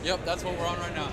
Yep, that's what we're on right now.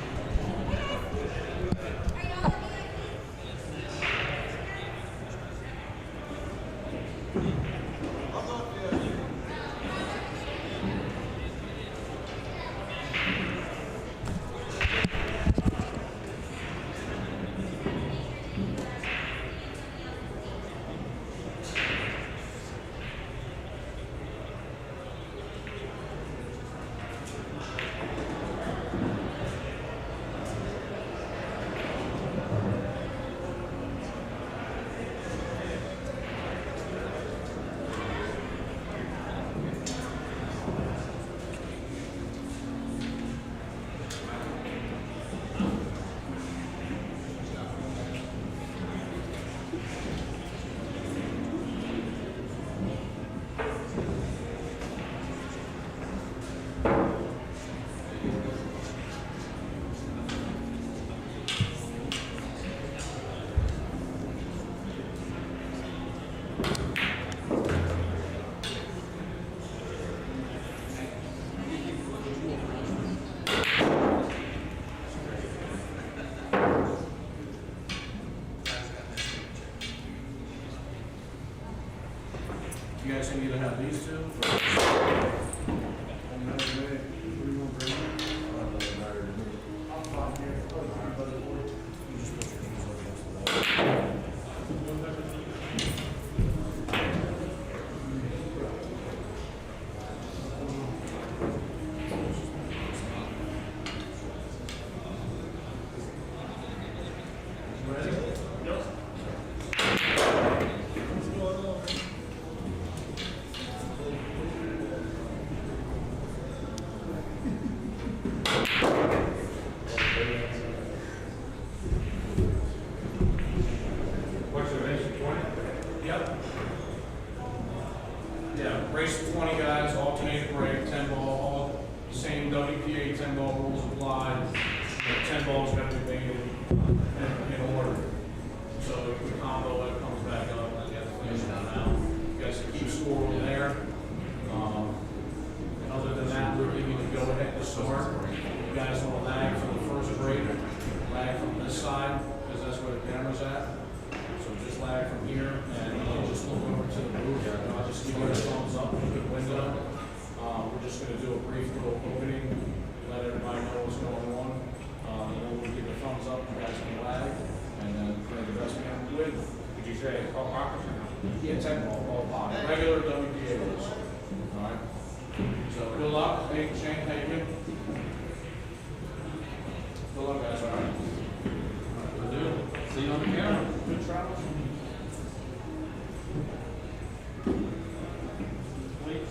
You guys can either have these two or What's the race, 20? Yep. Yeah, race of 20 guys, alternated break, 10 ball, all same WPA 10 ball rules apply. 10 balls got to be made in order. So if we combo it, comes back up, and then you have to finish it out. You guys can keep score over there. And other than that, we're giving you the go ahead to start. You guys want to lag for the first break, lag from this side, because that's where the camera's at. So just lag from here, and just look over to the booth. And I'll just give you a thumbs up, look at the window. We're just going to do a brief little opening, let everybody know what's going on. And then we'll give a thumbs up, you guys can lag, and then play the best we can win. Did you say all pockets or no? Yeah, 10 ball pocket, regular WPA rules. All right. So good luck, Shane, thank you. Good luck, guys. All right. We'll do. See you on the camera. Good travels. Please.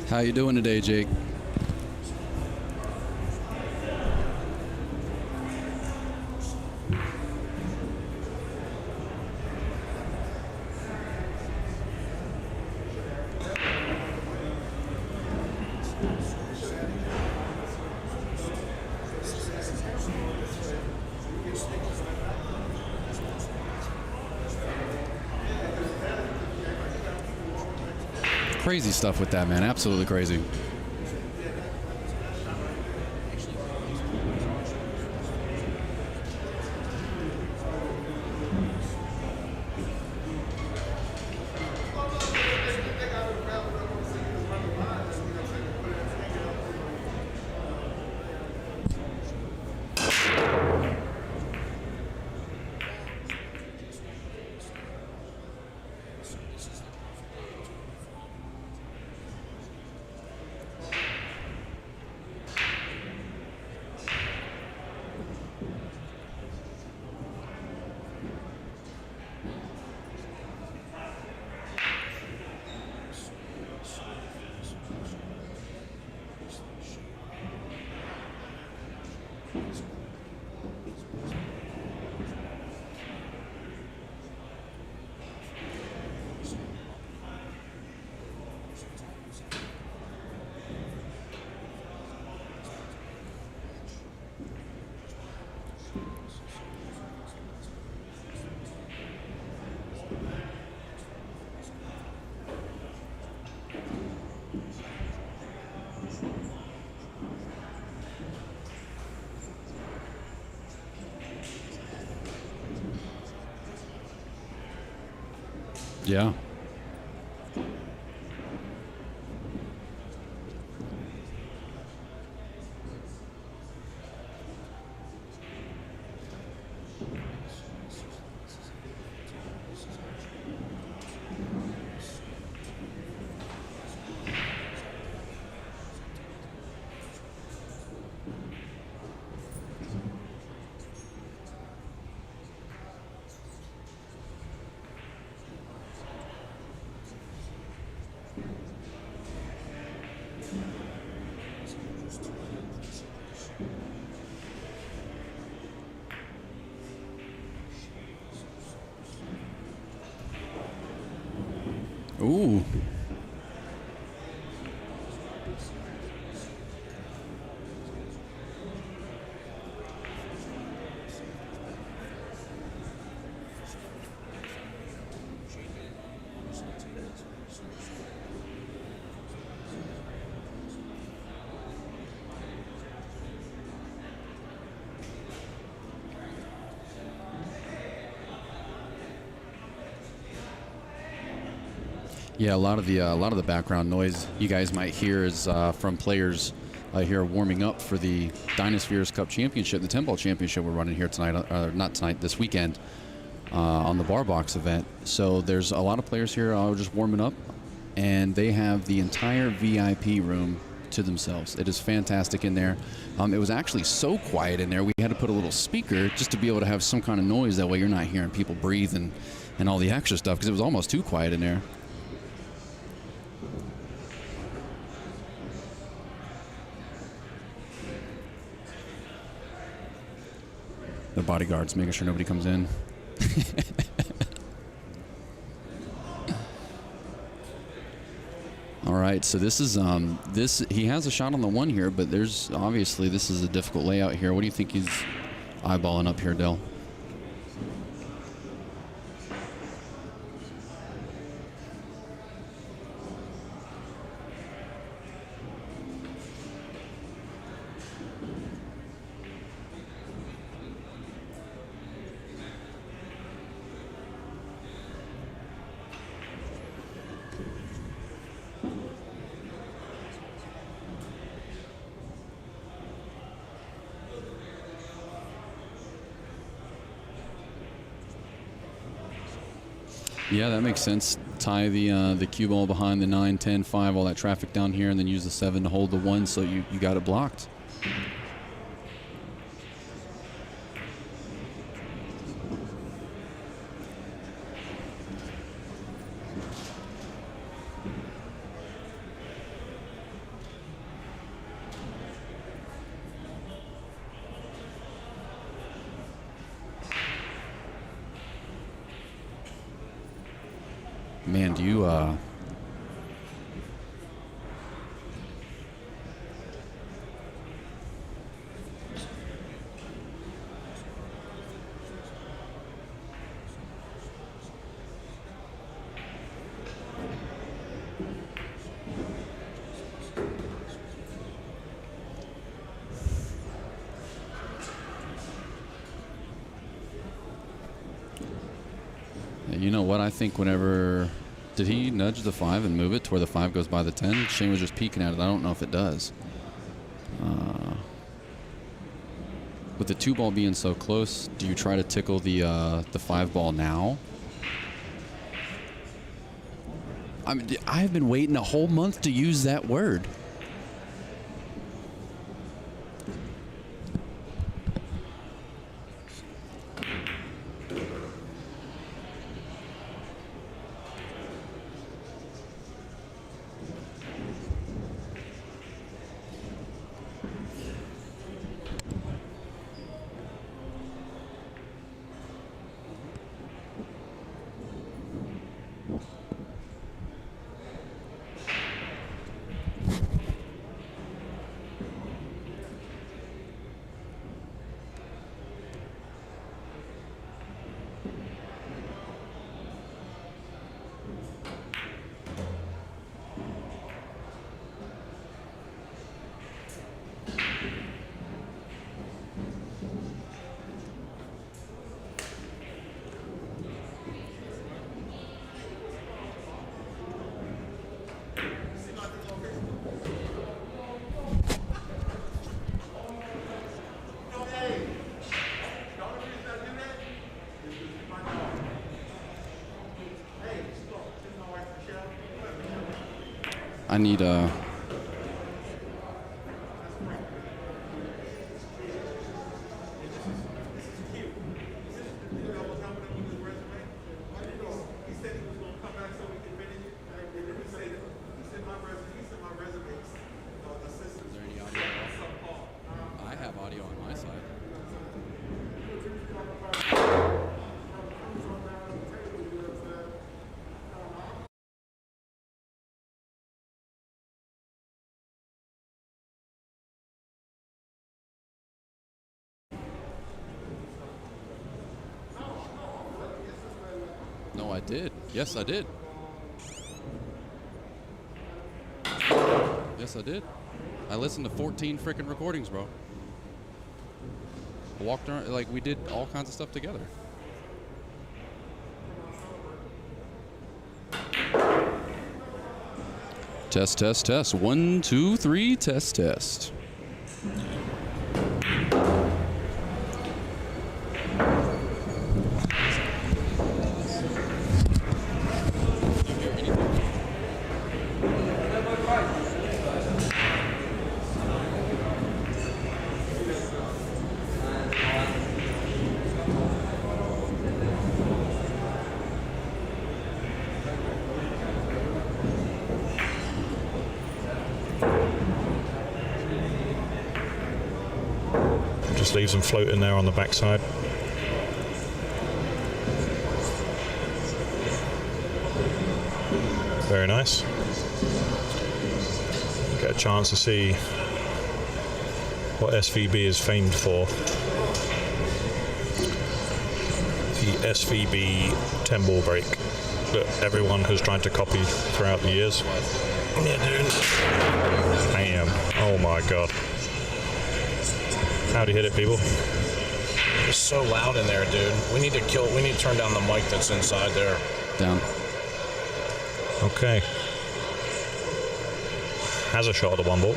How you doing today, Jake? Crazy stuff with that, man. Absolutely crazy. Yeah. Ooh. Yeah, a lot of the background noise you guys might hear is from players here warming up for the DynaSpheres Cup Championship, the 10-ball championship we're running here tonight, not tonight, this weekend on the bar box event. So there's a lot of players here just warming up, and they have the entire VIP room to themselves. It is fantastic in there. It was actually so quiet in there, we had to put a little speaker just to be able to have some kind of noise. That way you're not hearing people breathe and all the extra stuff, because it was almost too quiet in there. The bodyguards making sure nobody comes in. All right, so this is he has a shot on the one here, but there's obviously this is a difficult layout here. What do you think he's eyeballing up here, Dell? Yeah, that makes sense. Tie the cue ball behind the 9, 10, 5, all that traffic down here, and then use the 7 to hold the 1, so you got it blocked. Man, do you you know what? I think whenever did he nudge the 5 and move it to where the 5 goes by the 10? Shane was just peeking at it. I don't know if it does. With the 2 ball being so close, do you try to tickle the 5 ball now? I mean, I've been waiting a whole month to use that word. I need a... I have audio on my side. No, I did. Yes, I did. Yes, I did. I listened to 14 freaking recordings, bro. I walked around, like, we did all kinds of stuff together. Test, test, test. 1, 2, 3, test, test. Just leaves them floating there on the backside. Very nice. Get a chance to see what SVB is famed for. The SVB 10-ball break that everyone has tried to copy throughout the years. Yeah, dude. Damn. Oh my god. How'd you hit it, people? It's so loud in there, dude. We need to turn down the mic that's inside there. Down. Okay. Has a shot at the 1 ball.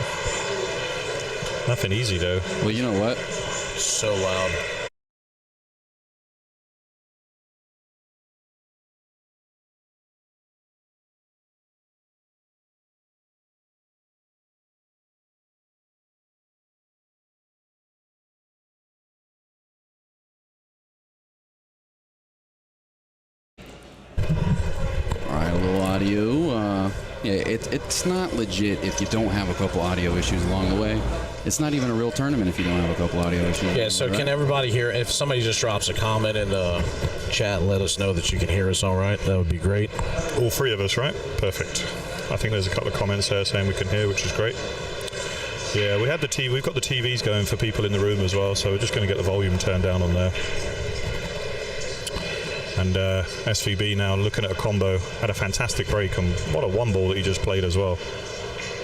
Nothing easy, though. Well, you know what? So loud. All right, a little audio. Yeah, it's not legit if you don't have a couple audio issues along the way. It's not even a real tournament if you don't have a couple audio issues. Yeah, so can everybody hear? If somebody just drops a comment in the chat, let us know that you can hear us all right. That would be great. All three of us, right? Perfect. I think there's a couple of comments there saying we can hear, which is great. Yeah, we've got the TVs going for people in the room as well, so we're just going to get the volume turned down on there. And SVB now looking at a combo, had a fantastic break, and what a one ball that he just played as well.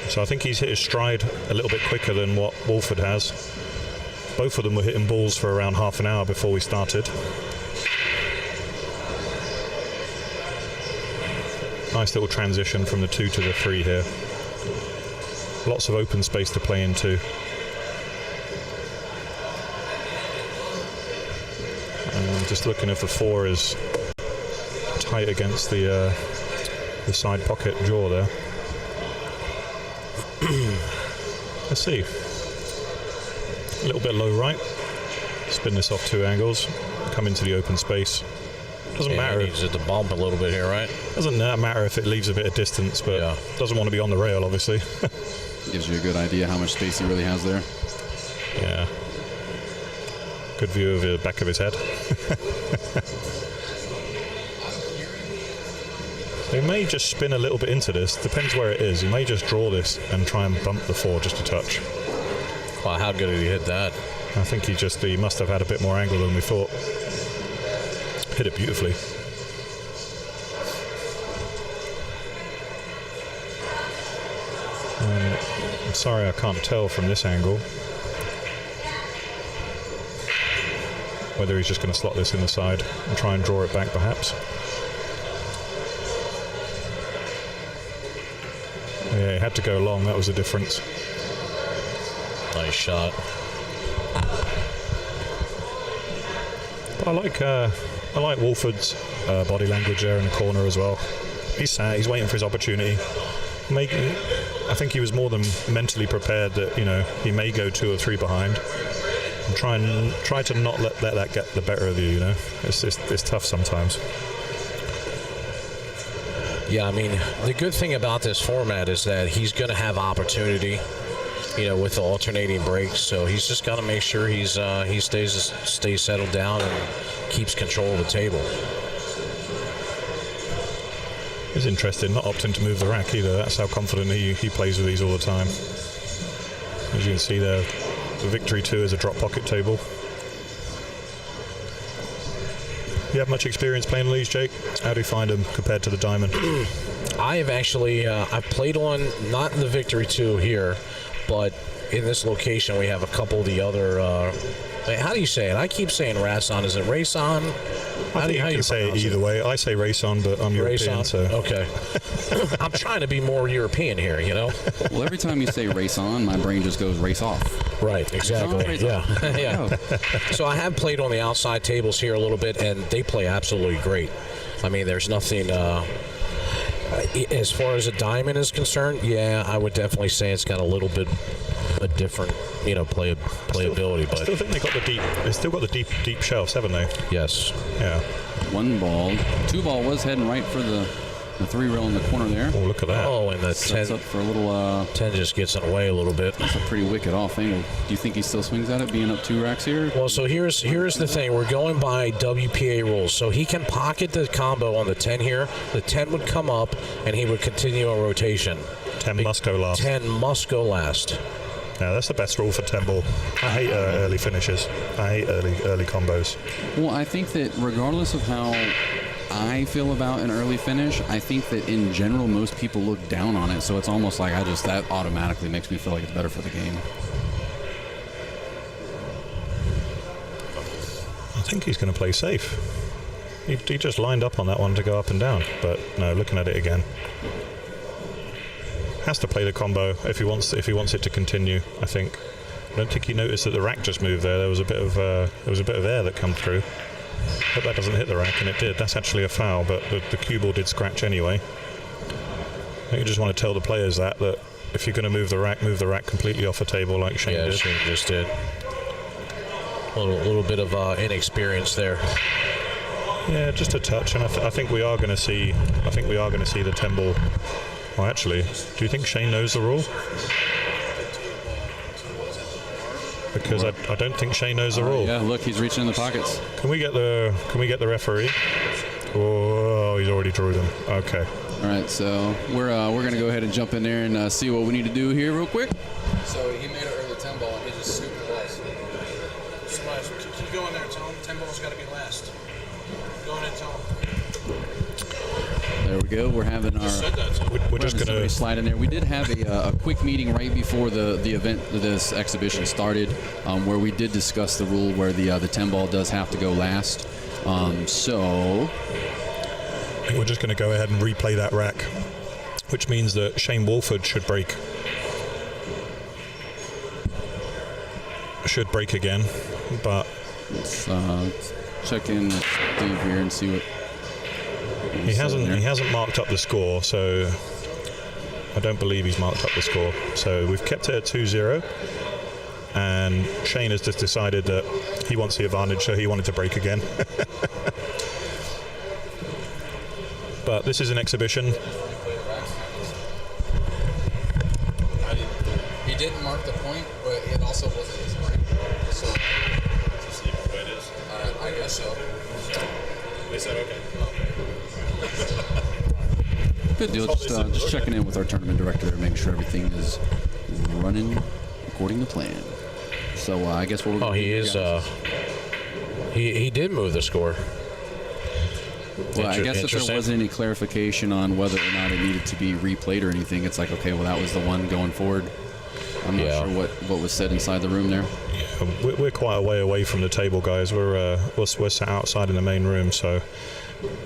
So I think he's hit his stride a little bit quicker than what Wolford has. Both of them were hitting balls for around half an hour before we started. Nice little transition from the 2 to the 3 here. Lots of open space to play into. And just looking if the 4 is tight against the side pocket jaw there. Let's see. A little bit low right. Spin this off 2 angles. Come into the open space. Doesn't matter. He needs it to bump a little bit here, right? Doesn't matter if it leaves a bit of distance, but doesn't want to be on the rail, obviously. Gives you a good idea how much space he really has there. Yeah. Good view of the back of his head. He may just spin a little bit into this. Depends where it is. He may just draw this and try and bump the 4 just a touch. Wow, how good did he hit that? I think he must have had a bit more angle than we thought. Hit it beautifully. I'm sorry I can't tell from this angle whether he's just going to slot this in the side and try and draw it back perhaps. Yeah, he had to go long, that was the difference. Nice shot. But I like Wolford's body language there in the corner as well. He's sad, he's waiting for his opportunity. I think he was more than mentally prepared that, you know, he may go 2 or 3 behind. And try to not let that get the better of you, you know. It's tough sometimes. Yeah, I mean, the good thing about this format is that he's going to have opportunity, you know, with the alternating breaks. So he's just got to make sure he stays settled down and keeps control of the table. It's interesting, not opting to move the rack either. That's how confident he plays with these all the time. As you can see there, the Victory 2 is a drop pocket table. You have much experience playing these, Jake? How do you find them compared to the Diamond? I have actually, I've played on, not the Victory 2 here, but in this location we have a couple of the other, how do you say it? I keep saying Rason. Is it Rason? I think you can say it either way. I say Rason, but I'm European, so... Okay. I'm trying to be more European here, you know? Well, every time you say race on, my brain just goes race off. Right, exactly. Yeah. Yeah. So I have played on the outside tables here a little bit, and they play absolutely great. I mean, there's nothing... as far as a Diamond is concerned, yeah, I would definitely say it's got a little bit a different, you know, playability. But I still think they still got the deep shelves, haven't they? Yes. Yeah. 1 ball, 2 ball was heading right for the 3 rail in the corner there. Oh, look at that. Oh, and the Sets 10 up for a little. 10 just gets in the way a little bit. That's a pretty wicked off angle. Do you think he still swings at it, being up 2 racks here? Well, so here's the thing. We're going by WPA rules. So he can pocket the combo on the 10 here. The 10 would come up, and he would continue a rotation. 10 must go last. 10 must go last. Yeah, that's the best rule for 10 ball. I hate early finishes. I hate early combos. Well, I think that regardless of how I feel about an early finish, I think that in general most people look down on it, so it's almost like that automatically makes me feel like it's better for the game. I think he's going to play safe. He just lined up on that one to go up and down, but no, looking at it again. Has to play the combo if he wants it to continue, I think. I don't think he noticed that the rack just moved there. There was a bit of air that come through. But that doesn't hit the rack, and it did. That's actually a foul, but the cue ball did scratch anyway. I think you just want to tell the players that if you're going to move the rack completely off the table like Shane did. Yeah, Shane just did. A little bit of inexperience there. Yeah, just a touch, and I think we are going to see. I think we are going to see the 10 ball Well, actually, do you think Shane knows the rule? Because I don't think Shane knows the rule. Yeah, look, he's reaching in the pockets. Can we get the referee? Oh, he's already drew them. Okay. All right, so we're going to go ahead and jump in there and see what we need to do here real quick. So he made it early 10 ball, and he just scooped the balls. Somebody, keep going there. Tell him 10 ball's got to be last. Go in and tell him. There we go. We're having our. We're just going to slide in there. We did have a quick meeting right before the event, this exhibition started, where we did discuss the rule where the 10 ball does have to go last. So we're just going to go ahead and replay that rack, which means that Shane Wolford should break again, but let's check in with Steve here and see what he hasn't marked up the score, so I don't believe he's marked up the score. So we've kept it at 2-0, and Shane has just decided that he wants the advantage, so he wanted to break again. But this is an exhibition. He didn't mark the point, but it also wasn't his point. So I guess so. They said okay. Good deal. Just checking in with our tournament director there, making sure everything is running according to plan. So I guess what we're he is. He did move the score. Well, I guess if there wasn't any clarification on whether or not it needed to be replayed or anything, it's like, okay, well, that was the one going forward. I'm not sure what was said inside the room there. Yeah, we're quite a way away from the table, guys. We're sat outside in the main room, so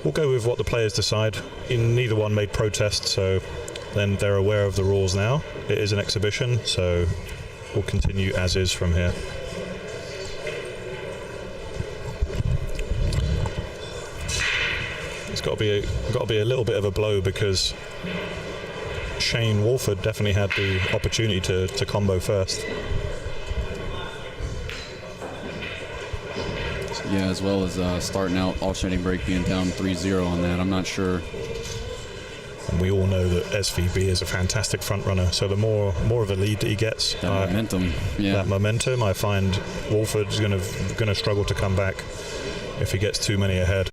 we'll go with what the players decide. Neither one made protests, so then they're aware of the rules now. It is an exhibition, so we'll continue as is from here. It's got to be a little bit of a blow because Shane Wolford definitely had the opportunity to combo first. Yeah, as well as starting out alternating break being down 3-0 on that. I'm not sure. And we all know that SVB is a fantastic front runner, so the more of a lead that he gets, that momentum, I find Wolford's going to struggle to come back if he gets too many ahead.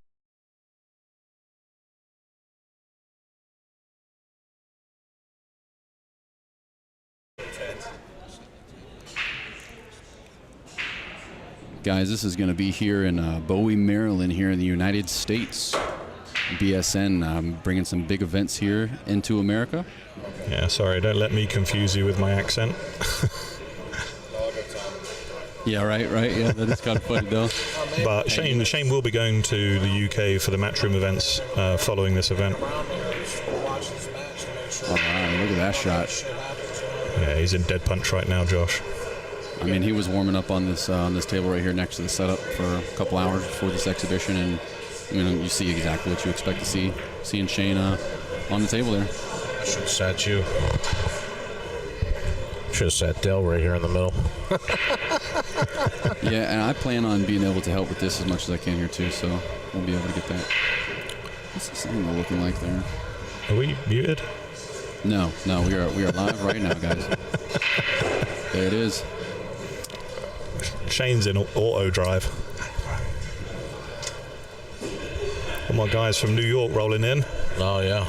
Guys, this is going to be here in Bowie, Maryland, here in the United States. BSN bringing some big events here into America. Yeah, sorry, don't let me confuse you with my accent. Yeah, right. Yeah, that is kind of funny though. But Shane will be going to the UK for the matchroom events following this event. Oh, wow, look at that shot. Yeah, he's in dead punch right now, Josh. I mean, he was warming up on this table right here next to the setup for a couple hours before this exhibition, and you see exactly what you expect to see. Seeing Shane on the table there. Should have sat you. Should have sat Dell right here in the middle. Yeah, and I plan on being able to help with this as much as I can here too, so we'll be able to get that. What's this angle looking like there? Are we muted? No, we are live right now, guys. There it is. Shane's in auto drive. All my guys from New York rolling in. Oh, yeah.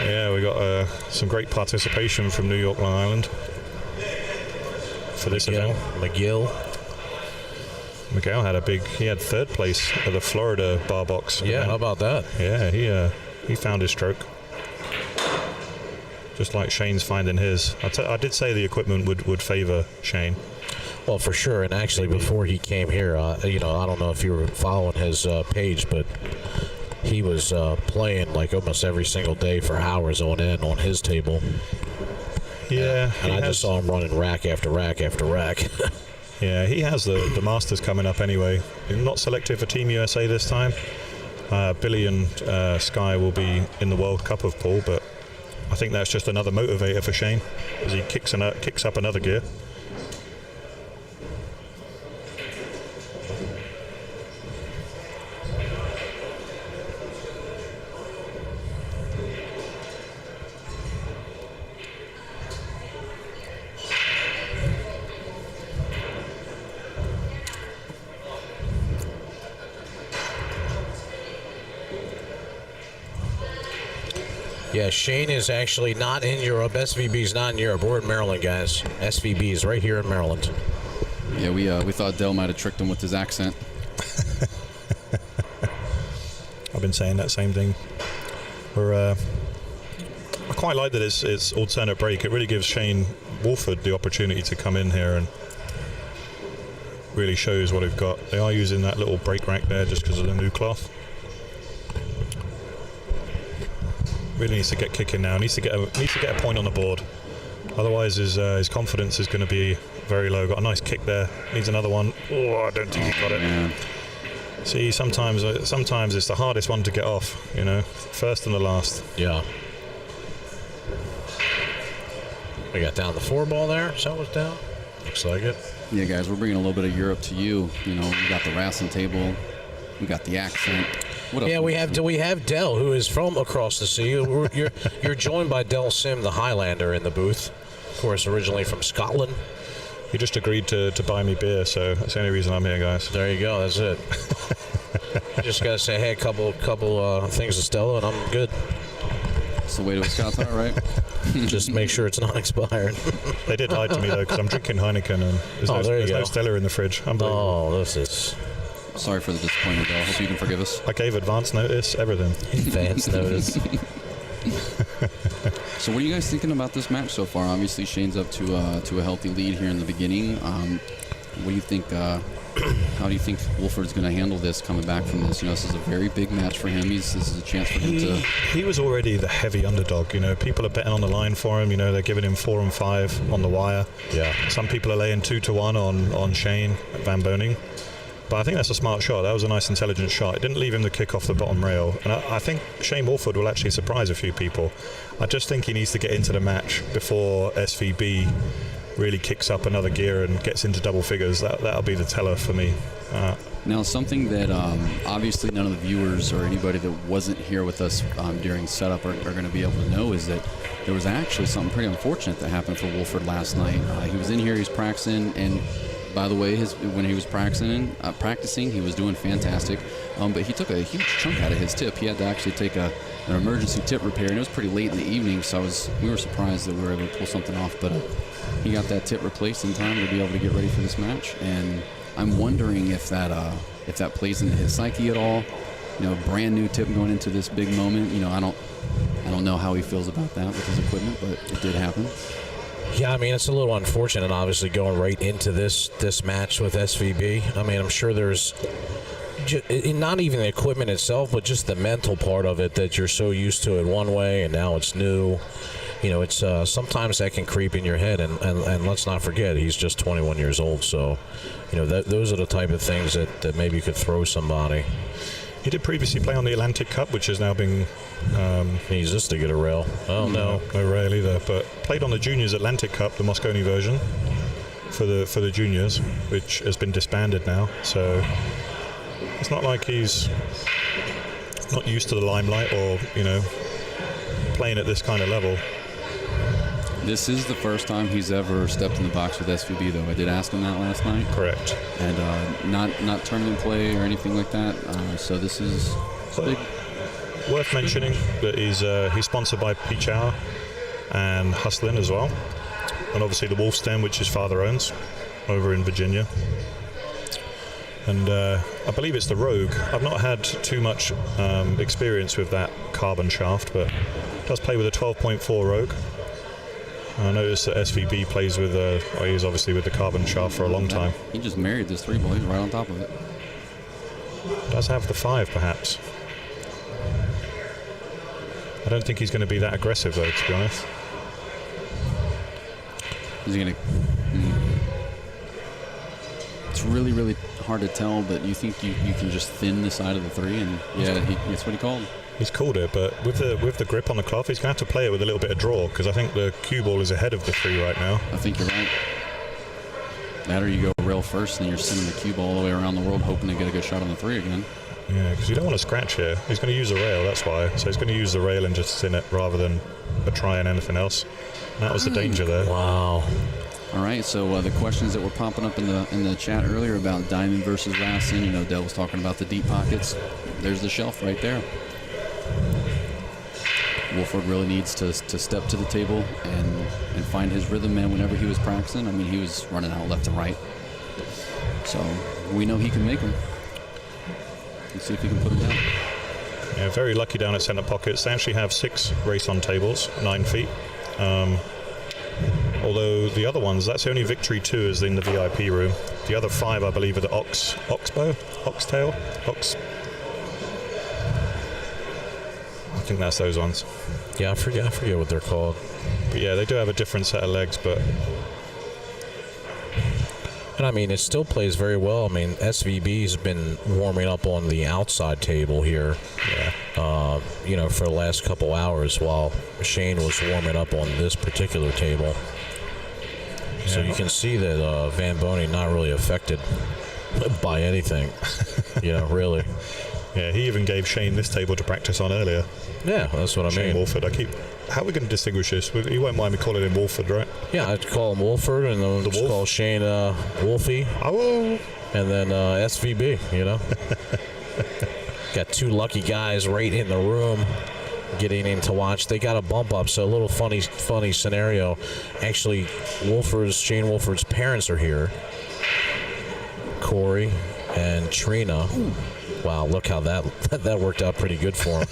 Yeah, we got some great participation from New York, Long Island for this event. Miguel had third place at the Florida bar box. Yeah, event. how about that? Yeah, he found his stroke. Just like Shane's finding his. I did say the equipment would favor Shane. Well, for sure. And actually, before he came here, I don't know if you were following his page, but he was playing like almost every single day for hours on end on his table. Yeah. And I just saw him running rack after rack after rack. Yeah, he has the Masters coming up anyway. Not selected for Team USA this time. Billy and Sky will be in the World Cup of pool, but I think that's just another motivator for Shane as he kicks up another gear. Yeah, Shane is actually not in Europe. SVB is not in Europe. We're in Maryland, guys. SVB is right here in Maryland. Yeah, we thought Del might have tricked him with his accent. I've been saying that same thing. I quite like that it's alternate break. It really gives Shane Wolford the opportunity to come in here and really shows what they've got. They are using that little break rack there just because of the new cloth. Really needs to get kicking now. Needs to get a point on the board. Otherwise, his confidence is going to be very low. Got a nice kick there. Needs another one. Oh, I don't think he got it. Man. See, sometimes it's the hardest one to get off. You know, first and the last. Yeah. We got down the 4-ball there. Is that what's down? Looks like it. Yeah, guys, we're bringing a little bit of Europe to you. You know, we got the wrestling table. We got the accent. What else? Yeah, we have Del, who is from across the sea. You're joined by Del Sim, the Highlander, in the booth. Of course, originally from Scotland. He just agreed to buy me beer, so that's the only reason I'm here, guys. There you go. That's it. You just gotta say, hey, a couple things to Stella, and I'm good. That's the way to a Scott's heart, right? Just make sure it's not expired. They did lie to me though, because I'm drinking Heineken and there's no Stella in the fridge. Unbelievable. Oh, this is Sorry for the disappointment, Del. Hope you can forgive us. I gave advance notice, everything. advance notice. So what are you guys thinking about this match so far? Obviously, Shane's up to a healthy lead here in the beginning. What do you think? How do you think Wolford's going to handle this coming back from this? You know, this is a very big match for him. This is a chance for him to... He was already the heavy underdog. You know, people are betting on the line for him. You know, they're giving him 4 and 5 on the wire. Yeah. Some people are laying 2-1 on Shane VanBoening. But I think that's a smart shot. That was a nice, intelligent shot. It didn't leave him the kick off the bottom rail. And I think Shane Wolford will actually surprise a few people. I just think he needs to get into the match before SVB really kicks up another gear and gets into double figures. That'll be the teller for me. Now, something that obviously none of the viewers or anybody that wasn't here with us during setup are going to be able to know is that there was actually something pretty unfortunate that happened for Wolford last night. He was in here, he was practicing, and by the way, when he was practicing, he was doing fantastic. But he took a huge chunk out of his tip. He had to actually take an emergency tip repair, and it was pretty late in the evening, so we were surprised that we were able to pull something off. But he got that tip replaced in time to be able to get ready for this match. And I'm wondering if that plays into his psyche at all. You know, brand new tip going into this big moment. You know, I don't know how he feels about that with his equipment, but it did happen. Yeah, I mean, it's a little unfortunate, obviously, going right into this match with SVB. I mean, I'm sure there's not even the equipment itself, but just the mental part of it that you're so used to it one way and now it's new. You know, it's sometimes that can creep in your head, and let's not forget, he's just 21 years old. So, you know, those are the type of things that maybe could throw somebody. He did previously play on the Atlantic Cup, which has now been... He needs this to get a rail. Oh, no. No rail either. But played on the Juniors Atlantic Cup, the Moscone version, for the Juniors, which has been disbanded now. So it's not like he's not used to the limelight or, you know, playing at this kind of level. This is the first time he's ever stepped in the box with SVB, though. I did ask him that last night. Correct. And not tournament play or anything like that. So this is big. Worth mentioning that he's sponsored by Peach Hour and Hustlin as well, and obviously the Wolf's Den, which his father owns over in Virginia. And I believe it's the Rogue. I've not had too much experience with that carbon shaft, but does play with a 12.4 Rogue. I noticed that SVB plays with he's obviously with the carbon shaft for a long time. He just married this 3-ball. He's right on top of it. Does have the 5, perhaps. I don't think he's going to be that aggressive, though, to be honest. He's going to... It's really, really hard to tell, but you think you can just thin the side of the 3, and yeah, that's what he called. He's called it, but with the grip on the cloth, he's going to have to play it with a little bit of draw, because I think the cue ball is ahead of the 3 right now. I think you're right. That or you go rail first, and you're sending the cue ball all the way around the world, hoping to get a good shot on the 3 again. Yeah, because you don't want to scratch here. He's going to use the rail, that's why. So he's going to use the rail and just thin it rather than try and anything else. And that was the danger there. Wow. All right, so the questions that were popping up in the chat earlier about diamond versus Racing, you know, Del was talking about the deep pockets. There's the shelf right there. Wolford really needs to step to the table and find his rhythm. And whenever he was practicing, I mean, he was running out left and right. So we know he can make them. Let's see if he can put them down. Yeah, very lucky down at center pockets. They actually have 6 race-on tables, 9 feet. Although the other ones, that's the only victory 2 is in the VIP room. The other 5, I believe, are the oxtail. I think that's those ones. Yeah, I forget what they're called. But yeah, they do have a different set of legs, but... And I mean, it still plays very well. I mean, SVB's been warming up on the outside table here, you know, for the last couple hours while Shane was warming up on this particular table. So you can see that VanBoening not really affected by anything, you know, really. Yeah, he even gave Shane this table to practice on earlier. Yeah, that's what I Shane mean. Wolford. How are we going to distinguish this? You won't mind me calling him Wolford, right? Yeah, I'd call him Wolford, and then just call Shane Wolfie, Oh, and then SVB, you know. Got 2 lucky guys right in the room getting in to watch. They got a bump up, so a little funny scenario. Actually, Shane Wolford's parents are here. Corey and Trina. Wow, look how that worked out pretty good for them.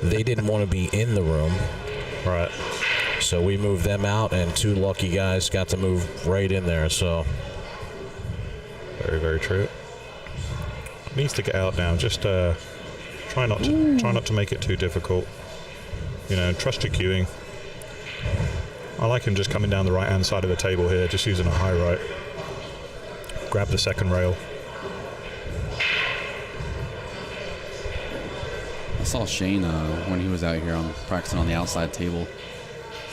They didn't want to be in the room. right. So we moved them out, and 2 lucky guys got to move right in there. So Very, very true. Needs to get out now. Just try not to make it too difficult. You know, trust your cueing. I like him just coming down the right-hand side of the table here, just using a high right. Grab the second rail. I saw Shane when he was out here practicing on the outside table.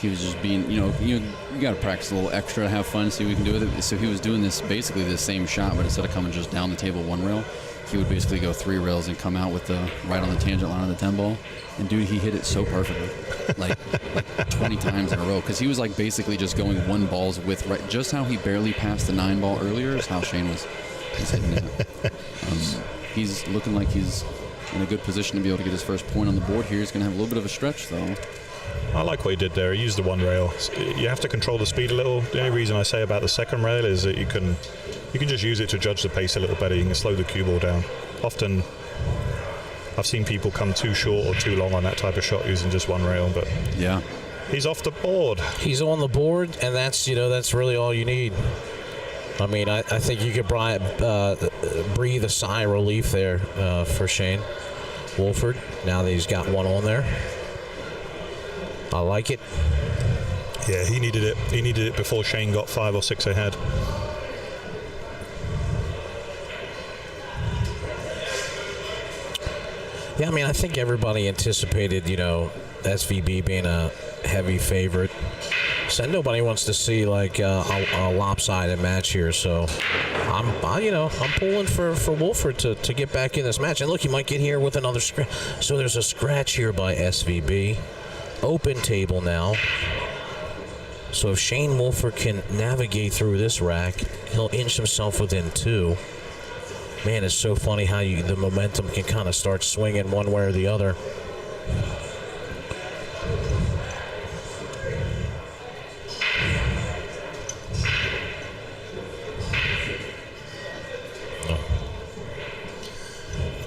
He was just being, you got to practice a little extra to have fun, see what we can do with it. So he was doing basically the same shot, but instead of coming just down the table 1 rail, he would basically go 3 rails and come out with right on the tangent line of the 10 ball. And dude, he hit it so perfectly, like 20 times in a row, because he was like basically just going 1 ball's width. Right, just how he barely passed the 9 ball earlier is how Shane was hitting it. He's looking like he's in a good position to be able to get his first point on the board here. He's going to have a little bit of a stretch, though. I like what he did there. He used the 1 rail. You have to control the speed a little. The only reason I say about the second rail is that you can just use it to judge the pace a little better. You can slow the cue ball down. Often, I've seen people come too short or too long on that type of shot using just 1 rail, but Yeah. he's off the board. he's on the board, and that's really all you need. I mean, I think you could breathe a sigh of relief there for Shane Wolford. Now that he's got 1 on there. I like it. Yeah, he needed it. He needed it before Shane got 5 or 6 ahead. Yeah, I mean, I think everybody anticipated, SVB being a heavy favorite. So nobody wants to see like a lopsided match here. So I'm pulling for Wolford to get back in this match. And look, he might get here with another scratch. So there's a scratch here by SVB. Open table now. So if Shane Wolford can navigate through this rack, he'll inch himself within 2. Man, it's so funny how the momentum can kind of start swinging one way or the other.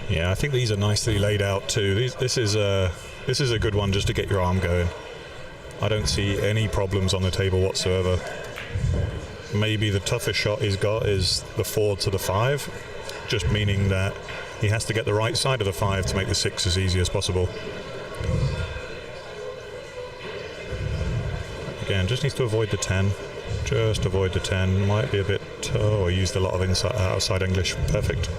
Yeah, I think these are nicely laid out too. This is a good one just to get your arm going. I don't see any problems on the table whatsoever. Maybe the toughest shot he's got is the 4 to the 5, just meaning that he has to get the right side of the 5 to make the 6 as easy as possible. Again, just needs to avoid the 10. Just avoid the 10. Might be a bit... I used a lot of outside English. Perfect.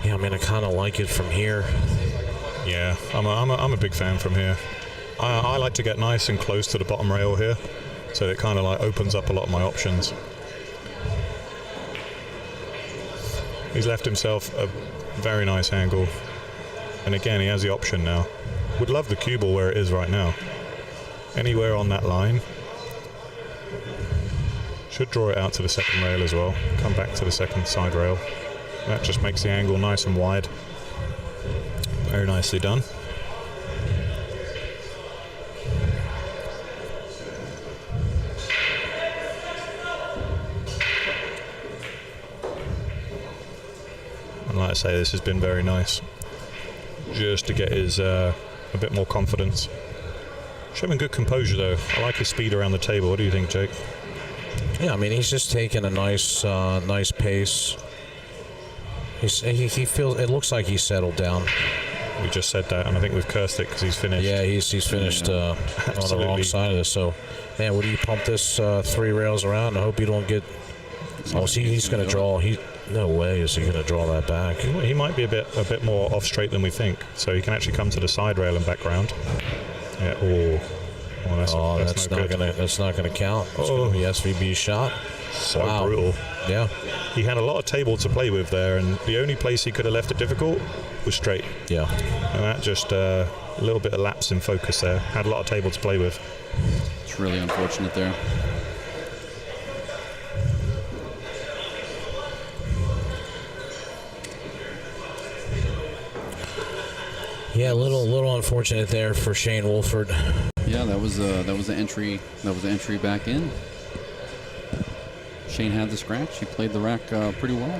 Yeah, I mean, I kind of like it from here. Yeah, I'm a big fan from here. I like to get nice and close to the bottom rail here, so it kind of like opens up a lot of my options. He's left himself a very nice angle, and again he has the option now. Would love the cue ball where it is right now. Anywhere on that line. Should draw it out to the second rail as well. Come back to the second side rail. That just makes the angle nice and wide. Very nicely done. And like I say, this has been very nice. Just to get his a bit more confidence. Showing good composure though. I like his speed around the table. What do you think, Jake? Yeah, I mean, he's just taking a nice pace. He feels. It looks like he's settled down. We just said that, and I think we've cursed it because he's finished. Yeah, he's finished on the wrong side of this. So, man, what do you pump this 3 rails around? I hope you don't get. Oh, see, he's going to draw. No way is he going to draw that back. He might be a bit more off straight than we think, so he can actually come to the side rail and back round. Yeah. That's not gonna count. It's gonna be SVB shot. So brutal. Yeah. He had a lot of table to play with there, and the only place he could have left it difficult was straight. Yeah. And that just a little bit of lapse in focus there. Had a lot of table to play with. It's really unfortunate there. Yeah, a little unfortunate there for Shane Wolford. Yeah, that was the entry back in. Shane had the scratch. He played the rack pretty well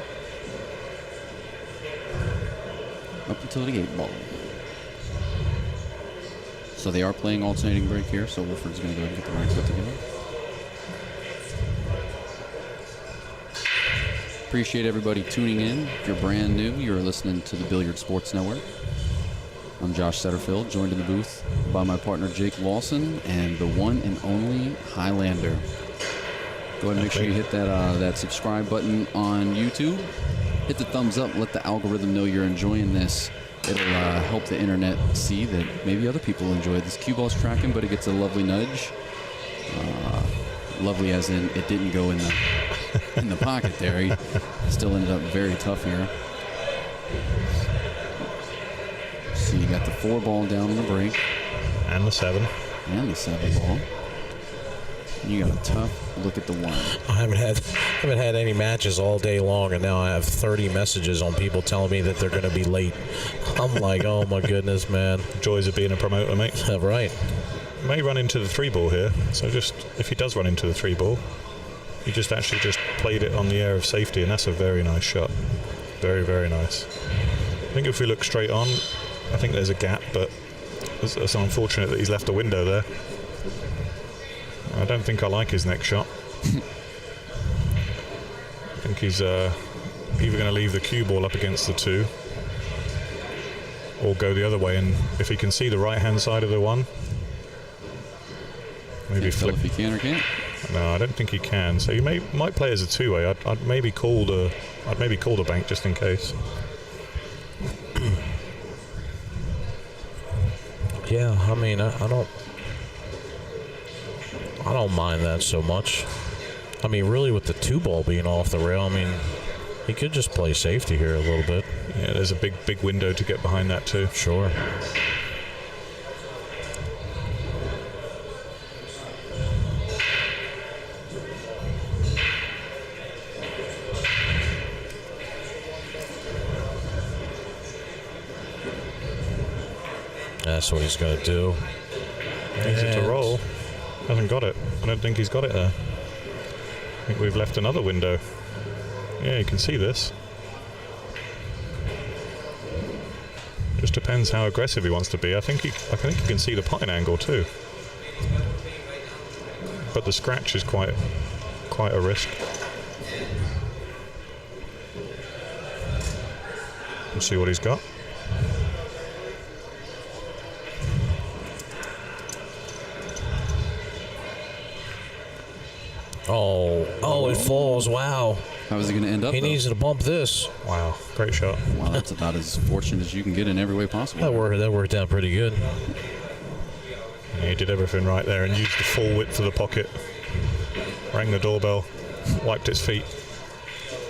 up until the 8 ball. So they are playing alternating break here. So Wolford's going to go ahead and get the rack put together. Appreciate everybody tuning in. If you're brand new, you're listening to the Billiard Sports Network. I'm Josh Setterfield, joined in the booth by my partner Jake Lawson and the one and only Highlander. Go ahead and make sure you hit that subscribe button on YouTube. Hit the thumbs up. Let the algorithm know you're enjoying this. It'll help the internet see that maybe other people enjoy this. Cue ball's tracking, but it gets a lovely nudge. Lovely as in it didn't go in the pocket there. He still ended up very tough here. So you got the 4 ball down in the break. And the 7. And the 7 ball. And you got a tough look at the 1. I haven't had any matches all day long, and now I have 30 messages on people telling me that they're going to be late. I'm like, oh my goodness, man. Joys of being a promoter, mate. Right. May run into the 3 ball here. So just if he does run into the 3 ball, he just played it on the air of safety, and that's a very nice shot. Very, very nice. I think if we look straight on, I think there's a gap, but it's unfortunate that he's left a window there. I don't think I like his next shot. I think he's either going to leave the cue ball up against the 2 or go the other way, and if he can see the right-hand side of the 1, maybe flip. If he can or can't. No, I don't think he can. So he might play as a 2-way. I'd maybe call the bank just in case. Yeah, I mean, I don't mind that so much. I mean, really, with the 2 ball being off the rail, I mean, he could just play safety here a little bit. Yeah, there's a big window to get behind that too. Sure. That's what he's going to do. Needs it to roll. Hasn't got it. I don't think he's got it there. I think we've left another window. Yeah, you can see this. Just depends how aggressive he wants to be. I think he can see the pine angle too. But the scratch is quite a risk. We'll see what he's got. Oh, it falls. Wow. How is he going to end up? He needs to bump this. Wow, great shot. Wow, that's about as fortunate as you can get in every way possible. That worked out pretty good. Yeah, he did everything right there and used the full width of the pocket. Rang the doorbell, wiped his feet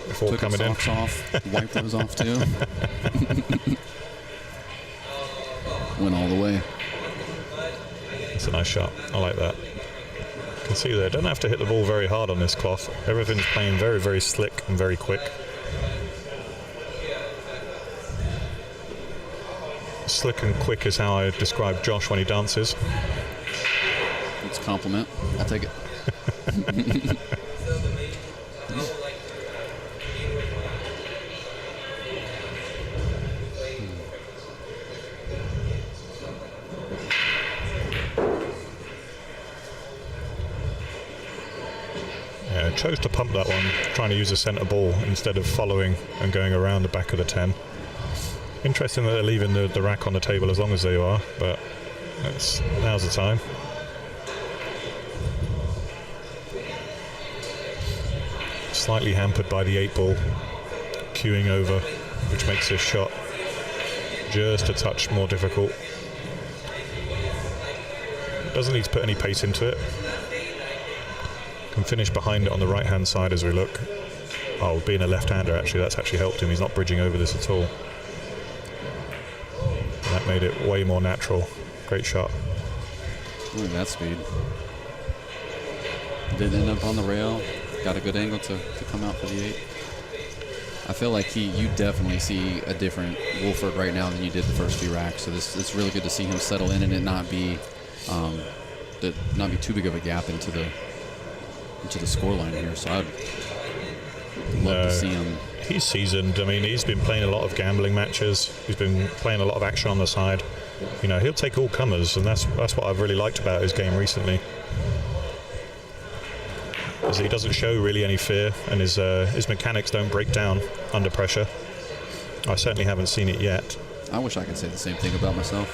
before Took coming his socks off, wiped those off too. Went all the way. It's a nice shot. I like that. You can see there, don't have to hit the ball very hard on this cloth. Everything's playing very, very slick and very quick. Slick and quick is how I describe Josh when he dances. It's a compliment. I'll take it. Yeah, chose to pump that one, trying to use a centre ball instead of following and going around the back of the 10. Interesting that they're leaving the rack on the table as long as they are, but now's the time. Slightly hampered by the 8 ball, queuing over, which makes this shot just a touch more difficult. Doesn't need to put any pace into it. Can finish behind it on the right hand side as we look. Oh, being a left-hander, actually, that's actually helped him. He's not bridging over this at all. That made it way more natural. Great shot. Look at that speed. Didn't end up on the rail. Got a good angle to come out for the 8. I feel like you definitely see a different Wolford right now than you did the first few racks. So it's really good to see him settle in and it not be too big of a gap into the scoreline here. So I'd love to see him. He's seasoned. I mean, he's been playing a lot of gambling matches. He's been playing a lot of action on the side. You know, he'll take all comers, and that's what I've really liked about his game recently. Is he doesn't show really any fear, and his mechanics don't break down under pressure. I certainly haven't seen it yet. I wish I could say the same thing about myself.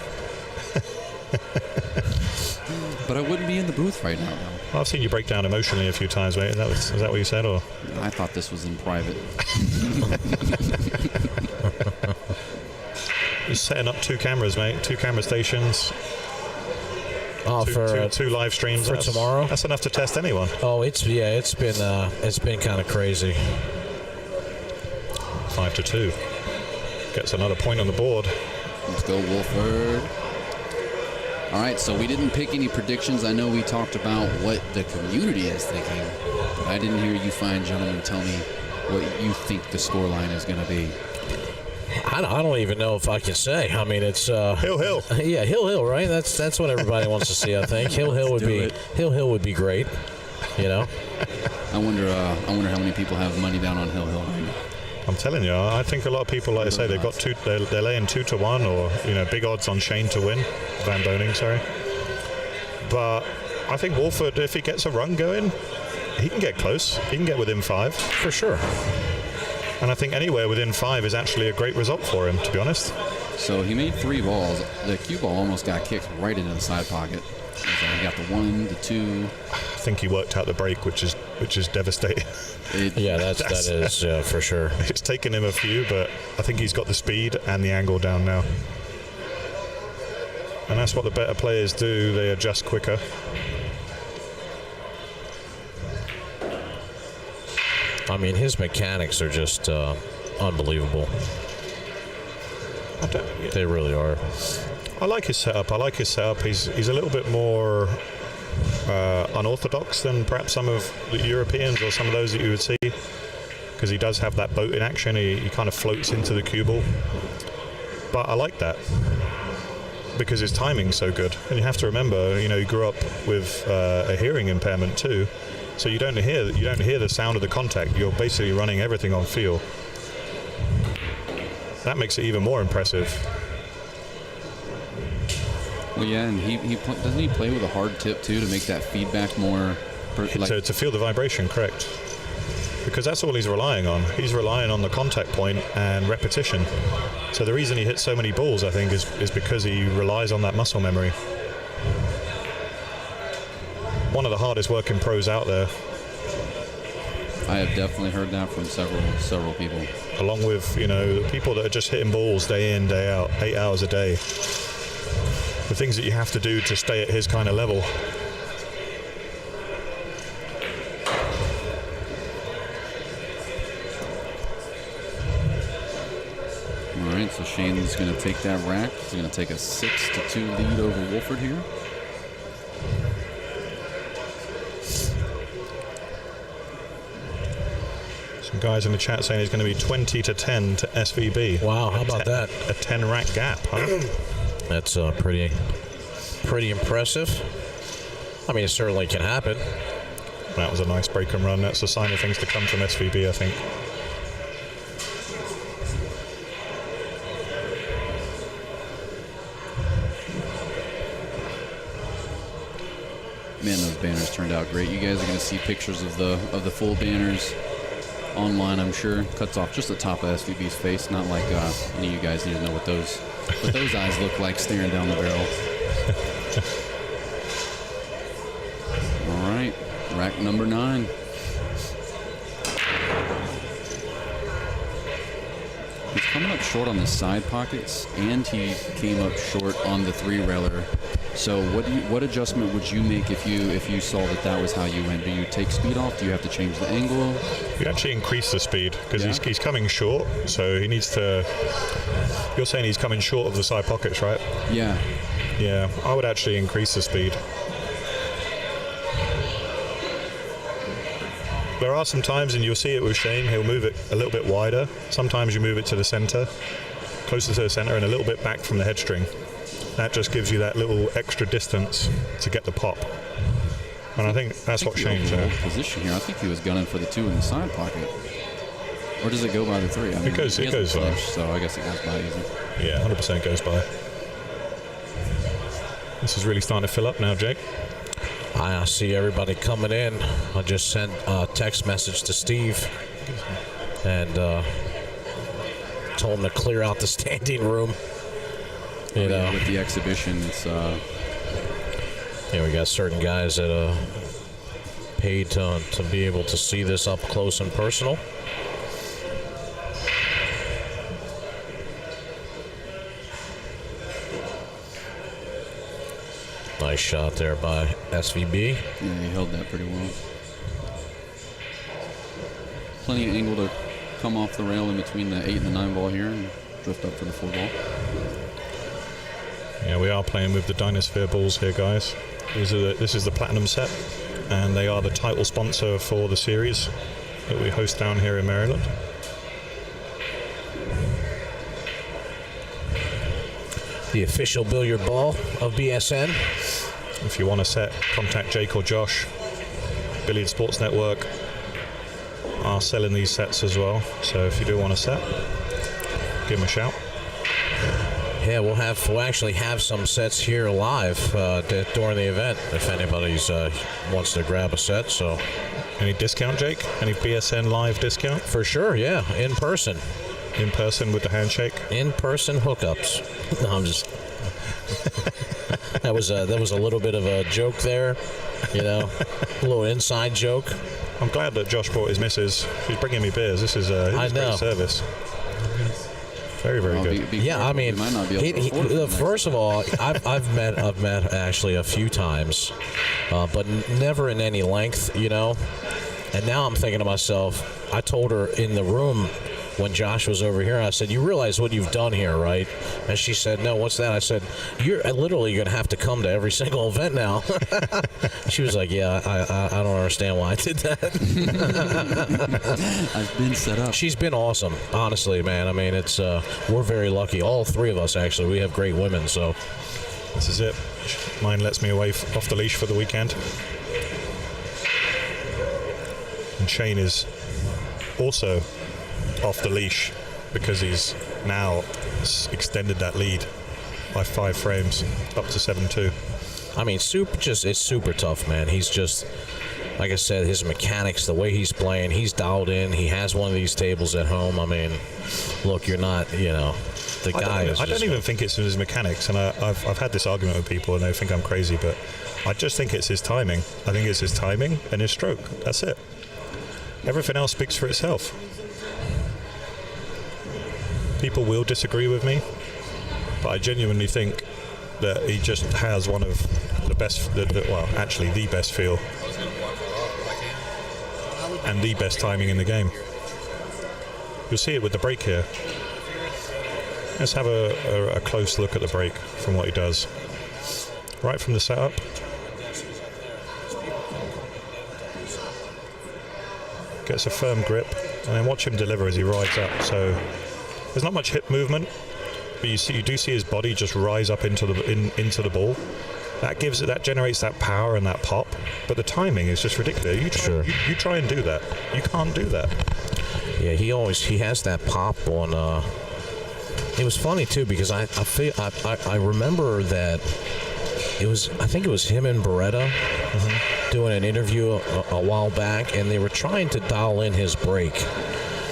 But I wouldn't be in the booth right now, though. Well, I've seen you break down emotionally a few times, mate. Is that what you said, or? I thought this was in private. Just setting up 2 cameras, mate. 2 camera stations. Oh, two live streams for tomorrow. That's enough to test anyone. Oh, it's been kind of crazy. 5-2. Gets another point on the board. Let's go, Wolford. All right, so we didn't pick any predictions. I know we talked about what the community is thinking, but I didn't hear you fine gentlemen tell me what you think the scoreline is going to be. I don't even know if I can say. I mean, it's Hill. Yeah, Hill, right? That's what everybody wants to see. I think Hill would be great. You know. I wonder how many people have money down on Hill right now. I'm telling you, I think a lot of people, like I say, they've got they're laying 2-1, or big odds on Shane to win, VanBoening, sorry. But I think Wolford, if he gets a run going, he can get close. He can get within 5 For sure. And I think anywhere within 5 is actually a great result for him, to be honest. So he made 3 balls. The cue ball almost got kicked right into the side pocket. So he got the 1, the 2. I think he worked out the break, which is devastating. That is for sure. It's taken him a few, but I think he's got the speed and the angle down now. And that's what the better players do. They adjust quicker. I mean, his mechanics are just unbelievable. They really are. I like his setup. He's a little bit more unorthodox than perhaps some of the Europeans or some of those that you would see, because he does have that boat in action. He kind of floats into the cue ball. But I like that because his timing's so good. And you have to remember, he grew up with a hearing impairment too. So you don't hear the sound of the contact. You're basically running everything on feel. That makes it even more impressive. Well, yeah, and doesn't he play with a hard tip too to make that feedback more? To feel the vibration, correct? Because that's all he's relying on. He's relying on the contact point and repetition. So the reason he hits so many balls, I think, is because he relies on that muscle memory. One of the hardest working pros out there. I have definitely heard that from several people. Along with, people that are just hitting balls day in, day out, 8 hours a day. The things that you have to do to stay at his kind of level. All right, so Shane's going to take that rack. He's going to take a 6-2 lead over Wolford here. Some guys in the chat saying it's going to be 20-10 to SVB. Wow, how about that? A 10-rack gap, huh? That's pretty impressive. I mean, it certainly can happen. That was a nice break and run. That's a sign of things to come from SVB, I think. Man, those banners turned out great. You guys are going to see pictures of the full banners online, I'm sure. Cuts off just the top of SVB's face. Not like any of you guys need to know what those eyes look like staring down the barrel. All right, rack number 9. He's coming up short on the side pockets, and he came up short on the 3-railer. So what adjustment would you make if you saw that was how you went? Do you take speed off? Do you have to change the angle? You actually increase the speed because he's coming short, so he needs to. You're saying he's coming short of the side pockets, right? Yeah. Yeah, I would actually increase the speed. There are some times, and you'll see it with Shane, he'll move it a little bit wider. Sometimes you move it to the center, closer to the center, and a little bit back from the head string. That just gives you that little extra distance to get the pop. And I think that's what changed there. Position here. I think he was gunning for the 2 in the side pocket. Or does it go by the 3? I mean, it goes by. So I guess it goes by easy. Yeah, 100% goes by. This is really starting to fill up now, Jake. I see everybody coming in. I just sent a text message to Steve and told him to clear out the standing room. You know, with the exhibition, it's we got certain guys that paid to be able to see this up close and personal. Nice shot there by SVB. Yeah, he held that pretty well. Plenty of angle to come off the rail in between the 8 and the 9 ball here and drift up for the 4 ball. Yeah, we are playing with the DynaSphere balls here, guys. This is the Platinum set, and they are the title sponsor for the series that we host down here in Maryland. The official billiard ball of BSN. If you want a set, contact Jake or Josh. Billiard Sports Network are selling these sets as well, so if you do want a set, give them a shout. Yeah, we'll actually have some sets here live during the event if anybody wants to grab a set. So, any discount, Jake? Any BSN live discount? For sure, yeah, in person. In person with the handshake. In person hookups. No, I'm just. that was a little bit of a joke there, a little inside joke. I'm glad that Josh brought his missus. She's bringing me beers. This is a great service. Very, very good. Yeah, I mean, first of all, I've met Ashley a few times, but never in any length, And now I'm thinking to myself, I told her in the room when Josh was over here, I said, "You realize what you've done here, right?" And she said, "No, what's that?" I said, "You're literally going to have to come to every single event now." She was like, "Yeah, I don't understand why I did that." I've been set up. She's been awesome, honestly, man. I mean, it's we're very lucky. All 3 of us, actually. We have great women, so. This is it. Mine lets me away off the leash for the weekend. And Shane is also off the leash because he's now extended that lead by 5 frames up to 7-2. I mean, it's super tough, man. He's just, like I said, his mechanics, the way he's playing, he's dialed in. He has one of these tables at home. I mean, look, you're not, the guy is. I don't even think it's his mechanics, and I've had this argument with people, and they think I'm crazy, but I just think it's his timing. I think it's his timing and his stroke. That's it. Everything else speaks for itself. People will disagree with me, but I genuinely think that he just has one of the best, actually the best feel and the best timing in the game. You'll see it with the break here. Let's have a close look at the break from what he does. Right from the setup. Gets a firm grip. and then watch him deliver as he rides up. So there's not much hip movement, but you do see his body just rise up into the ball. That generates that power and that pop, but the timing is just ridiculous. You try and do that, you can't do that. Yeah, he has that pop on. It was funny too because I remember that I think it was him and Beretta doing an interview a while back, and they were trying to dial in his break,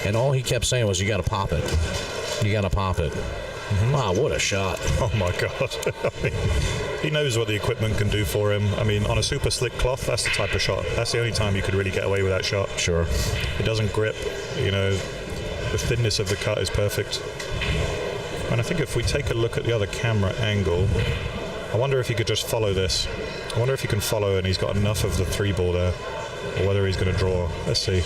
and all he kept saying was, "You got to pop it, you got to pop it." Wow, what a shot! Oh my God! I mean, he knows what the equipment can do for him. I mean, on a super slick cloth, that's the type of shot. That's the only time you could really get away with that shot. Sure. It doesn't grip. You know, the thinness of the cut is perfect. And I think if we take a look at the other camera angle, I wonder if he could just follow this. I wonder if he can follow and he's got enough of the 3-ball there, or whether he's going to draw. Let's see.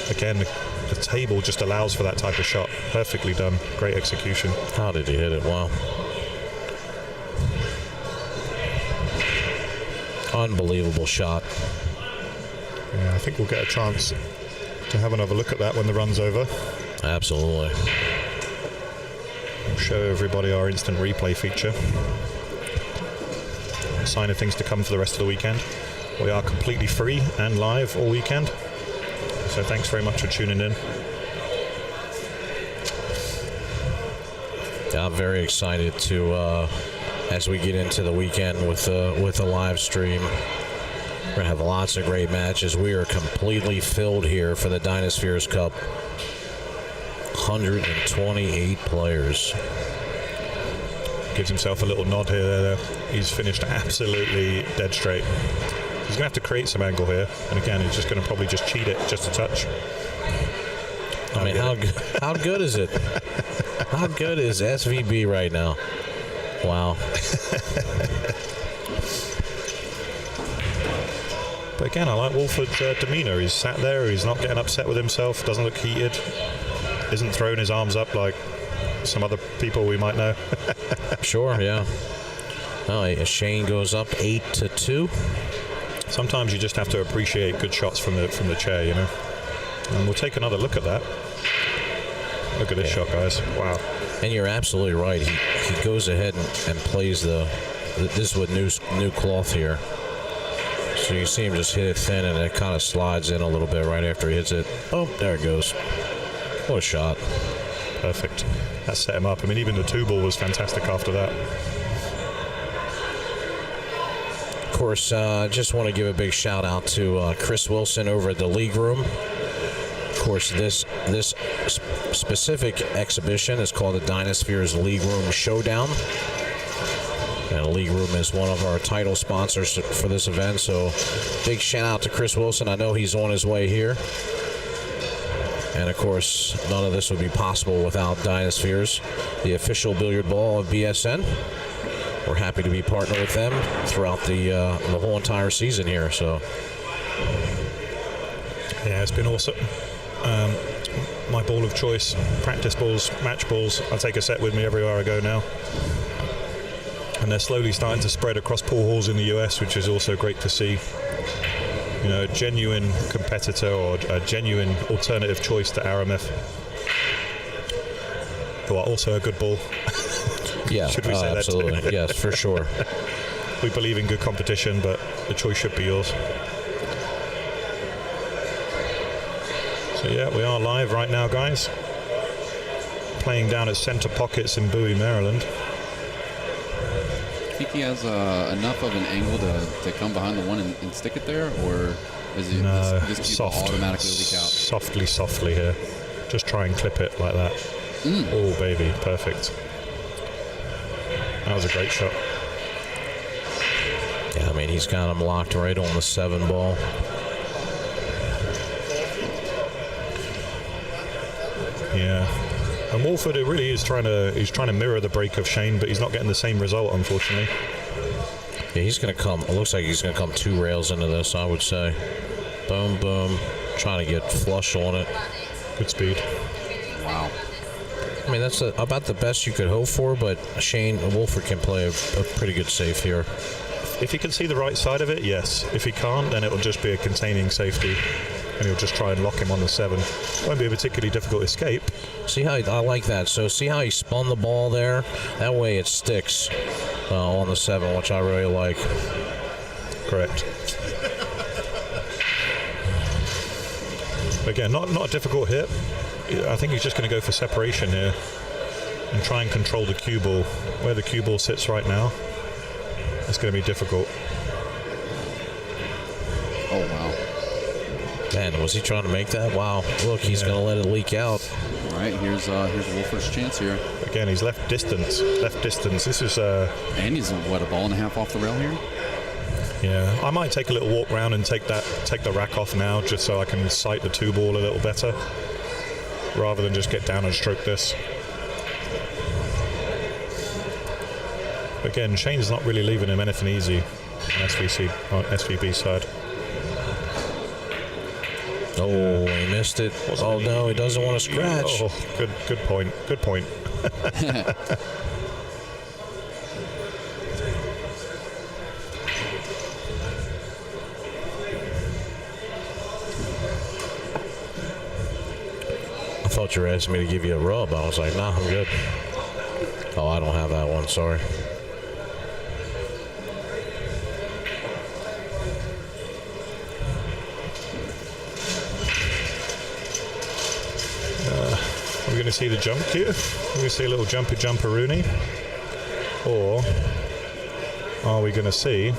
Again, the table just allows for that type of shot. Perfectly done. Great execution. How did he hit it? Wow. Unbelievable shot. Yeah, I think we'll get a chance to have another look at that when the run's over. Absolutely. We'll show everybody our instant replay feature. A sign of things to come for the rest of the weekend. We are completely free and live all weekend. So thanks very much for tuning in. Yeah, I'm very excited to as we get into the weekend with the live stream. We're going to have lots of great matches. We are completely filled here for the DynaSpheres Cup. 128 players. Gives himself a little nod here. There. He's finished absolutely dead straight. He's going to have to create some angle here. And again, he's just going to probably just cheat it just a touch. I mean, how good is it? How good is SVB right now? Wow. But again, I like Wolford's demeanor. He's sat there, he's not getting upset with himself, doesn't look heated, isn't throwing his arms up like some other people we might know. Sure, yeah. Oh, Shane goes up 8-2. Sometimes you just have to appreciate good shots from the chair, you know. And we'll take another look at that. Look at this shot, guys. Wow. And you're absolutely right. He goes ahead and plays this with new cloth here. So you see him just hit it thin, and it kind of slides in a little bit right after he hits it. Oh, there it goes. What a shot. Perfect. That set him up. I mean, even the 2-ball was fantastic after that. Of course, just want to give a big shout out to Chris Wilson over at the League Room. Of course, this specific exhibition is called the DynaSpheres League Room Showdown. And the League Room is one of our title sponsors for this event, so big shout out to Chris Wilson. I know he's on his way here. And of course, none of this would be possible without DynaSpheres, the official billiard ball of BSN. We're happy to be partnered with them throughout the whole entire season here. So, yeah, it's been awesome. My ball of choice, practice balls, match balls. I take a set with me everywhere I go now. And they're slowly starting to spread across pool halls in the US, which is also great to see. You know, a genuine competitor or a genuine alternative choice to Aramith, who are also a good ball. Yeah, should we say that absolutely. too? Yes, for sure. We believe in good competition, but the choice should be yours. So yeah, we are live right now, guys. Playing down at Center Pockets in Bowie, Maryland. I think he has enough of an angle to come behind the one and stick it there, or is it this cue automatically leak out? Softly here. Just try and clip it like that. Oh, baby, perfect. That was a great shot. Yeah, I mean, he's got him locked right on the 7-ball. Yeah. And Wolford, it really is he's trying to mirror the break of Shane, but he's not getting the same result, unfortunately. Yeah, he's going to come. It looks like he's going to come 2 rails into this, I would say. Boom, boom. Trying to get flush on it. Good speed. Wow. I mean, that's about the best you could hope for, but Shane Wolford can play a pretty good safe here. if he can see the right side of it, yes. If he can't, then it will just be a containing safety, and he'll just try and lock him on the 7. Won't be a particularly difficult escape. See how I like that. So see how he spun the ball there? That way it sticks on the 7, which I really like. Correct. Again, not a difficult hit. I think he's just going to go for separation here and try and control the cue ball. Where the cue ball sits right now, it's going to be difficult. Oh, wow. Man, was he trying to make that? Wow. Look, he's going to let it leak out. All right, here's Wolford's chance here. Again, he's left distance. This is... And he's, what, a ball and a half off the rail here? Yeah, I might take a little walk around and take the rack off now, just so I can sight the 2 ball a little better, rather than just get down and stroke this. Again, Shane's not really leaving him anything easy on SVB side. Oh, he missed it. Oh, no, he doesn't want to scratch. Oh, good point. Good point. I thought you were asking me to give you a rub. I was like, nah, I'm good. Oh, I don't have that one. Sorry. We're going to see the jump here. We're going to see a little jumper-Rooney. Or are we going to see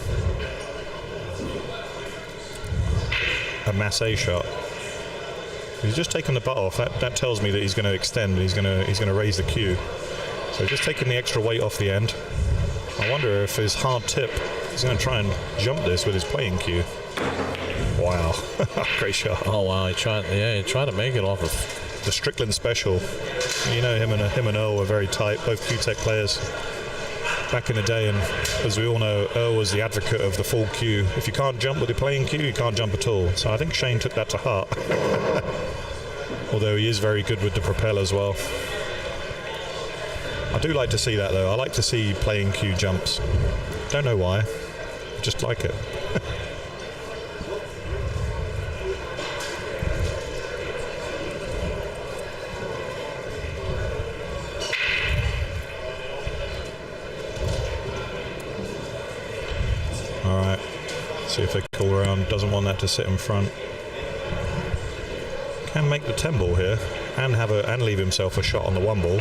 a masse shot? He's just taken the butt off. That tells me that he's going to extend. He's going to raise the cue. So just taking the extra weight off the end. I wonder if his hard tip, he's going to try and jump this with his playing cue. Wow, great shot. Oh wow, he tried to make it off of the Strickland special. You know, him and Earl were very tight, both Q-Tech players back in the day, and as we all know, Earl was the advocate of the full cue. If you can't jump with the playing cue, you can't jump at all. So I think Shane took that to heart. Although he is very good with the propel as well. I do like to see that though. I like to see playing cue jumps. Don't know why, just like it. Alright, see if they call around. Doesn't want that to sit in front. Can make the 10 ball here and leave himself a shot on the 1 ball.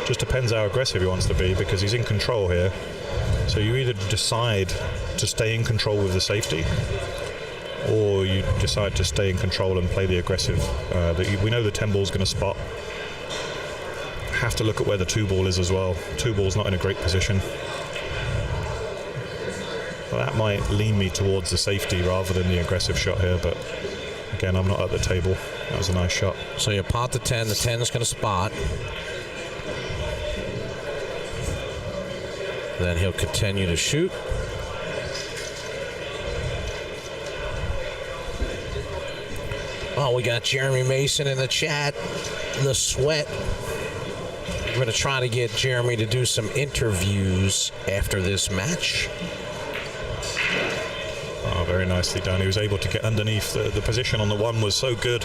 Just depends how aggressive he wants to be, because he's in control here. So you either decide to stay in control with the safety, or you decide to stay in control and play the aggressive. We know the 10 ball is going to spot. Have to look at where the 2 ball is as well. 2 ball's not in a great position. Well, that might lean me towards the safety rather than the aggressive shot here, but again, I'm not at the table. That was a nice shot. So you pot the 10. The 10 is going to spot. Then he'll continue to shoot. Oh, we got Jeremy Mason in the chat. The sweat. We're going to try to get Jeremy to do some interviews after this match. Oh, very nicely done. He was able to get underneath. The position on the 1 was so good.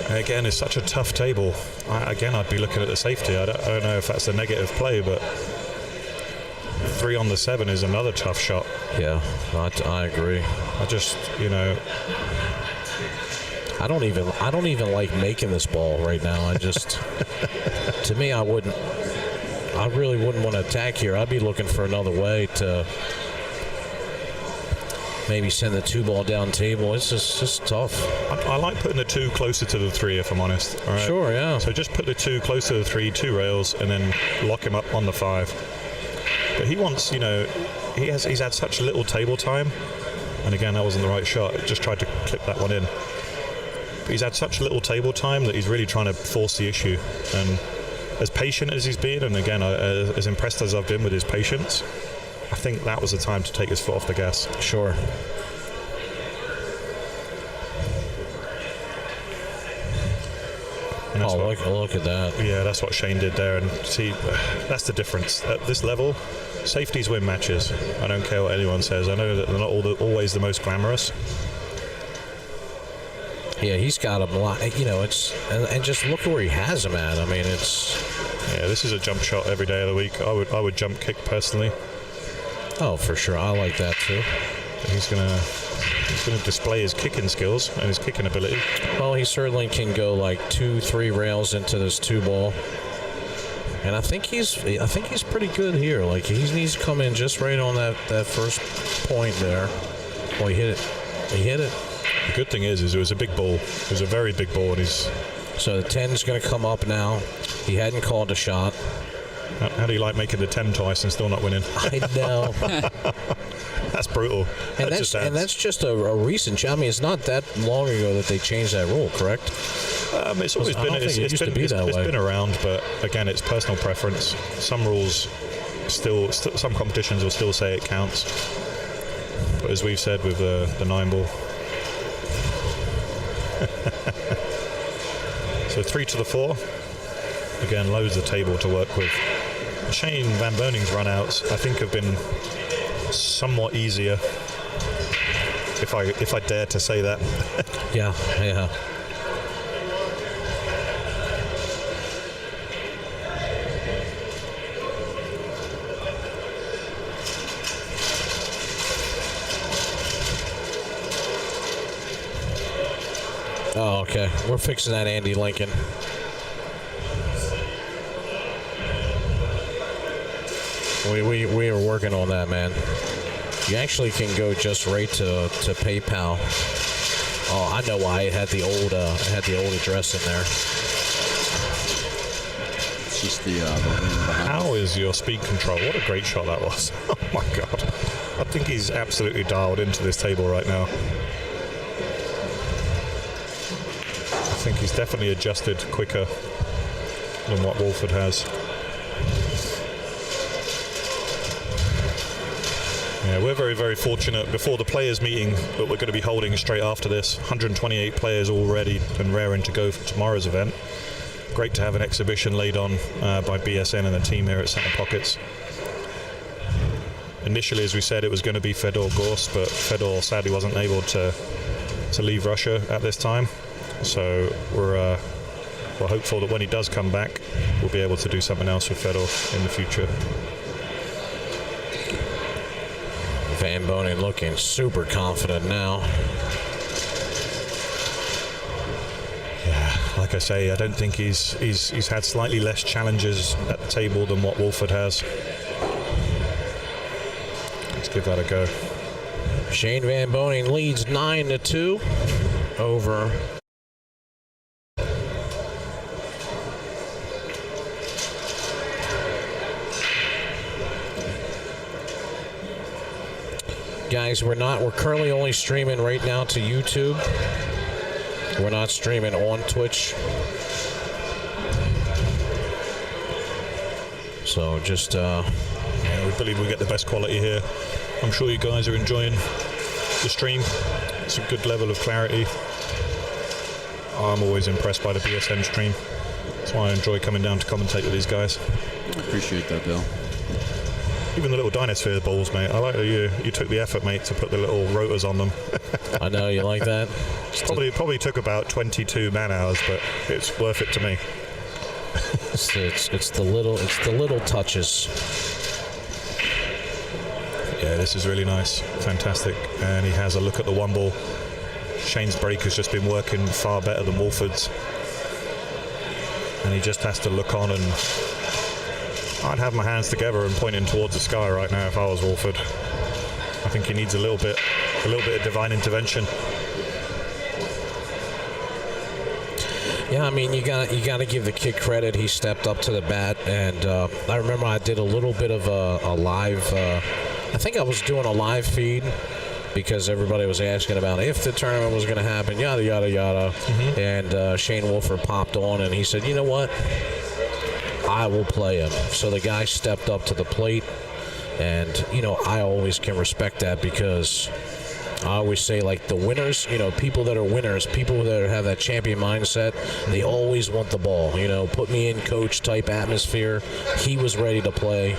Again, it's such a tough table. I'd be looking at the safety. I don't know if that's a negative play, but 3 on the 7 is another tough shot. Yeah, I agree. I just, you know, I don't even like making this ball right now. I just, to me, I really wouldn't want to attack here. I'd be looking for another way to maybe send the 2 ball down table. It's just tough. I like putting the 2 closer to the 3, if I'm honest. All right? Sure, yeah. So just put the 2 closer to the 3, 2 rails, and then lock him up on the 5. But he wants, you know, he's had such little table time, and again, that wasn't the right shot. Just tried to clip that one in. But he's had such little table time that he's really trying to force the issue. And as patient as he's been, and again, as impressed as I've been with his patience, I think that was the time to take his foot off the gas. Sure. And that's look at that. Yeah, that's what Shane did there. And see, that's the difference. At this level, safeties win matches. I don't care what anyone says. I know that they're not always the most glamorous. Yeah, he's got him. And just look where he has him at. I mean, it's. Yeah, this is a jump shot every day of the week. I would jump kick personally. Oh, for sure. I like that too. He's gonna display his kicking skills and his kicking ability. Well, he certainly can go like 2-3 rails into this 2-ball. And I think he's pretty good here. Like he needs to come in just right on that first point there. Well, he hit it. The good thing is it was a big ball. It was a very big ball, and he's. So the 10's going to come up now. He hadn't called a shot. How do you like making the 10 twice and still not winning? I know. That's brutal. And that's just a recent. I mean, it's not that long ago that they changed that rule, correct? It's always been. It's been around, but again, it's personal preference. Some rules some competitions will still say it counts. But as we've said with the 9-ball. So 3 to the 4. Again, loads of table to work with. Shane VanBoening's run-outs, I think, have been somewhat easier, if I dare to say that. Yeah. Oh, okay. We're fixing that Andy Lincoln. We are working on that, man. You actually can go just right to PayPal. Oh, I know why it had the old address in there. It's just the wind behind. How is your speed control? What a great shot that was. Oh my God. I think he's absolutely dialed into this table right now. I think he's definitely adjusted quicker than what Wolford has. Yeah, we're very, very fortunate before the players' meeting that we're going to be holding straight after this. 128 players all ready and raring to go for tomorrow's event. Great to have an exhibition laid on by BSN and the team here at Center Pockets. Initially, as we said, it was going to be Fedor Gorst, but Fedor sadly wasn't able to leave Russia at this time. So we're hopeful that when he does come back, we'll be able to do something else with Fedor in the future. VanBoening looking super confident now. Yeah, like I say, I don't think he's had slightly less challenges at the table than what Wolford has. Let's give that a go. Shane VanBoening leads 9-2 over guys. We're currently only streaming right now to YouTube. We're not streaming on Twitch. So just we believe we get the best quality here. I'm sure you guys are enjoying the stream. It's a good level of clarity. I'm always impressed by the BSN stream. That's why I enjoy coming down to commentate with these guys. I appreciate that, Dale. Even the little DynaSpheres balls, mate. I like that you took the effort, mate, to put the little rotors on them. I know you like that. Probably took about 22 man hours, but it's worth it to me. It's the little touches. Yeah, this is really nice, fantastic. And he has a look at the 1-ball. Shane's break has just been working far better than Wolford's, and he just has to look on and. I'd have my hands together and pointing towards the sky right now if I was Wolford. I think he needs a little bit of divine intervention. Yeah, I mean, you got to give the kid credit. He stepped up to the bat, and I remember I did a little bit of a live. I think I was doing a live feed because everybody was asking about if the tournament was going to happen, yada yada yada. Mm-hmm. And Shane Wolford popped on, and he said, "You know what? I will play him." So the guy stepped up to the plate, and I always can respect that because I always say, like, the winners, people that are winners, people that have that champion mindset, they always want the ball. Put me in coach type atmosphere. He was ready to play.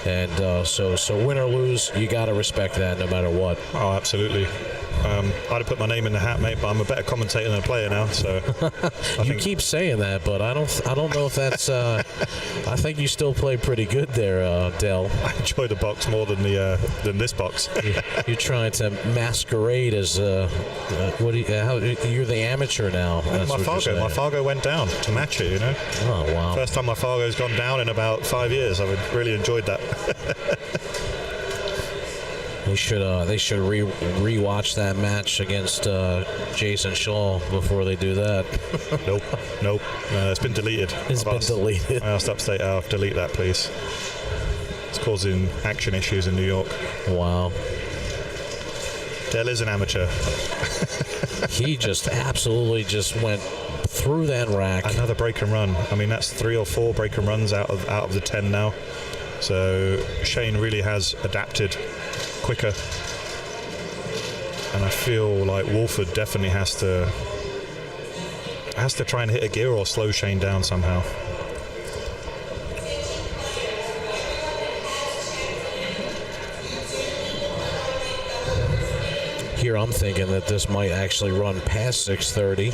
And so win or lose, you got to respect that no matter what. Oh, absolutely. I'd have put my name in the hat, mate, but I'm a better commentator than a player now. So you keep saying that, but I don't know if that's. I think you still play pretty good there, Del. I enjoy the box more than this box. You're trying to masquerade as you're the amateur now. My Fargo went down to match it. Oh wow! First time my Fargo's gone down in about 5 years. I've really enjoyed that. They should re-watch that match against Jason Shaw before they do that. Nope. It's been deleted. Deleted. I asked Upstate Alf, delete that, please. It's causing action issues in New York. Wow. Del is an amateur. He just absolutely just went through that rack. Another break and run. I mean, that's 3 or 4 break and runs out of the 10 now. So Shane really has adapted quicker, and I feel like Wolford definitely has to try and hit a gear or slow Shane down somehow. Here I'm thinking that this might actually run past 6:30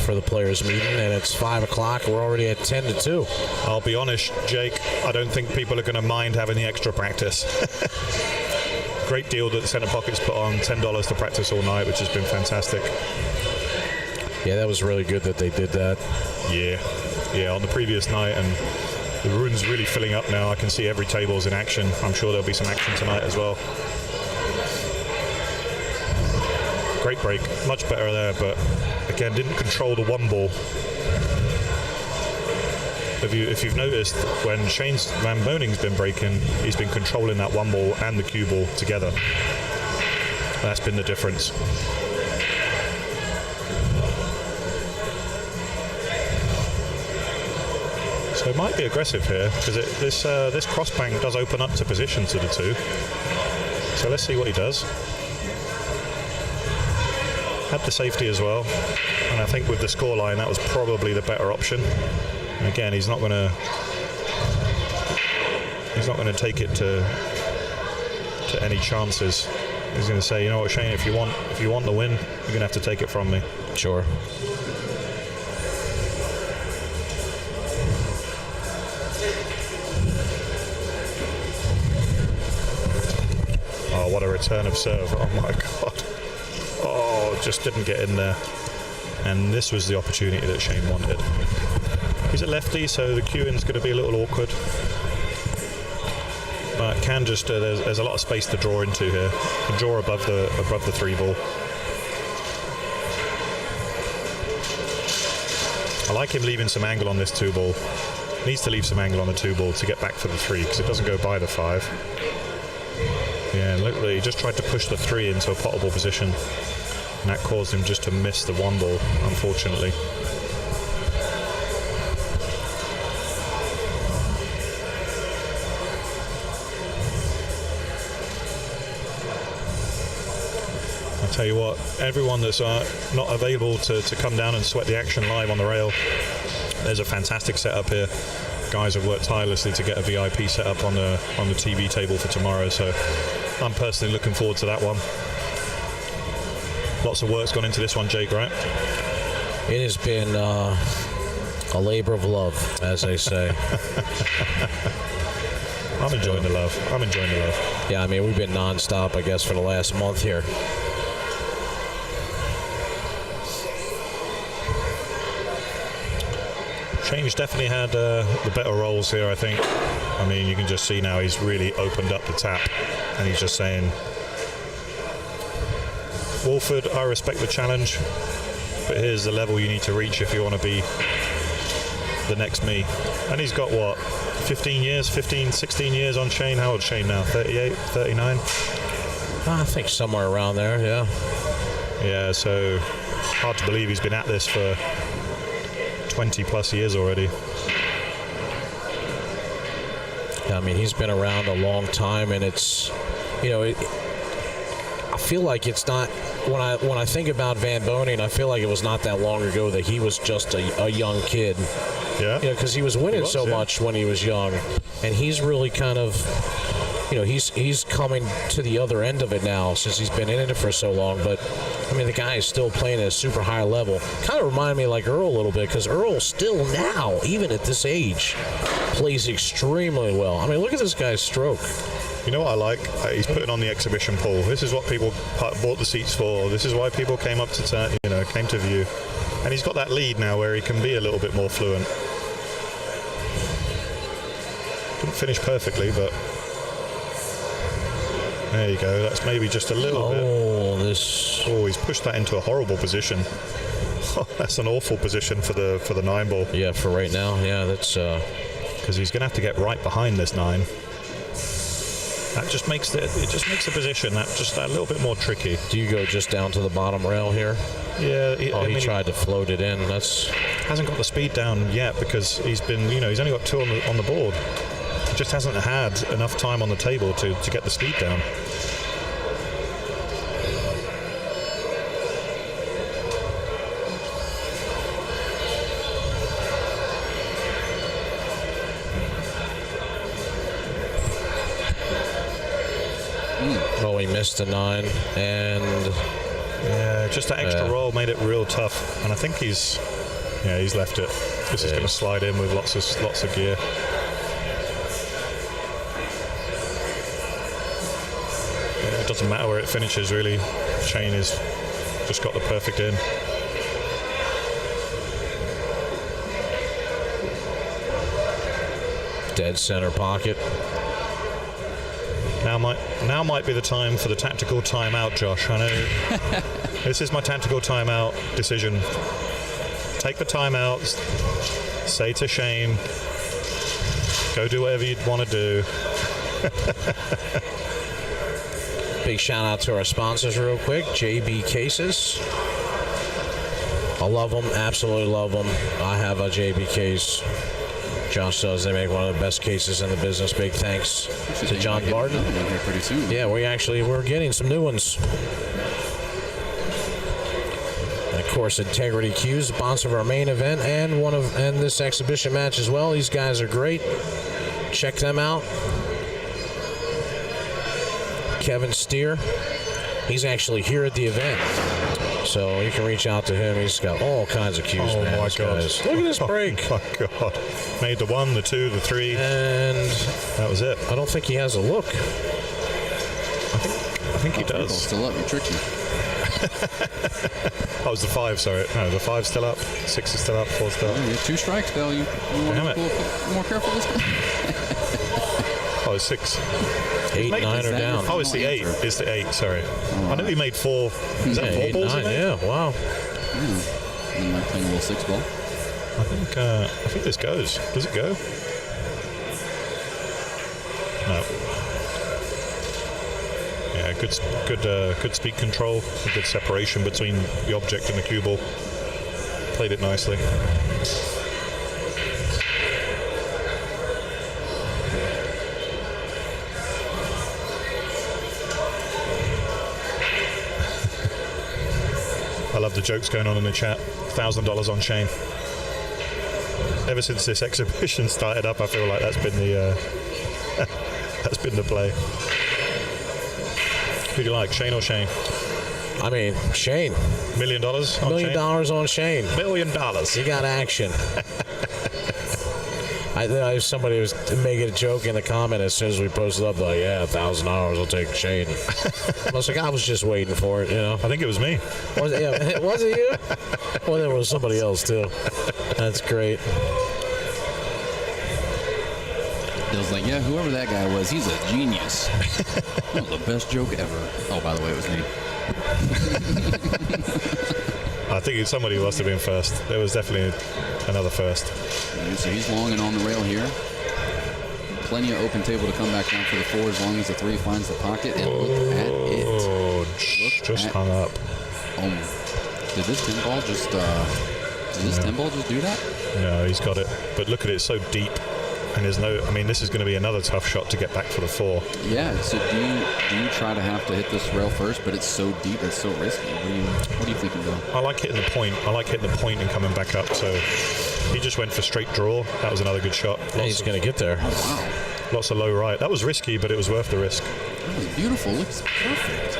for the players meeting, and it's 5 o'clock. We're already at 10-2. I'll be honest, Jake, I don't think people are going to mind having the extra practice. Great deal that the Centre Pockets put on, $10 to practice all night, which has been fantastic. Yeah, that was really good that they did that. Yeah, on the previous night, and the room's really filling up now. I can see every table's in action. I'm sure there'll be some action tonight as well. Great break, much better there, but again, didn't control the one ball. If you've noticed, when Shane's VanBoening's been breaking, he's been controlling that one ball and the cue ball together. That's been the difference. So it might be aggressive here, because this cross bank does open up to position to the 2. So let's see what he does. Had the safety as well, and I think with the scoreline that was probably the better option. And again, he's not going to take it to any chances. He's going to say, you know what, Shane, if you want the win, you're going to have to take it from me. Sure. Oh, what a return of serve. Oh my God. Oh, just didn't get in there. And this was the opportunity that Shane wanted. He's a lefty, so the cueing's going to be a little awkward. But can just there's a lot of space to draw into here. Can draw above the 3 ball. I like him leaving some angle on this 2 ball. Needs to leave some angle on the 2 ball to get back for the 3, because it doesn't go by the 5. Yeah, look, he just tried to push the 3 into a potable position, and that caused him just to miss the 1 ball, unfortunately. I'll tell you what, everyone that's not available to come down and sweat the action live on the rail, there's a fantastic setup here. Guys have worked tirelessly to get a VIP set up on the TV table for tomorrow, so I'm personally looking forward to that one. Lots of work's gone into this one, Jake, right? It has been a labor of love, as they say. I'm enjoying the love. Yeah, I mean, we've been non-stop, I guess, for the last month here. Shane's definitely had the better rolls here, I think. I mean, you can just see now he's really opened up the tap, and he's just saying, Wolford, I respect the challenge, but here's the level you need to reach if you want to be the next me. And he's got, what, 16 years on Shane? How old is Shane now? 38, 39? I think somewhere around there, yeah. Yeah, so hard to believe he's been at this for 20 plus years already. I mean, he's been around a long time, and it's, I feel like it's not, when I think about VanBoening, I feel like it was not that long ago that he was just a young kid. Yeah. You know, because he was winning so much when he was young, and he's really kind of, you know, he's coming to the other end of it now since he's been in it for so long. But I mean, the guy is still playing at a super high level. Kind of remind me like Earl a little bit, because Earl still now, even at this age, plays extremely well. I mean, look at this guy's stroke. You know what I like? He's putting on the exhibition pool. This is what people bought the seats for. This is why people came up to, came to view. And he's got that lead now where he can be a little bit more fluent. Didn't finish perfectly, but there you go. That's maybe just a little bit. Oh, he's pushed that into a horrible position. That's an awful position for the 9 ball. Yeah, for right now. Yeah, that's because he's going to have to get right behind this 9. That just makes the position that little bit more tricky. Do you go just down to the bottom rail here? Yeah. He tried to float it in. That's hasn't got the speed down yet because he's been, he's only got 2 on the board. He just hasn't had enough time on the table to get the speed down. Oh, he missed a 9, and yeah, just that extra roll made it real tough. And I think he's left it. This is going to slide in with lots of gear. Yeah, it doesn't matter where it finishes really. Shane has just got the perfect in. dead center pocket. Now might be the time for the tactical timeout, Josh. I know this is my tactical timeout decision. Take the timeout, say to Shane, go do whatever you'd want to do. Big shout out to our sponsors real quick, JB Cases. I love them, absolutely love them. I have a JB case. Josh does. They make one of the best cases in the business. Big thanks to John Barton. Here pretty soon. Yeah, we're getting some new ones. And of course, Integrity Q's sponsor of our main event and this exhibition match as well. These guys are great. Check them out. Kevin Steer, he's actually here at the event, so you can reach out to him. He's got all kinds of cues. Oh man, my God! Look at this break. Oh my God! Made the 1, the 2, the 3, and that was it. I don't think he has a look. I think he does. Still up, you tricked me. That was the 5. Sorry, no, the 5's still up. 6 is still up. 4's still up. You have 2 strikes, Bill. You want to be more careful this time? Oh, it's 6. 8, 9 are down. Oh, it's the 8. It's the 8. Sorry, I knew he made 4. Is that 4 8, balls? 9, yeah. Wow. Yeah. And like playing a little 6 ball. I think this goes. Does it go? No. Yeah, good speed control, good separation between the object and the cue ball. Played it nicely. I love the jokes going on in the chat. $1,000 on Shane. Ever since this exhibition started up, I feel like that's been the that's been the play. Who do you like, Shane or Shane? I mean, Shane. $1 million on $1 million Shane? on Shane. $1 million. He got action. Somebody was making a joke in the comment as soon as we posted up, like, yeah, $1,000, I'll take Shane. I was like, I was just waiting for it, you know. I think it was me. Was it you? Well, there was somebody else too. That's great. Bill's like, yeah, whoever that guy was, he's a genius. That was the best joke ever. Oh, by the way, it was me. I think somebody must have been first. There was definitely another first. So he's long and on the rail here. Plenty of open table to come back down for the 4 as long as the 3 finds the pocket. And look at it. Oh, just hung up. Did this 10 ball just? Did this 10 ball just do that? No, he's got it. But look at it, so deep. And there's no, I mean, this is going to be another tough shot to get back for the 4. Yeah. So do you try to have to hit this rail first, but it's so deep, it's so risky? What do you think, Bill? I like hitting the point. I like hitting the point and coming back up. So he just went for straight draw. That was another good shot. Yeah, he's going to get there. Oh, wow. Lots of low right. That was risky, but it was worth the risk. That was beautiful. Looks perfect.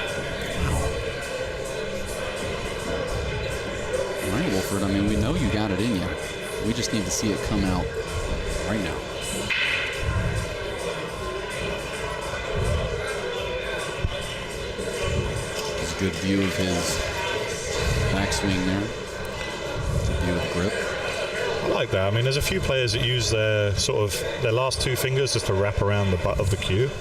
Wow. All right, Wolford. I mean, we know you got it in you. We just need to see it come out right now. It's a good view of his backswing there. Good view of the grip. I like that. I mean, there's a few players that use their their last 2 fingers just to wrap around the butt of the cue.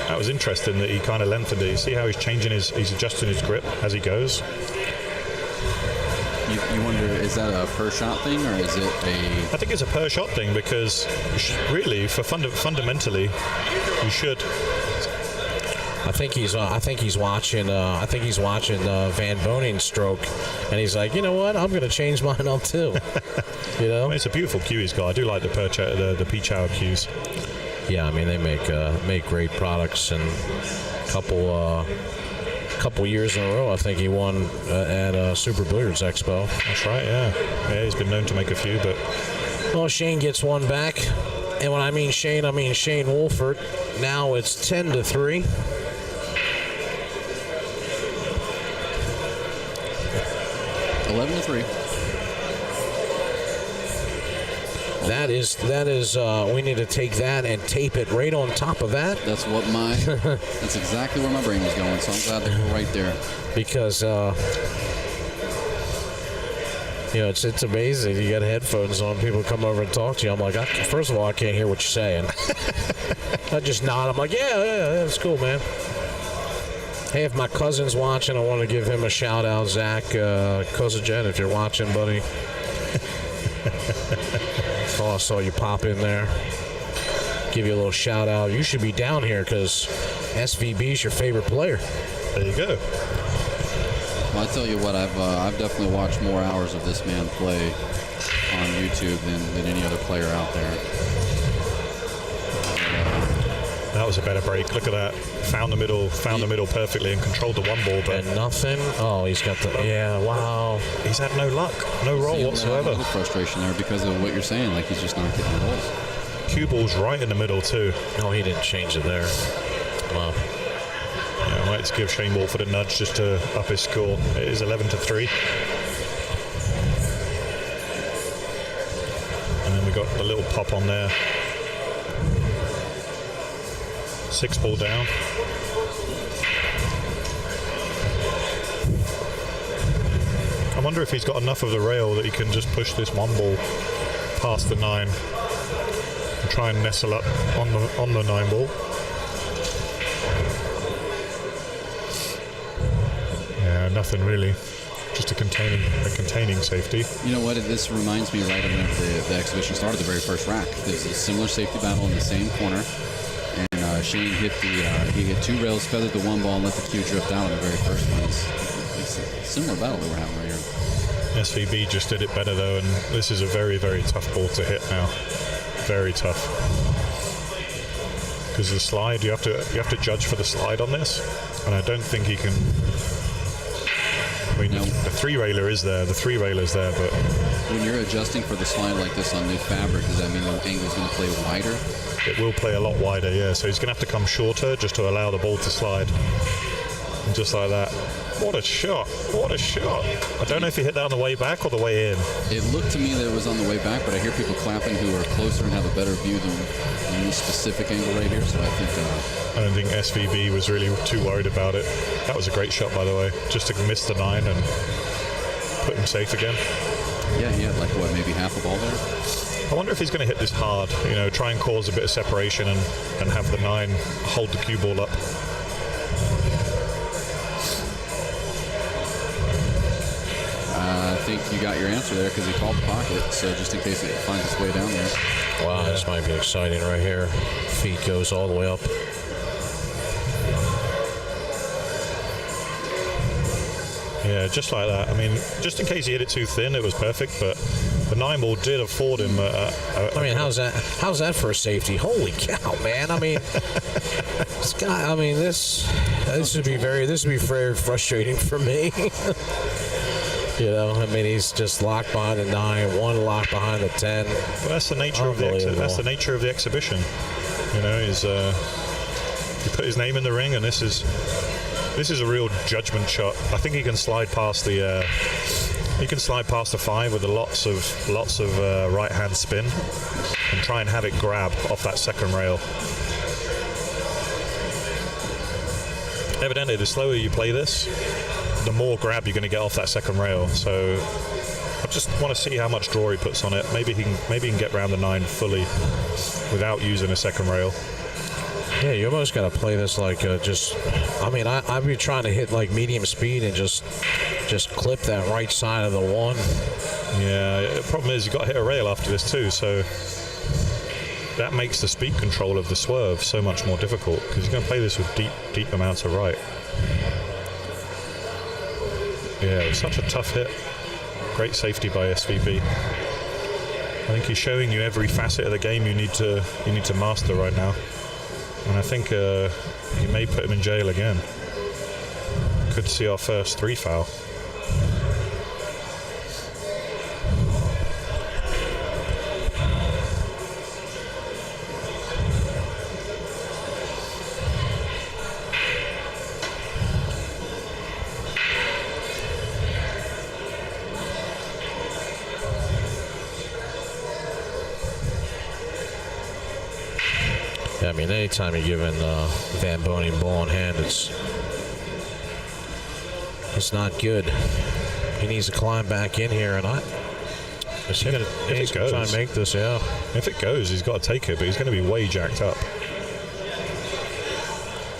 That was interesting that he kind of lengthened it. You see how he's adjusting his grip as he goes. You wonder, is that a per shot thing or is it a? I think it's a per shot thing because really, fundamentally, you should. I think he's watching VanBoening stroke, and he's like, you know what? I'm going to change mine up too. You know, It's a beautiful cue he's got. I do like the peach hour cues. Yeah, I mean they make great products, and couple years in a row, I think he won at Super Billiards Expo. That's right. Yeah, he's been known to make a few, but Well, Shane gets one back, and when I mean Shane Wolford. Now it's 10-3. That is. We need to take that and tape it right on top of that. That's that's exactly where my brain was going. So I'm glad that we're right there. Because it's amazing. You got headphones on. People come over and talk to you. I'm like, first of all, I can't hear what you're saying. I just nod. I'm like, yeah, that's cool, man. Hey, if my cousin's watching, I want to give him a shout out, Zach Kozajet, if you're watching, buddy. I saw you pop in there. Give you a little shout out. You should be down here because SVB's your favorite player. There you go. Well, I tell you what, I've definitely watched more hours of this man play on YouTube than any other player out there. That was a better break. Look at that. Found the middle perfectly and controlled the 1 ball. But and nothing. Oh, he's got the. Yeah, wow. He's had no luck, no roll whatsoever. A little frustration there because of what you're saying. Like he's just not getting the rolls. Cue ball's right in the middle too. No, he didn't change it there. Wow. Yeah, I might give Shane Wolford a nudge just to up his score. It is 11-3. And then we got the little pop on there. 6 ball down. I wonder if he's got enough of the rail that he can just push this 1 ball past the 9 and try and nestle up on the 9 ball. Yeah, nothing really. Just a containing safety. You know what? This reminds me right of when the exhibition started, the very first rack. There's a similar safety battle in the same corner. And Shane hit he hit 2 rails, feathered the 1 ball, and let the cue drift out on the very first one. It's a similar battle that we're having right here. SVB just did it better though, and this is a very, very tough ball to hit now. Very tough. Because the slide, you have to judge for the slide on this, and I don't think he can. I mean, no. The 3-railer is there. The 3-railer's there, but when you're adjusting for the slide like this on new fabric, does that mean the angle's going to play wider? It will play a lot wider, yeah. So he's going to have to come shorter just to allow the ball to slide. And just like that. What a shot. What a shot. I don't know if he hit that on the way back or the way in. It looked to me that it was on the way back, but I hear people clapping who are closer and have a better view than this specific angle right here. So I think... I don't think SVB was really too worried about it. That was a great shot, by the way. Just to miss the 9 and put him safe again. Yeah, he had maybe half a ball there? I wonder if he's going to hit this hard, try and cause a bit of separation and have the 9 hold the cue ball up. I think you got your answer there because he called the pocket, so just in case it finds its way down there. Wow, This might be exciting right here. Feet goes all the way up. Yeah, just like that. I mean, just in case he hit it too thin, it was perfect, but The 9-ball did afford him. I mean, how's that for a safety? Holy cow, man! I mean, this guy. I mean, this would be very frustrating for me. You know, I mean, he's just locked behind the 9, one locked behind the 10. Well, that's the nature of the exhibition. You know, he put his name in the ring, and this is a real judgment shot. I think he can slide past the 5 with lots of right hand spin and try and have it grab off that second rail. Evidently, the slower you play this, the more grab you're going to get off that second rail. So I just want to see how much draw he puts on it. Maybe he can get round the 9 fully without using a second rail. Yeah, you almost got to play this like I mean, I'd be trying to hit like medium speed and just clip that right side of the 1. Yeah, the problem is you've got to hit a rail after this too, so that makes the speed control of the swerve so much more difficult, because you're going to play this with deep amounts of right. Yeah, it was such a tough hit. Great safety by SVB. I think he's showing you every facet of the game you need to master right now. And I think he may put him in jail again. Could see our first 3 foul. I mean, anytime you're giving VanBoening ball in hand, it's not good. He needs to climb back in here, and he's going to try and make this, yeah. If it goes, he's got to take it, but he's going to be way jacked up.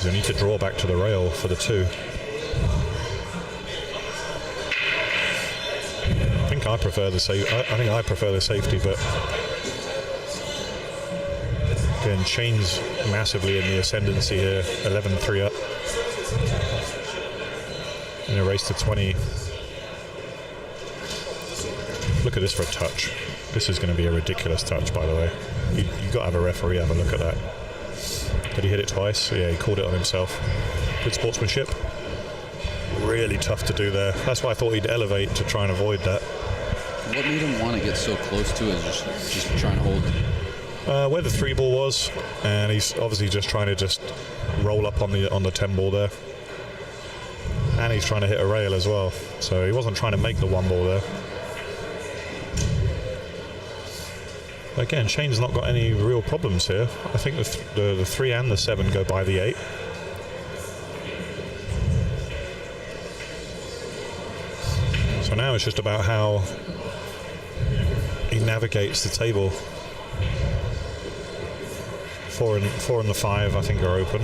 He'll need to draw back to the rail for the 2. I think I prefer the safety, but again, Shane's massively in the ascendancy here. 11-3 up in a race to 20. Look at this for a touch. This is going to be a ridiculous touch, by the way. You've got to have a referee have a look at that. Did he hit it twice? Yeah, he called it on himself. Good sportsmanship. Really tough to do there. That's why I thought he'd elevate to try and avoid that. What made him want to get so close to it? Just trying to hold where the 3-ball was, and he's obviously just trying to roll up on the 10-ball there, and he's trying to hit a rail as well, so he wasn't trying to make the 1-ball there. Again, Shane's not got any real problems here. I think the 3 and the 7 go by the 8. So now it's just about how he navigates the table. 4 and the 5, I think, are open.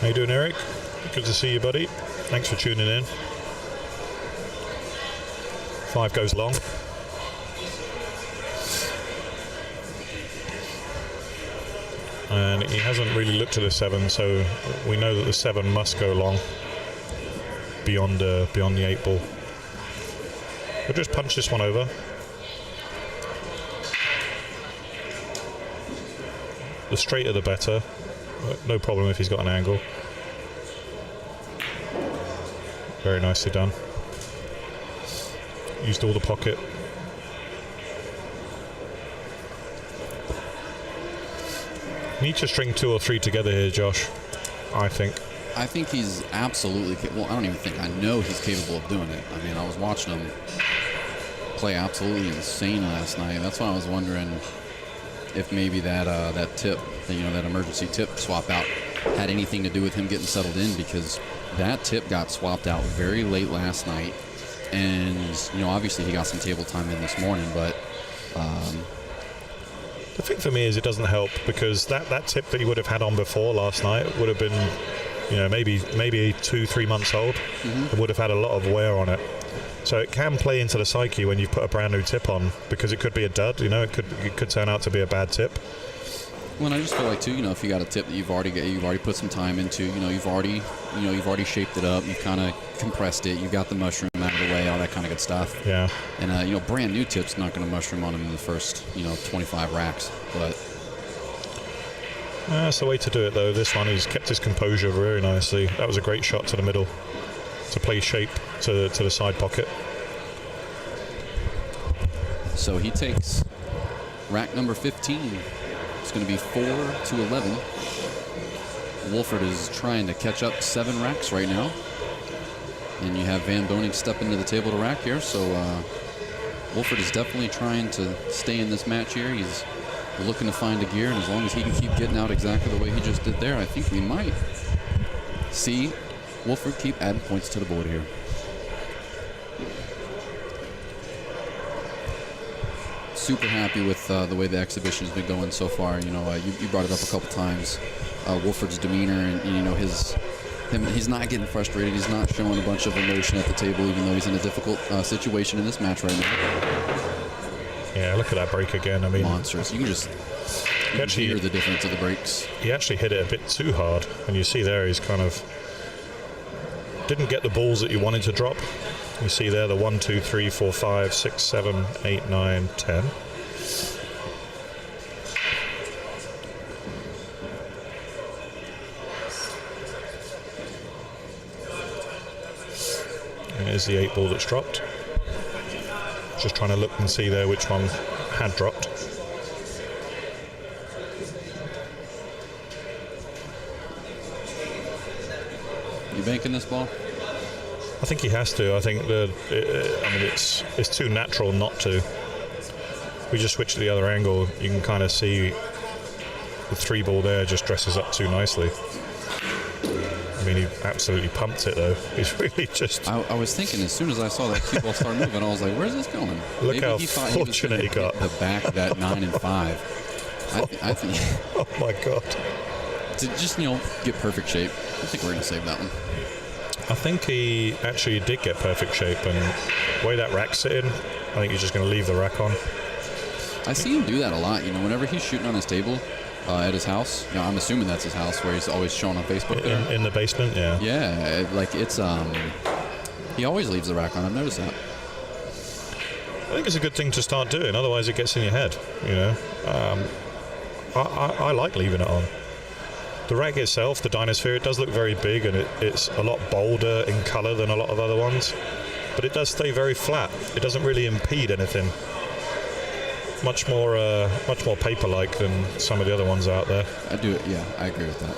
How you doing, Eric? Good to see you, buddy. Thanks for tuning in. 5 goes long. And he hasn't really looked at the 7, so we know that the 7 must go long beyond the 8-ball. We'll just punch this one over. The straighter the better. No problem if he's got an angle. Very nicely done. Used all the pocket. Need to string 2 or 3 together here, Josh, I think. I think he's absolutely capable. I don't even think I know he's capable of doing it. I mean, I was watching him play absolutely insane last night. That's why I was wondering if maybe that tip, that emergency tip swap out had anything to do with him getting settled in, because that tip got swapped out very late last night. And, obviously he got some table time in this morning, but the thing for me is it doesn't help, because that tip that he would have had on before last night would have been you know, maybe 2-3 months old. It would have had a lot of wear on it. So it can play into the psyche when you put a brand new tip on, because it could be a dud. You know, it could turn out to be a bad tip. Well, and I just feel like too, you know, if you got a tip that you've already put some time into, you know, you've already shaped it up, you've kind of compressed it, you've got the mushroom out of the way, all that kind of good stuff. Yeah. And you know, brand new tip's not going to mushroom on them in the first, you know, 25 racks, but. That's the way to do it, though. This one, he's kept his composure very nicely. That was a great shot to the middle to play shape to the side pocket. So he takes rack number 15. It's going to be 4-11. Wolford is trying to catch up 7 racks right now. And you have VanBoening step into the table to rack here. So Wolford is definitely trying to stay in this match here. He's looking to find a gear, and as long as he can keep getting out exactly the way he just did there, I think we might see Wolford keep adding points to the board here. Super happy with the way the exhibition has been going so far. You know, you brought it up a couple times. Wolford's demeanor, and you know he's not getting frustrated. He's not showing a bunch of emotion at the table, even though he's in a difficult situation in this match right now. Yeah, look at that break again. I mean, monstrous. You can just hear the difference of the breaks. He actually hit it a bit too hard, and you see there he's kind of didn't get the balls that you wanted to drop. You see there the 1, 2, 3, 4, 5, 6, 7, 8, 9, 10. And here's the 8 ball that's dropped. Just trying to look and see there which one had dropped. You banking this ball? I think he has to. I think it's too natural not to. If we just switch to the other angle, you can kind of see the 3 ball there just dresses up too nicely. I mean, he absolutely pumped it though. He's really just. I was thinking as soon as I saw that cue ball start moving, I was like, "Where's this going?" Look Maybe how he thought fortunate he got. The back of that 9 and 5. I think. Oh my God! To just get perfect shape. I think we're gonna save that one. I think he actually did get perfect shape, and the way that rack's sitting, I think he's just going to leave the rack on. I see him do that a lot. Whenever he's shooting on his table at his house, I'm assuming that's his house where he's always showing on Facebook there. In the basement, yeah. Yeah, like it's he always leaves the rack on. I've noticed that. I think it's a good thing to start doing. Otherwise, it gets in your head. I like leaving it on. The rack itself, the DynaSphere, it does look very big, and it's a lot bolder in color than a lot of other ones, but it does stay very flat. It doesn't really impede anything. Much more paper-like than some of the other ones out there. I do it. Yeah, I agree with that.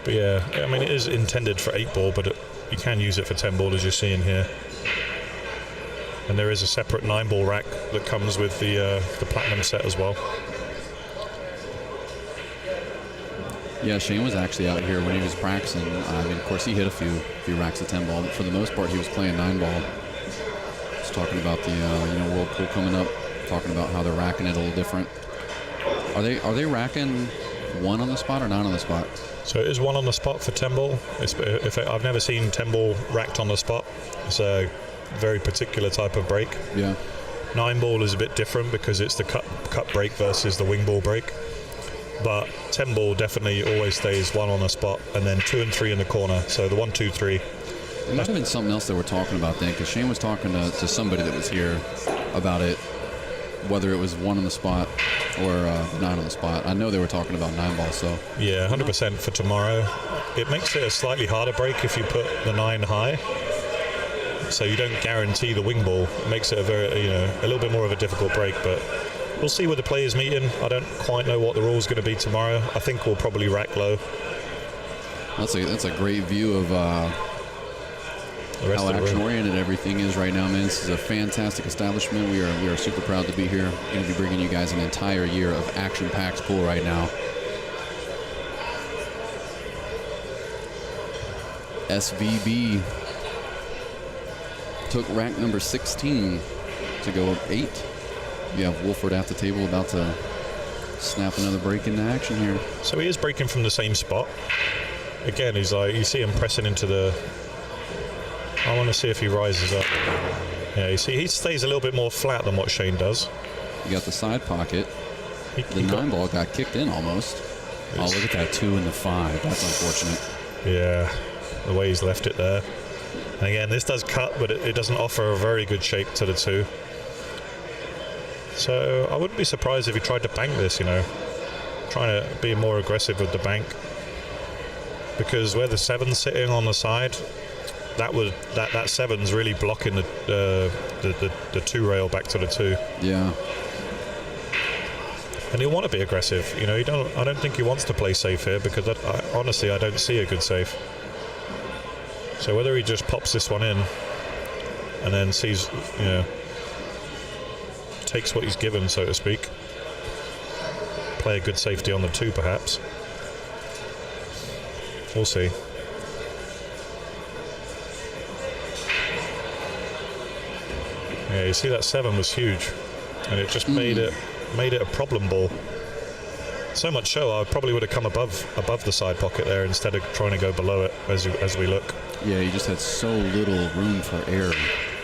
But yeah, I mean, it is intended for 8 ball, but you can use it for 10 ball, as you're seeing here. And there is a separate 9 ball rack that comes with the platinum set as well. Yeah, Shane was actually out here when he was practicing. I mean, of course, he hit a few racks of 10 ball, but for the most part, he was playing 9 ball. He's talking about the Whirlpool coming up, talking about how they're racking it a little different. Are they racking 1 on the spot or 9 on the spot? So it is 1 on the spot for 10 ball. I've never seen 10 ball racked on the spot. It's a very particular type of break. Yeah. 9 ball is a bit different because it's the cut break versus the wing ball break. But 10 ball definitely always stays 1 on the spot, and then 2 and 3 in the corner. So the 1, 2, 3. It might have been something else that we're talking about then, because Shane was talking to somebody that was here about it, whether it was 1 on the spot or 9 on the spot. I know they were talking about 9 ball, so. Yeah, 100% for tomorrow. It makes it a slightly harder break if you put the 9 high. So you don't guarantee the wing ball. It makes it a little bit more of a difficult break, but we'll see with the players meeting. I don't quite know what the rule's going to be tomorrow. I think we'll probably rack low. That's a great view of how action-oriented everything is right now, man. This is a fantastic establishment. We are super proud to be here. We're going to be bringing you guys an entire year of action-packed pool right now. SVB took rack number 16 to go up 8. You have Wolford at the table about to snap another break into action here. So he is breaking from the same spot. Again, he's like, you see him pressing into the... I want to see if he rises up. Yeah, you see, he stays a little bit more flat than what Shane does. You got the side pocket. The He 9-ball got kicked in almost. Oh, look at that 2 and the 5. That's unfortunate. Yeah, the way he's left it there. And again, this does cut, but it doesn't offer a very good shape to the 2. So I wouldn't be surprised if he tried to bank this, you know. Trying to be more aggressive with the bank. Because where the 7's sitting on the side, that 7's really blocking the 2 rail back to the 2. Yeah. And he'll want to be aggressive, you know. I don't think he wants to play safe here because honestly, I don't see a good safe. So whether he just pops this one in and then sees, you know, takes what he's given, so to speak, play a good safety on the 2, perhaps. We'll see. Yeah, you see that 7 was huge, and it just made it a problem ball. So much so, I probably would have come above the side pocket there instead of trying to go below it as we look. Yeah, you just had so little room for error.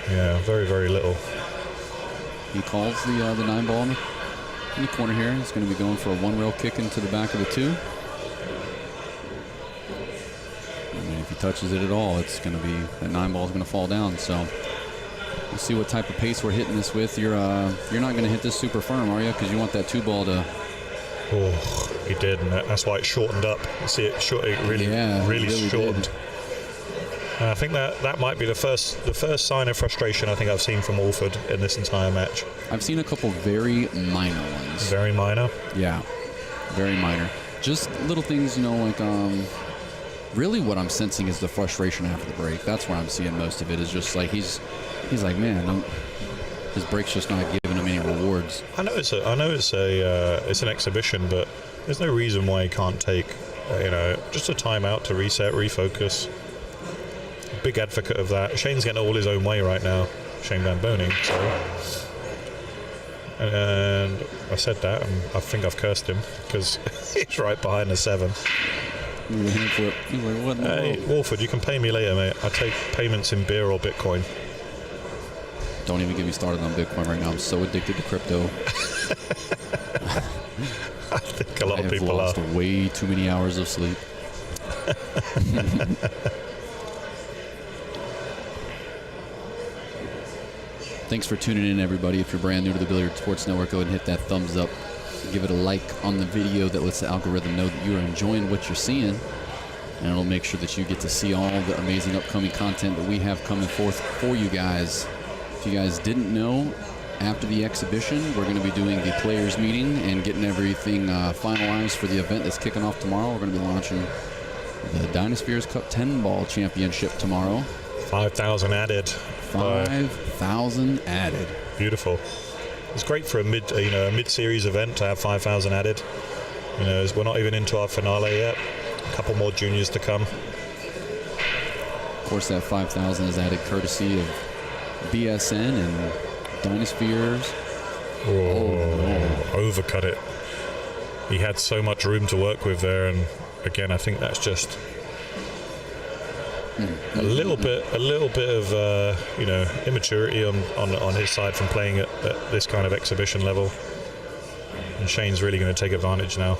Yeah, very, very little. He calls the 9-ball in the corner here. He's going to be going for a 1-rail kick into the back of the 2. I mean, if he touches it at all, it's going to be, that 9-ball is going to fall down. So we'll see what type of pace we're hitting this with. You're not going to hit this super firm, are you? Because you want that 2-ball to... Oh, he did, and that's why it shortened up. You see it really shortened. I think that might be the first sign of frustration I think I've seen from Wolford in this entire match. I've seen a couple very minor ones. Very minor? Yeah, very minor. Just little things, you know, like really what I'm sensing is the frustration after the break. That's where I'm seeing most of it, is just like he's like, man, his break's just not giving him any rewards. I know it's an exhibition, but there's no reason why he can't take just a timeout to reset, refocus. Big advocate of that. Shane's getting all his own way right now. Shane VanBoening. So, and I said that, and I think I've cursed him because he's right behind the 7. He's like, what in the Hey, world? Wolford, you can pay me later, mate. I take payments in beer or Bitcoin. Don't even get me started on Bitcoin right now. I'm so addicted to crypto. I think a lot I of have people lost are. way too many hours of sleep. Thanks for tuning in, everybody. If you're brand new to the Billiard Sports Network, go ahead and hit that thumbs up. Give it a like on the video. That lets the algorithm know that you are enjoying what you're seeing. And it'll make sure that you get to see all the amazing upcoming content that we have coming forth for you guys. If you guys didn't know, after the exhibition, we're going to be doing the players meeting and getting everything finalized for the event that's kicking off tomorrow. We're going to be launching the DynaSpheres Cup 10-ball championship tomorrow. 5,000 added. 5,000 added. Beautiful. It's great for a mid-series event to have 5,000 added. You know, we're not even into our finale yet. A couple more juniors to come. Of course, that 5,000 is added courtesy of BSN and DynaSpheres. Overcut it. He had so much room to work with there, and again, I think that's just a little bit of immaturity on his side from playing at this kind of exhibition level. And Shane's really going to take advantage now.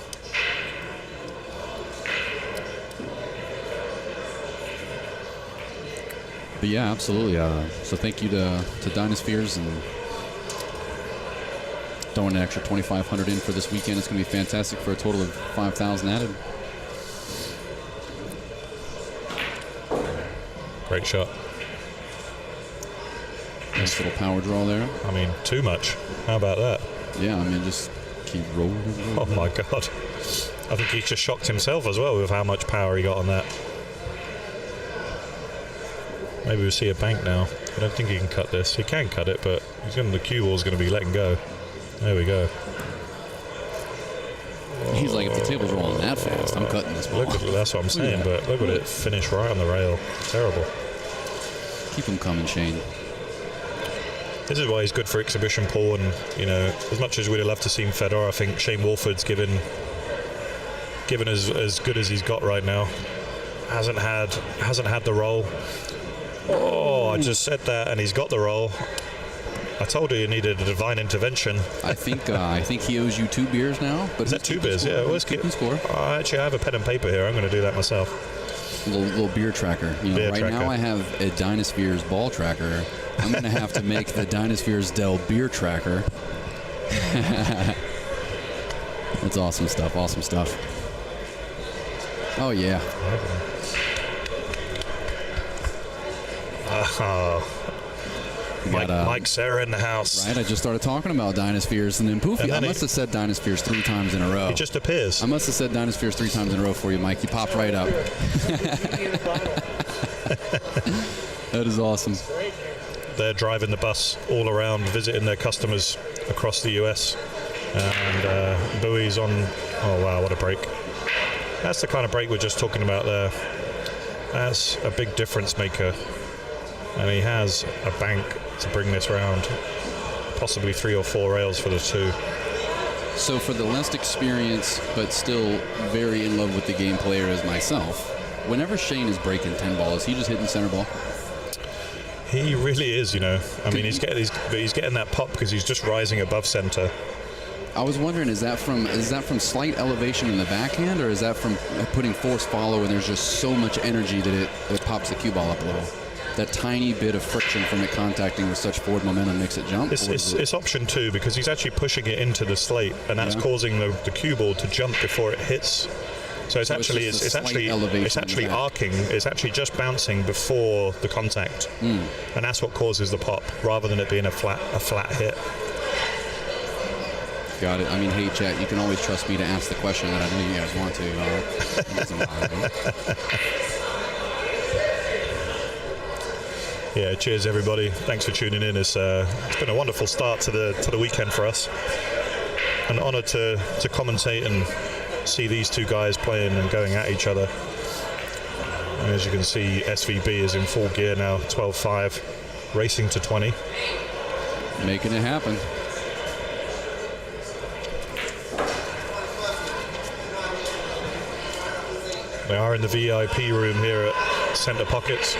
But yeah, absolutely. So thank you to DynaSpheres and throwing an extra 2,500 in for this weekend. It's going to be fantastic for a total of 5,000 added. Great shot. Nice little power draw there. I mean, too much. How about that? Yeah, I mean, just keep rolling. Oh my God. I think he just shocked himself as well with how much power he got on that. Maybe we'll see a bank now. I don't think he can cut this. He can cut it, but the cue ball's going to be letting go. There we go. He's like, if the table's rolling that fast, I'm cutting this ball. That's what I'm saying, but look at it finish right on the rail. Terrible. Keep him coming, Shane. This is why he's good for exhibition pool, and you know, as much as we'd have loved to see him Fedor, I think Shane Wolford's given as good as he's got right now. Hasn't had the role. Oh, I just said that, and he's got the role. I told you needed a divine intervention. I think he owes you 2 beers now. But is that 2 beers? Yeah, let's keep score. Actually, I have a pen and paper here. I'm going to do that myself. Little beer tracker. You know, beer right tracker. now I have a DynaSpheres ball tracker. I'm going to have to make the DynaSpheres Dell beer tracker. That's awesome stuff. Awesome stuff. Oh yeah. Mike Serra in the house. Right, I just started talking about DynaSpheres, and then poof, I must have said DynaSpheres 3 times in a row. He just appears. I must have said DynaSpheres 3 times in a row for you, Mike. You popped right up. That is awesome. They're driving the bus all around, visiting their customers across the US. And Bowie's on. Oh, wow, what a break. That's the kind of break we're just talking about there. That's a big difference maker. And he has a bank to bring this round. Possibly 3 or 4 rails for the 2. So for the less experienced, but still very in love with the game player as myself, whenever Shane is breaking 10 ball, is he just hitting center ball? He really is, you know. I mean, he's getting that pop because he's just rising above center. I was wondering, is that from slight elevation in the backhand, or is that from putting force follow and there's just so much energy that it pops the cue ball up a little? That tiny bit of friction from it contacting with such forward momentum makes it jump? It's option 2 because he's actually pushing it into the slate, and that's causing the cue ball to jump before it hits. So it's actually arcing. It's actually just bouncing before the contact, and that's what causes the pop, rather than it being a flat hit. Got it. I mean, hey, chat, you can always trust me to ask the question that I know you guys want to. It doesn't bother me. Yeah, cheers everybody. Thanks for tuning in. It's been a wonderful start to the weekend for us. An honour to commentate and see these 2 guys playing and going at each other. And as you can see, SVB is in full gear now, 12-5, racing to 20. Making it happen. They are in the VIP room here at Centre Pockets.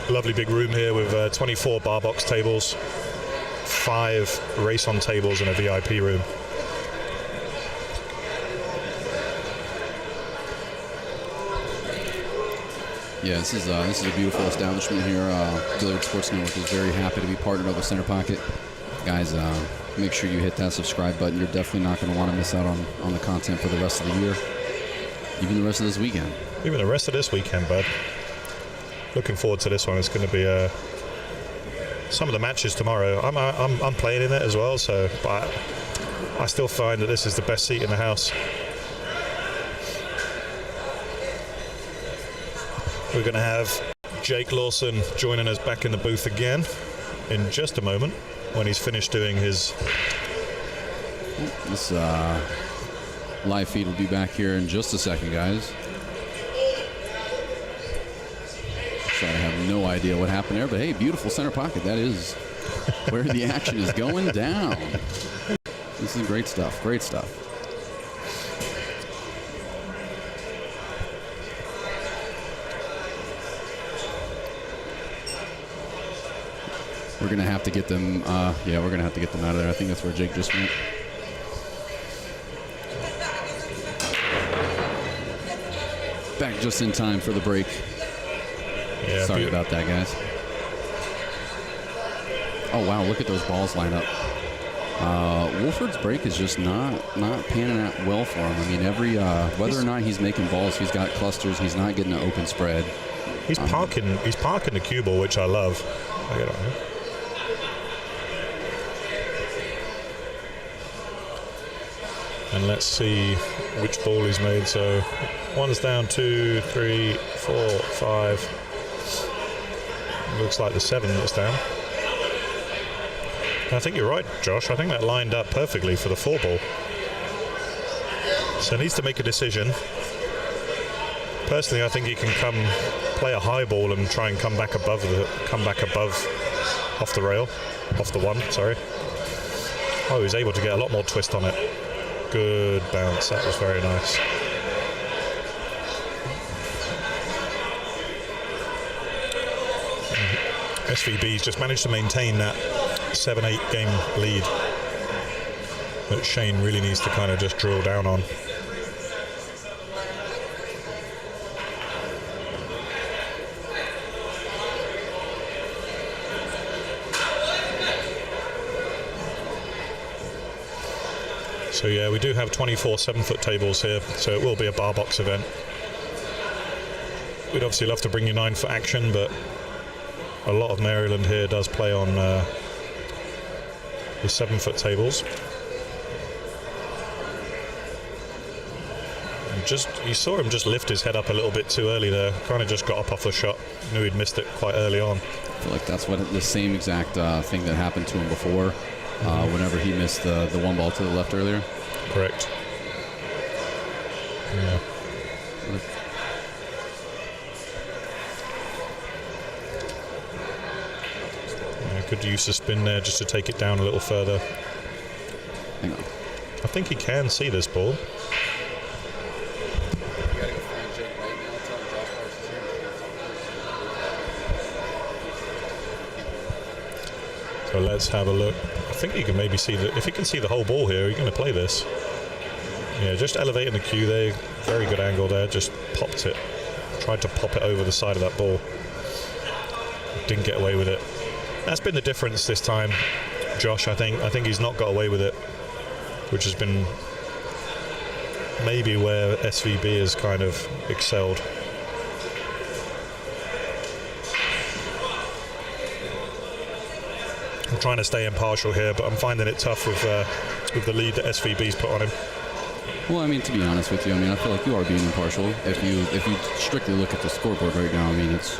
Lovely big room here with 24 bar box tables, 5 race-on tables and a VIP room. Yeah, this is a beautiful establishment here. Billiard Sports Network is very happy to be partnered up with Center Pocket. Guys, make sure you hit that subscribe button. You're definitely not going to want to miss out on the content for the rest of the year, even the rest of this weekend. Even the rest of this weekend, bud. Looking forward to this one. It's going to be some of the matches tomorrow. I'm playing in it as well, so but I still find that this is the best seat in the house. We're going to have Jake Lawson joining us back in the booth again in just a moment when he's finished doing his. This live feed will be back here in just a second, guys. So I have no idea what happened there, but hey, beautiful Center Pocket. That is where the action is going down. This is great stuff. Great stuff. We're going to have to get them, we're going to have to get them out of there. I think that's where Jake just went. Back just in time for the break. Yeah, sorry about that, guys. Oh, wow, look at those balls line up. Wolford's break is just not panning out well for him. I mean, whether or not he's making balls, he's got clusters. He's not getting an open spread. He's parking the cue ball, which I love. And let's see which ball he's made. So 1's down, 2, 3, 4, 5. Looks like the 7 that's down. I think you're right, Josh. I think that lined up perfectly for the 4 ball. So he needs to make a decision. Personally, I think he can play a high ball and try and come back above off the rail, off the one. Sorry. Oh, he was able to get a lot more twist on it. Good bounce. That was very nice. SVB's just managed to maintain that 7-8 game lead that Shane really needs to kind of just drill down on. So yeah, we do have 24 7-foot tables here, so it will be a bar box event. We'd obviously love to bring you 9-foot action, but a lot of Maryland here does play on the 7-foot tables. And you saw him just lift his head up a little bit too early there. Kind of just got up off the shot. Knew he'd missed it quite early on. I feel like that's the same exact thing that happened to him before. Whenever he missed the one ball to the left earlier. Correct. Yeah. Good use of spin there just to take it down a little further. Hang on. I think he can see this ball. So let's have a look. I think he can maybe see if he can see the whole ball here, he's going to play this. Yeah, just elevating the cue there. Very good angle there. Just popped it. Tried to pop it over the side of that ball. Didn't get away with it. That's been the difference this time, Josh. I think he's not got away with it, which has been maybe where SVB has kind of excelled. I'm trying to stay impartial here, but I'm finding it tough with the lead that SVB's put on him. Well, I mean, to be honest with you, I feel like you are being impartial. If you strictly look at the scoreboard right now, I mean, it's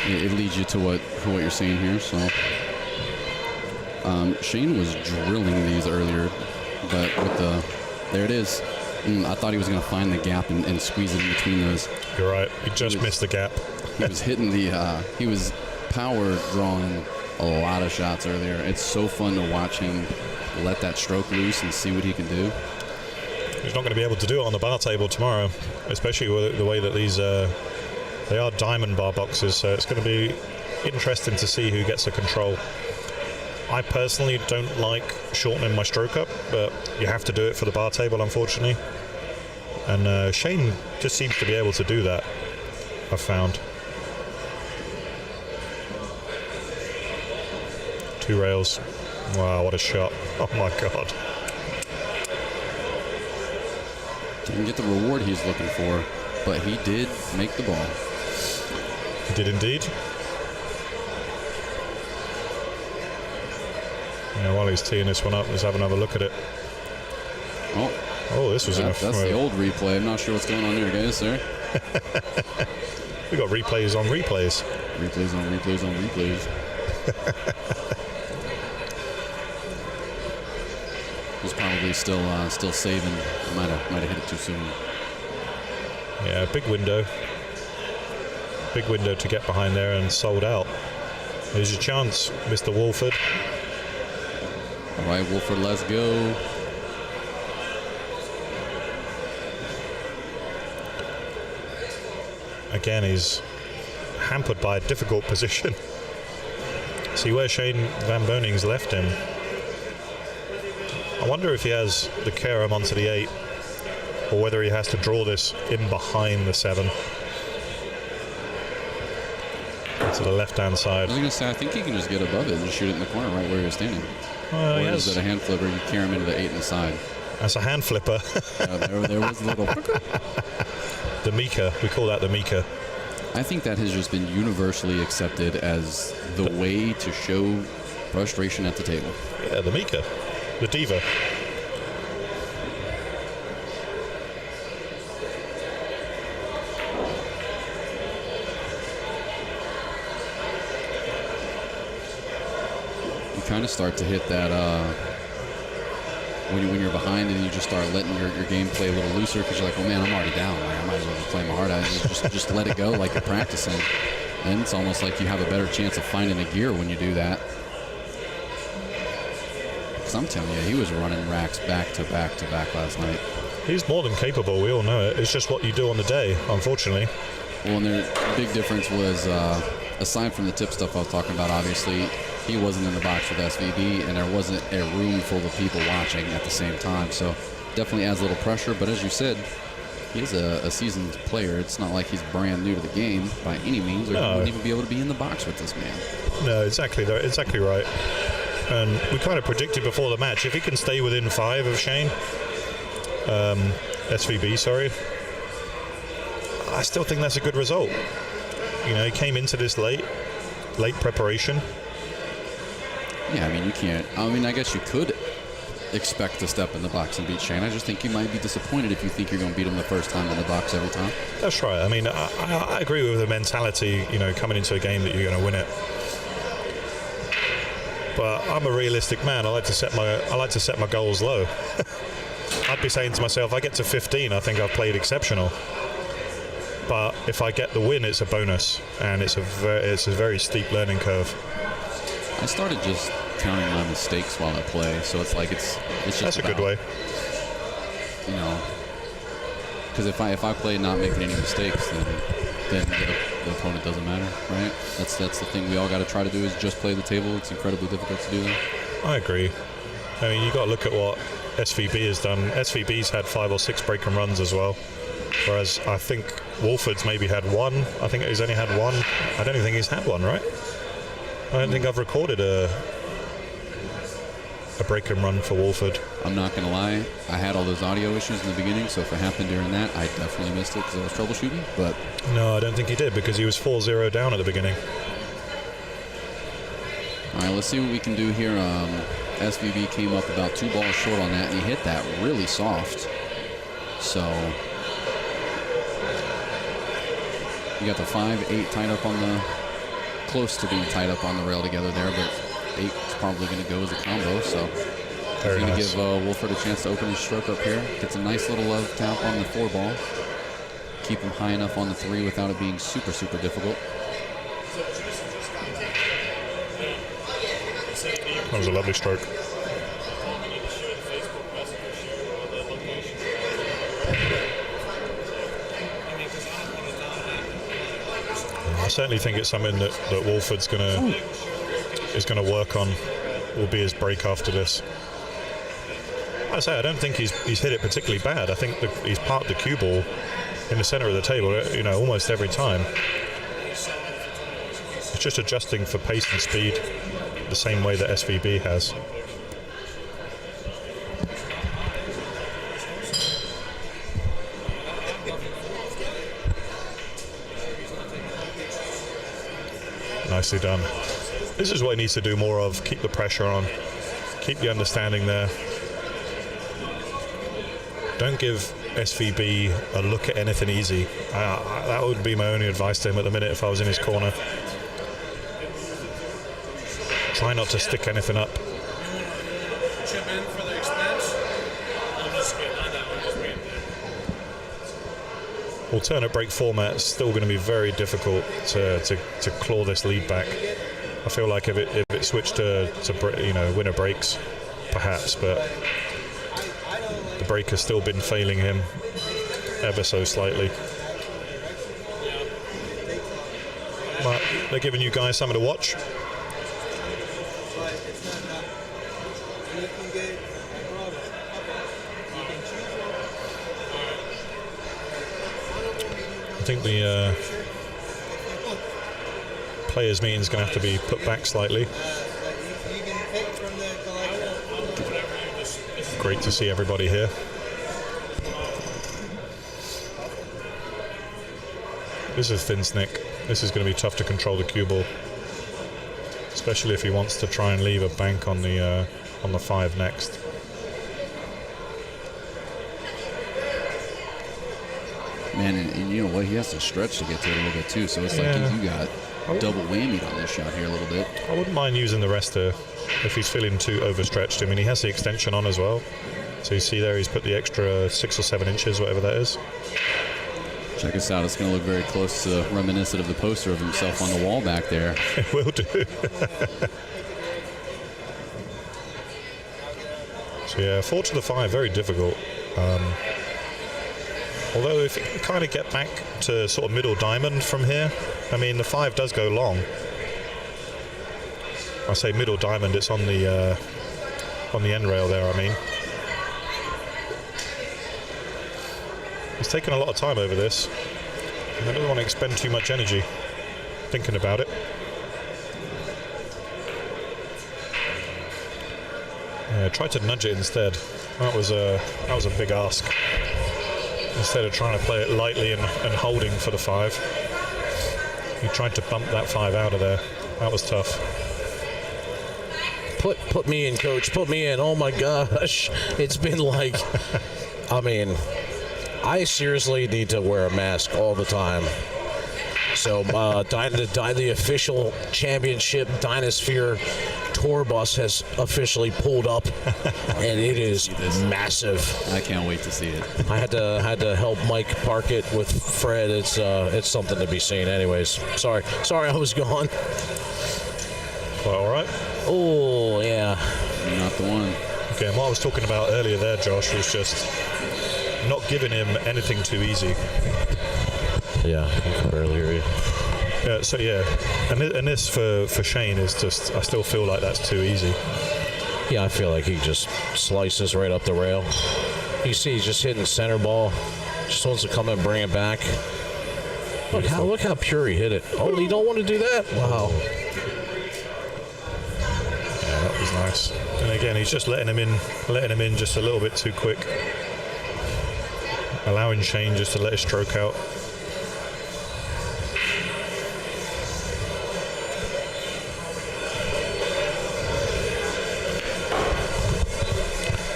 it leads you to what you're saying here. So Shane was drilling these earlier, but there it is. I thought he was going to find the gap and squeeze it in between those. You're right. He just missed the gap. He was hitting he was power drawing a lot of shots earlier. It's so fun to watch him let that stroke loose and see what he can do. He's not going to be able to do it on the bar table tomorrow, especially with the way that these they are diamond bar boxes, so it's going to be interesting to see who gets the control. I personally don't like shortening my stroke up, but you have to do it for the bar table, unfortunately. And Shane just seems to be able to do that, I've found. 2 rails. Wow, what a shot. Oh my God. Didn't get the reward he's looking for, but he did make the ball. He did indeed. Yeah, while he's teeing this one up, let's have another look at it. Oh, this was that's the old replay. I'm not sure what's going on there, guys, sir. We got replays on replays. Replays on replays on replays. He's probably still saving. Might have hit it too soon. Yeah, big window. Big window to get behind there and sold out. There's your chance, Mr. Wolford. All right, Wolford, let's go. Again, he's hampered by a difficult position. See where Shane VanBoening's left him. I wonder if he has the carom onto the 8, or whether he has to draw this in behind the 7 to the left-hand side. I was going to say, I think he can just get above it and shoot it in the corner right where he was standing. Or is it a hand flipper? You carry him into the 8 and the side. That's a hand flipper. There was a little... The Mika. We call that the Mika. I think that has just been universally accepted as the way to show frustration at the table. Yeah, the Mika. The diva. You kind of start to hit that when you're behind and you just start letting your game play a little looser because you're like, oh man, I'm already down. Like, I might as well just play my heart out. Just let it go like you're practicing. And it's almost like you have a better chance of finding the gear when you do that. Because I'm telling you, he was running racks back to back to back last night. He's more than capable. We all know it. It's just what you do on the day, unfortunately. Well, and the big difference was, aside from the tip stuff I was talking about, obviously, he wasn't in the box with SVB, and there wasn't a room full of people watching at the same time. So definitely adds a little pressure. But as you said, he's a seasoned player. It's not like he's brand new to the game by any means, or he wouldn't even be able to be in the box with this man. No, exactly right. And we kind of predicted before the match, if he can stay within 5 of Shane, SVB, sorry, I still think that's a good result. You know, he came into this late preparation. Yeah, I mean, you can't. I mean, I guess you could expect to step in the box and beat Shane. I just think you might be disappointed if you think you're going to beat him the first time in the box every time. That's right. I mean, I agree with the mentality, you know, coming into a game that you're going to win it. But I'm a realistic man. I like to set my goals low. I'd be saying to myself, I get to 15, I think I've played exceptional. But if I get the win, it's a bonus, and it's a very steep learning curve. I started just counting my mistakes while I play, so it's like it's just that's about, a good way. You know, because if I play not making any mistakes, then the opponent doesn't matter, right? That's the thing we all got to try to do, is just play the table. It's incredibly difficult to do that. I agree. I mean, you got to look at what SVB has done. SVB's had 5 or 6 break and runs as well, whereas I think Wolford's maybe had 1. I think he's only had 1. I don't even think he's had 1, right? I don't think I've recorded a break and run for Wolford. I'm not going to lie. I had all those audio issues in the beginning, so if it happened during that, I definitely missed it because I was troubleshooting. But no, I don't think he did, because he was 4-0 down at the beginning. All right, let's see what we can do here. SVB came up about 2 balls short on that, and he hit that really soft. So you got the 5-8 tied up on the, close to being tied up on the rail together there, but 8 is probably going to go as a combo. So he's going to give Wolford a chance to open his stroke up here. Gets a nice little love tap on the 4 ball. Keep him high enough on the 3 without it being super, super difficult. That was a lovely stroke. I certainly think it's something that Wolford's is gonna work on. Will be his break after this. I say I don't think he's hit it particularly bad. I think he's parked the cue ball in the center of the table, you know, almost every time. It's just adjusting for pace and speed the same way that SVB has. Nicely done. This is what he needs to do more of. Keep the pressure on. Keep the understanding there. Don't give SVB a look at anything easy. That would be my only advice to him at the minute if I was in his corner. Try not to stick anything up. Chip in for the expense. I'm just kidding. I know. I'm just waiting. Alternate break format is still going to be very difficult to claw this lead back. I feel like if it switched to winner breaks, perhaps, but the break has still been failing him ever so slightly. But they're giving you guys something to watch. I think the players' meeting is going to have to be put back slightly. Great to see everybody here. This is thin snick. This is going to be tough to control the cue ball, especially if he wants to try and leave a bank on the 5 next. Man, and you know what? He has to stretch to get to it a little bit too. So it's like you got double whammied on this shot here a little bit. I wouldn't mind using the rest there if he's feeling too overstretched. I mean, he has the extension on as well. So you see there, he's put the extra 6 or 7 inches, whatever that is. Check this out. It's going to look very close to reminiscent of the poster of himself on the wall back there. It will do. So yeah, 4 to the 5, very difficult. Although if you can kind of get back to sort of middle diamond from here, I mean, the 5 does go long. I say middle diamond, it's on the end rail there, I mean. He's taken a lot of time over this. And I don't want to expend too much energy thinking about it. Yeah, try to nudge it instead. That was a big ask. Instead of trying to play it lightly and holding for the 5, he tried to bump that 5 out of there. That was tough. Put me in, coach. Put me in. Oh my gosh, it's been like, I mean, I seriously need to wear a mask all the time. So the official championship DynaSphere tour bus has officially pulled up, and it is massive. I can't wait to see it. I had to help Mike park it with Fred. It's something to be seen. Anyways, sorry I was gone. Well, all right. Oh yeah. Not the one. Okay, and what I was talking about earlier there, Josh, was just not giving him anything too easy. Yeah, I can barely hear you. Yeah, so yeah, and this for Shane is just, I still feel like that's too easy. Yeah, I feel like he just slices right up the rail. You see, he's just hitting center ball. Just wants to come and bring it back. Look how pure he hit it. Oh, you don't want to do that? Wow. Yeah, that was nice. And again, he's just letting him in just a little bit too quick. Allowing Shane just to let his stroke out.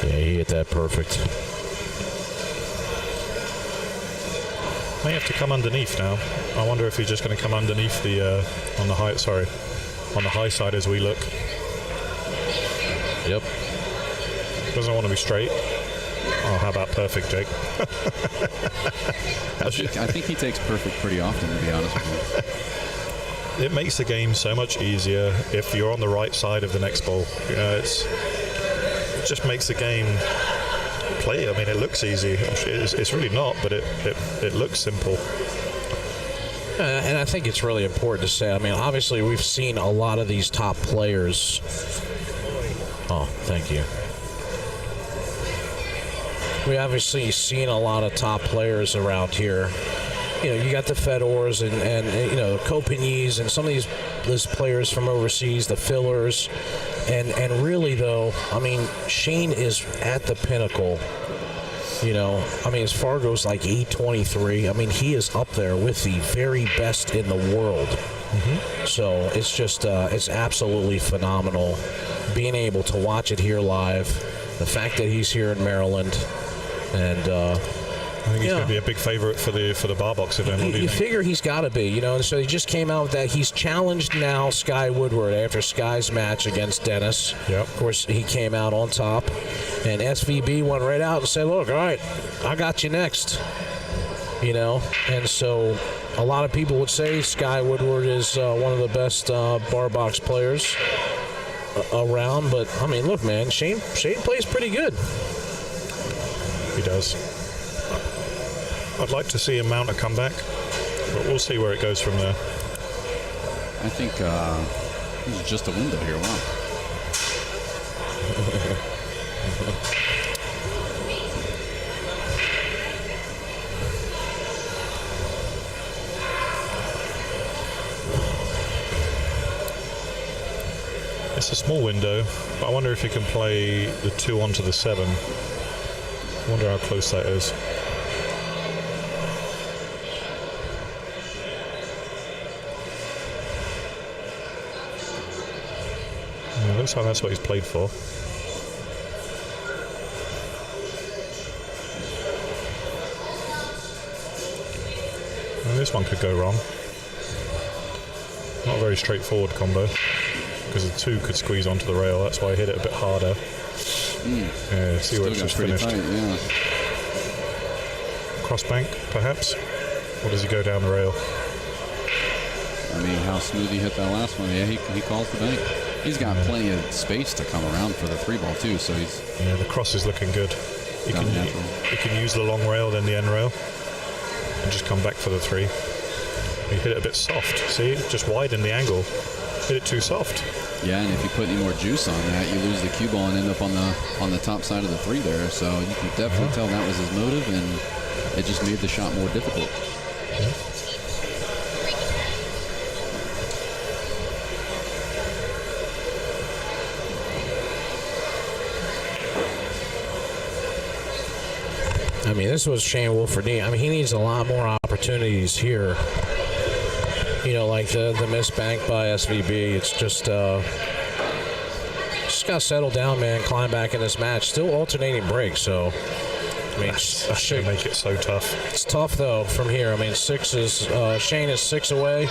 Yeah, he hit that perfect. May have to come underneath now. I wonder if he's just going to come underneath the on the high side as we look. Yep. Doesn't want to be straight. Oh, how about perfect, Jake? I think he takes perfect pretty often, to be honest with you. It makes the game so much easier if you're on the right side of the next ball. You know, it just makes the game play. I mean, it looks easy. It's really not, but it looks simple. And I think it's really important to say, I mean, obviously we've seen a lot of these top players. Oh, thank you. We obviously seen a lot of top players around here. You know, you got the Fedors and you know, Copignys and some of these players from overseas, the fillers. And really, though, I mean, Shane is at the pinnacle. You know, I mean, as far goes like 823. I mean, he is up there with the very best in the world. Mm-hmm. So it's just, it's absolutely phenomenal being able to watch it here live. The fact that he's here in Maryland, and I think he's going to be a big favorite for the bar box event. What do you think? Figure he's got to be, you know. And so he just came out with that. He's challenged now Sky Woodward after Sky's match against Dennis. Yep. Of course, he came out on top, and SVB went right out and said, "Look, all right, I got you next." You know, and so a lot of people would say Sky Woodward is one of the best bar box players around. But I mean, look, man, Shane plays pretty good. He does. I'd like to see him mount a comeback, but we'll see where it goes from there. I think this is just a window here. Wow. It's a small window, but I wonder if he can play the 2 onto the 7. I wonder how close that is. Yeah, looks like that's what he's played for. this one could go wrong. Not a very straightforward combo, because the 2 could squeeze onto the rail. That's why I hit it a bit harder. Yeah, see where it's just finished. Tight, yeah. Cross bank, perhaps? Or does he go down the rail? I mean, how smooth he hit that last one. Yeah, he calls the bank. He's got plenty of space to come around for the 3-ball too, so he's... Yeah, the cross is looking good. He can use the long rail, then the end rail, and just come back for the 3. He hit it a bit soft. See, just widen the angle. Hit it too soft. Yeah, and if you put any more juice on that, you lose the cue ball and end up on the top side of the 3 there. So you can definitely tell that was his motive, and it just made the shot more difficult. I mean, this was Shane Wolford. I mean, he needs a lot more opportunities here. You know, like the missed bank by SVB. It's just got to settle down, man. Climb back in this match. Still alternating breaks, so I mean, that's gonna make it so tough. It's tough though from here. I mean, Shane is 6 away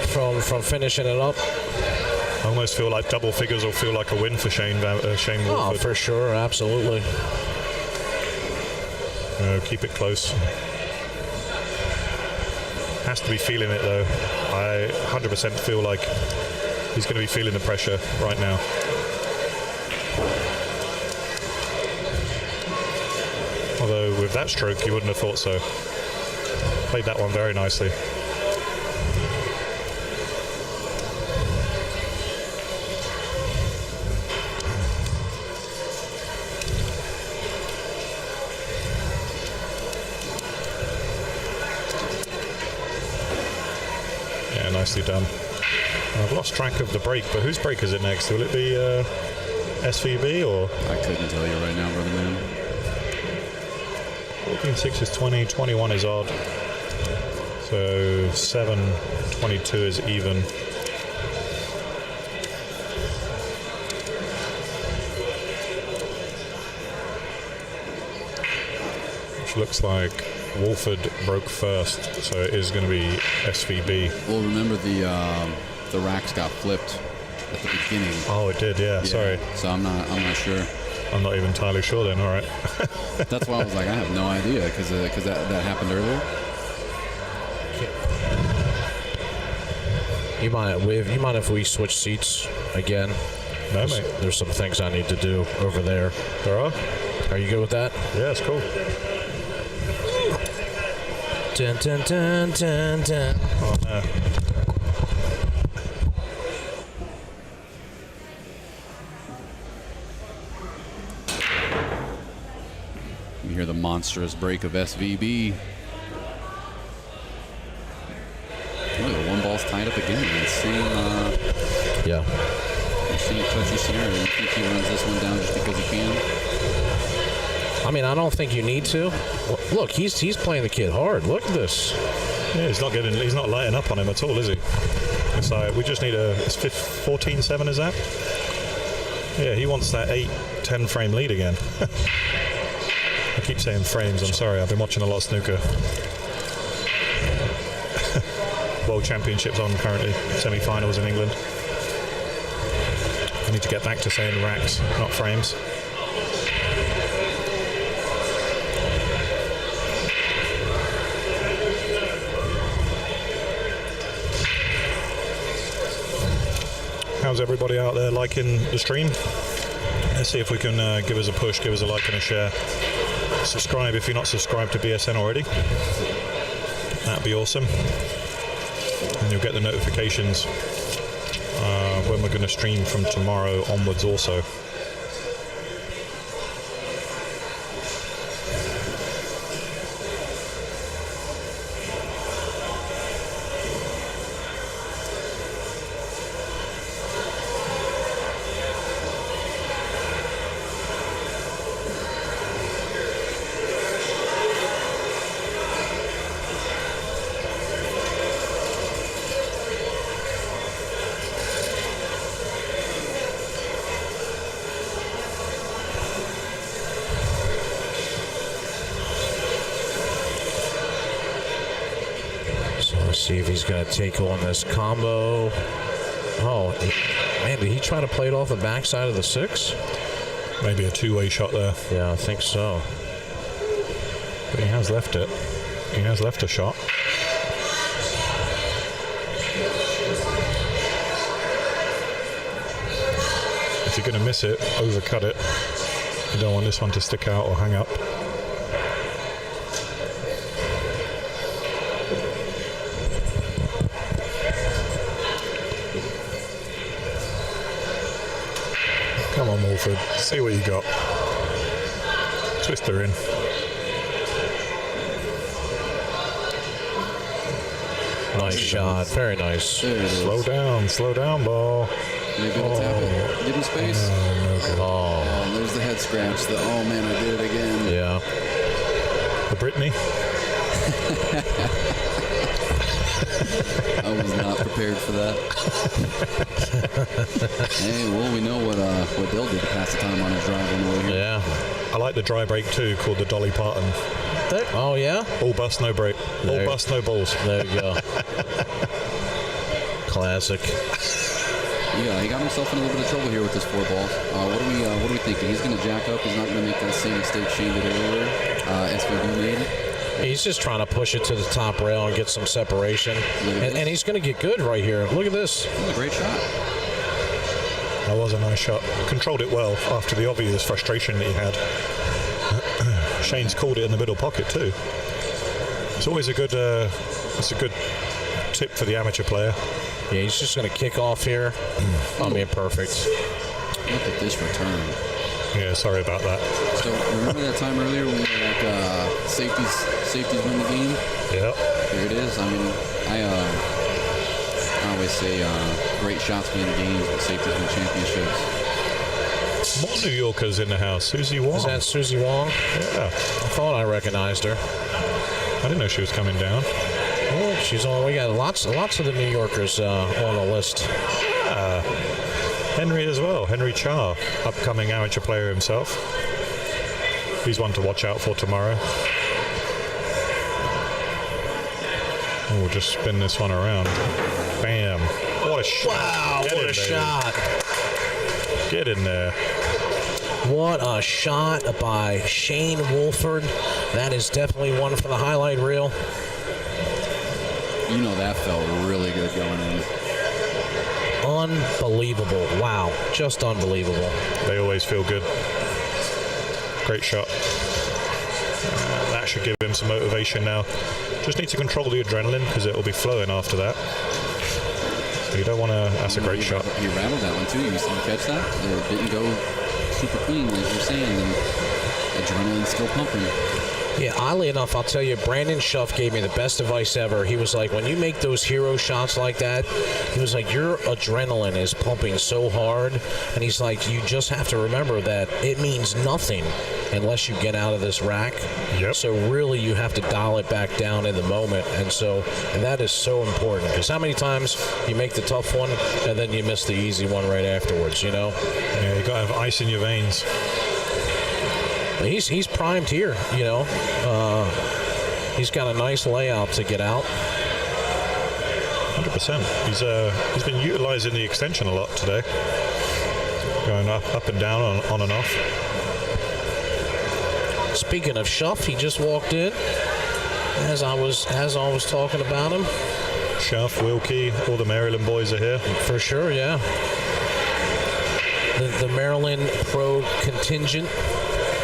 from finishing it up. I almost feel like double figures will feel like a win for Shane Wolford. Oh, for sure, absolutely. Keep it close. Has to be feeling it though. I 100% feel like he's going to be feeling the pressure right now. Although with that stroke you wouldn't have thought so. Played that one very nicely. Nicely done. I've lost track of the break, but whose break is it next? Will it be SVB or? I couldn't tell you right now, brother man. 14-6 is 20, 21 is odd. So 7-22 is even. Which looks like Wolford broke first, so it is going to be SVB. Well, remember the racks got flipped at the beginning. Oh, it did, yeah. Sorry. So I'm not sure. I'm not even entirely sure then. All right. That's why I was like, I have no idea, because that happened earlier. You mind if we switch seats again? No, mate. There's some things I need to do over there. There are? Are you good with that? Yeah, it's cool. Dun, dun, dun, dun, dun. Oh, no. You hear the monstrous break of SVB. Oh, the 1-ball's tied up again. Same touchy scenario. You think he runs this one down just because he can? I mean, I don't think you need to. Look, he's playing the kid hard. Look at this. Yeah, he's not lighting up on him at all, is he? It's like we just need it's 14-7, is that? Yeah, he wants that 8-10 frame lead again. I keep saying frames, I'm sorry, I've been watching a lot of snooker. World Championships on currently, semi-finals in England. I need to get back to saying racks, not frames. How's everybody out there liking the stream? Let's see if we can give us a push, give us a like and a share. Subscribe if you're not subscribed to BSN already. That'd be awesome. And you'll get the notifications when we're going to stream from tomorrow onwards also. See if he's going to take on this combo. Oh, man, did he try to play it off the backside of the 6? Maybe a two-way shot there. Yeah, I think so. But he has left it. He has left a shot. If you're going to miss it, overcut it. You don't want this one to stick out or hang up. Come on, Wolford. See what you got. Twister in. Nice shot. Very nice. There it is. Slow down, ball. Maybe it'll tap it. Give him space. No good. Oh, Oh, there's the head scratch. Oh man, I did it again. yeah. The Brittany. I was not prepared for that. Hey, well, we know what Bill did to pass the time on his drive on the way here. Yeah. I like the dry break too, called the Dolly Parton. Oh, yeah? All bust, no break. All There- bust, no balls. There you go. Classic. Yeah, he got himself in a little bit of trouble here with this 4 balls. What are we thinking? He's going to jack up. He's not going to make that same mistake Shane did earlier. SVB made. He's just trying to push it to the top rail and get some separation. And he's going to get good right here. Look at this. That was a great shot. That was a nice shot. Controlled it well after the obvious frustration that he had. Shane's called it in the middle pocket too. It's always a good. It's a good tip for the amateur player. Yeah, he's just going to kick off here. I mean, perfect. Look at this return. Yeah, sorry about that. So remember that time earlier when we were like safeties win the game? Yep. Here it is. I mean, I always say great shots win games, but safeties win championships. More New Yorkers in the house. Susie Wong. Is that Susie Wong? Yeah. I thought I recognized her. I didn't know she was coming down. Oh, she's on. We got lots of the New Yorkers on the list. Henry as well. Henry Char, upcoming amateur player himself. He's one to watch out for tomorrow. And we'll just spin this one around. Bam. What a shot. Wow, Get what in, a baby. shot. Get in there. What a shot by Shane Wolford. That is definitely one for the highlight reel. You know that felt really good going in. Unbelievable. Wow. Just unbelievable. They always feel good. Great shot. That should give him some motivation now. Just need to control the adrenaline because it will be flowing after that. You don't want to. That's a great shot. You rattled that one too. You catch that? It didn't go super clean, like you're saying. And adrenaline's still pumping. Yeah, oddly enough, I'll tell you, Brandon Schuff gave me the best advice ever. He was like, when you make those hero shots like that, he was like, your adrenaline is pumping so hard. And he's like, you just have to remember that it means nothing unless you get out of this rack. Yep. So really, you have to dial it back down in the moment. And that is so important. Because how many times you make the tough one and then you miss the easy one right afterwards, you know? Yeah, you got to have ice in your veins. He's primed here, you know. He's got a nice layout to get out. 100%. He's been utilizing the extension a lot today. Going up and down, on and off. Speaking of Schuff, he just walked in as I was talking about him. Schuff, Wilkie, all the Maryland boys are here. For sure, yeah. The Maryland pro contingent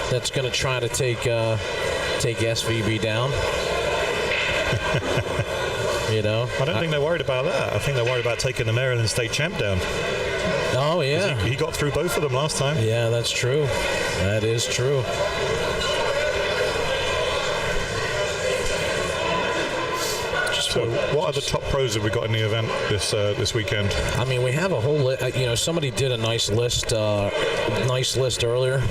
that's going to try to take SVB down. You know? I don't think they're worried about that. I think they're worried about taking the Maryland state champ down. Oh, yeah. He got through both of them last time. Yeah, that's true. That is true. So, what are the top pros that we got in the event this weekend? I mean, we have a whole somebody did a nice list earlier.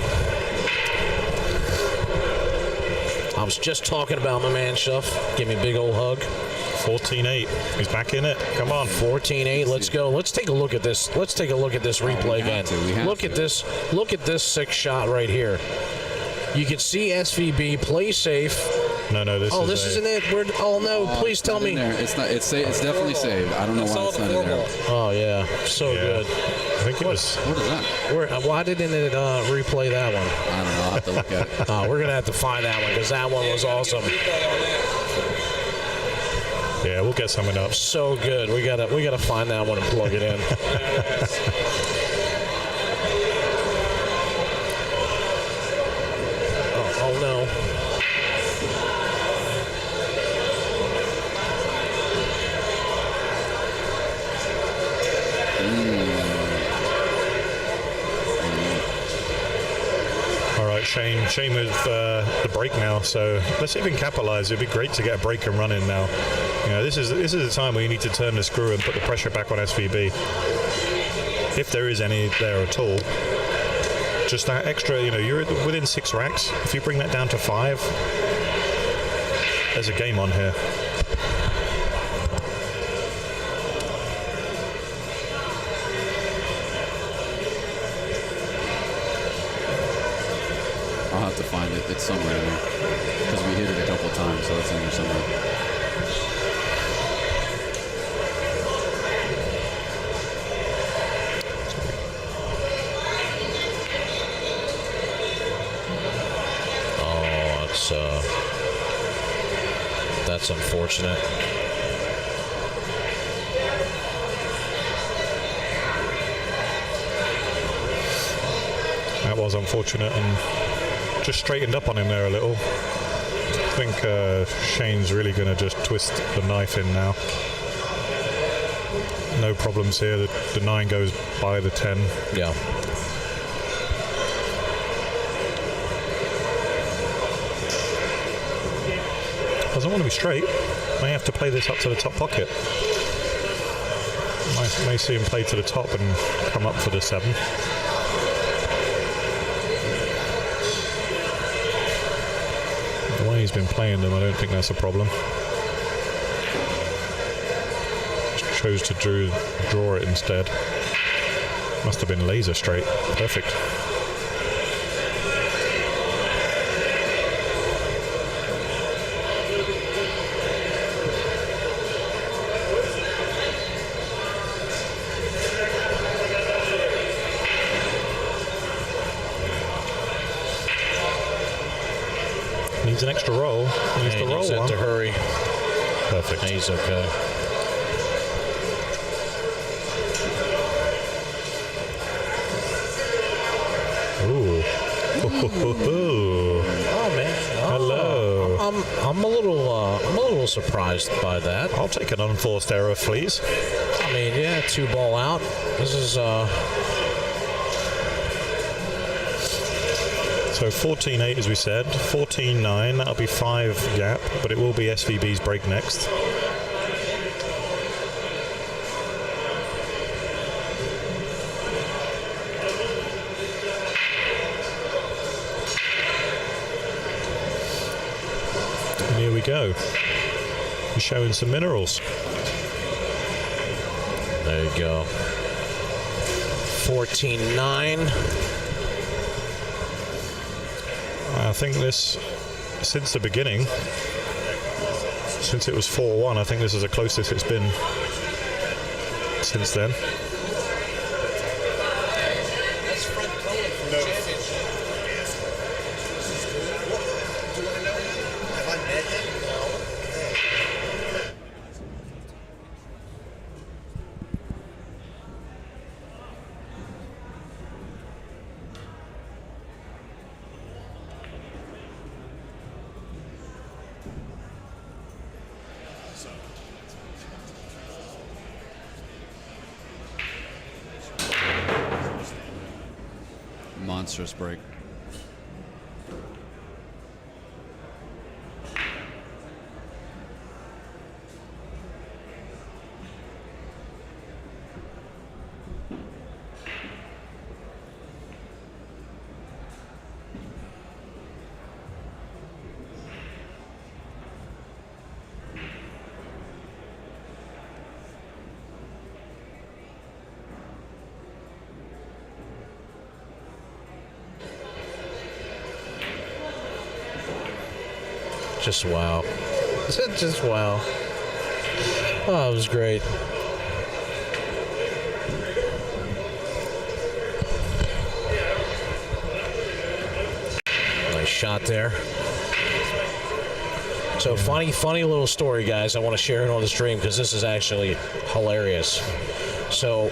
I was just talking about my man Schuff. Give me a big old hug. 14-8. He's back in it. Come on. 14-8. Let's go. Let's take a look at this. Let's take a look at this replay again. Look at this. Look at this 6 shot right here. You can see SVB play safe. No, this is this isn't it. Oh no! Please tell me. There. It's not. It's definitely saved. I don't know why it's not in there. Oh yeah, so good. I think it was. What is that? Why didn't it replay that one? I don't know. I'll have to look at it. We're gonna have to find that one because that one was awesome. Yeah, we'll get something up. So good. We gotta find that one and plug it in. oh no. Shane with the break now, so let's see if we can capitalize. It'd be great to get a break and run in now. You know, this is a time where you need to turn the screw and put the pressure back on SVB, if there is any there at all. Just that extra, you know, you're within 6 racks. If you bring that down to 5, there's a game on here. I'll have to find it. It's somewhere in there because we hit it a couple times, so it's in there somewhere. Oh, that's unfortunate. That was unfortunate and just straightened up on him there a little. I think Shane's really going to just twist the knife in now. No problems here. The 9 goes by the 10. Yeah. Doesn't want to be straight. May have to play this up to the top pocket. May see him play to the top and come up for the 7. The way he's been playing them, I don't think that's a problem. Just chose to draw it instead. Must have been laser straight. Perfect. Needs an extra roll. Needs to roll one. To hurry. Perfect. He's okay. Ooh. Oh man. Hello. I'm a little surprised by that. I'll take an unforced error, please. I mean, yeah, 2 ball out. This is So 14-8 as we said, 14-9, that'll be 5 gap, but it will be SVB's break next. And here we go. He's showing some minerals. there you go. 14-9. I think this, since the beginning, since it was 4-1, I think this is the closest it's been since then. Monstrous break. Just wow. Just wow. Oh, it was great. Nice shot there. So funny little story, guys. I want to share it on the stream because this is actually hilarious. So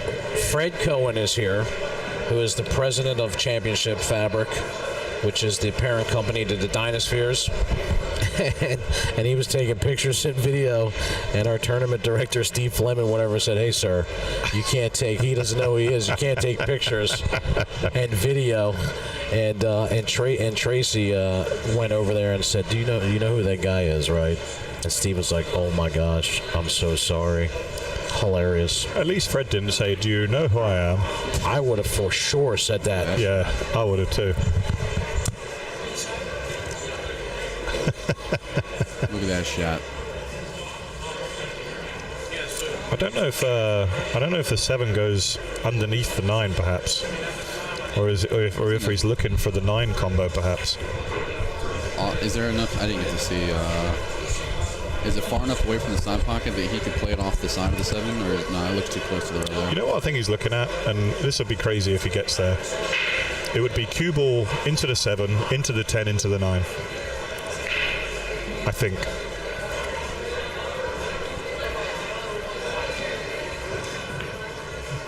Fred Cohen is here, who is the president of Championship Fabric, which is the parent company to the DynaSpheres. And he was taking pictures and video, and our tournament director, Steve Fleming, whatever, said, "Hey, sir, you can't take, he doesn't know who he is, you can't take pictures and video." And Tracy went over there and said, you know who that guy is, right? And Steve was like, "Oh my gosh, I'm so sorry." Hilarious. At least Fred didn't say, "Do you know who I am?" I would have for sure said that. Yeah, I would have too. Look at that shot. I don't know if the 7 goes underneath the 9, perhaps, or if he's looking for the 9 combo, perhaps. Is there enough? I didn't get to see. Is it far enough away from the side pocket that he could play it off the side of the 7, or no? It looks too close to the other. You know what I think he's looking at, and this would be crazy if he gets there. It would be cue ball into the 7, into the 10, into the 9. I think.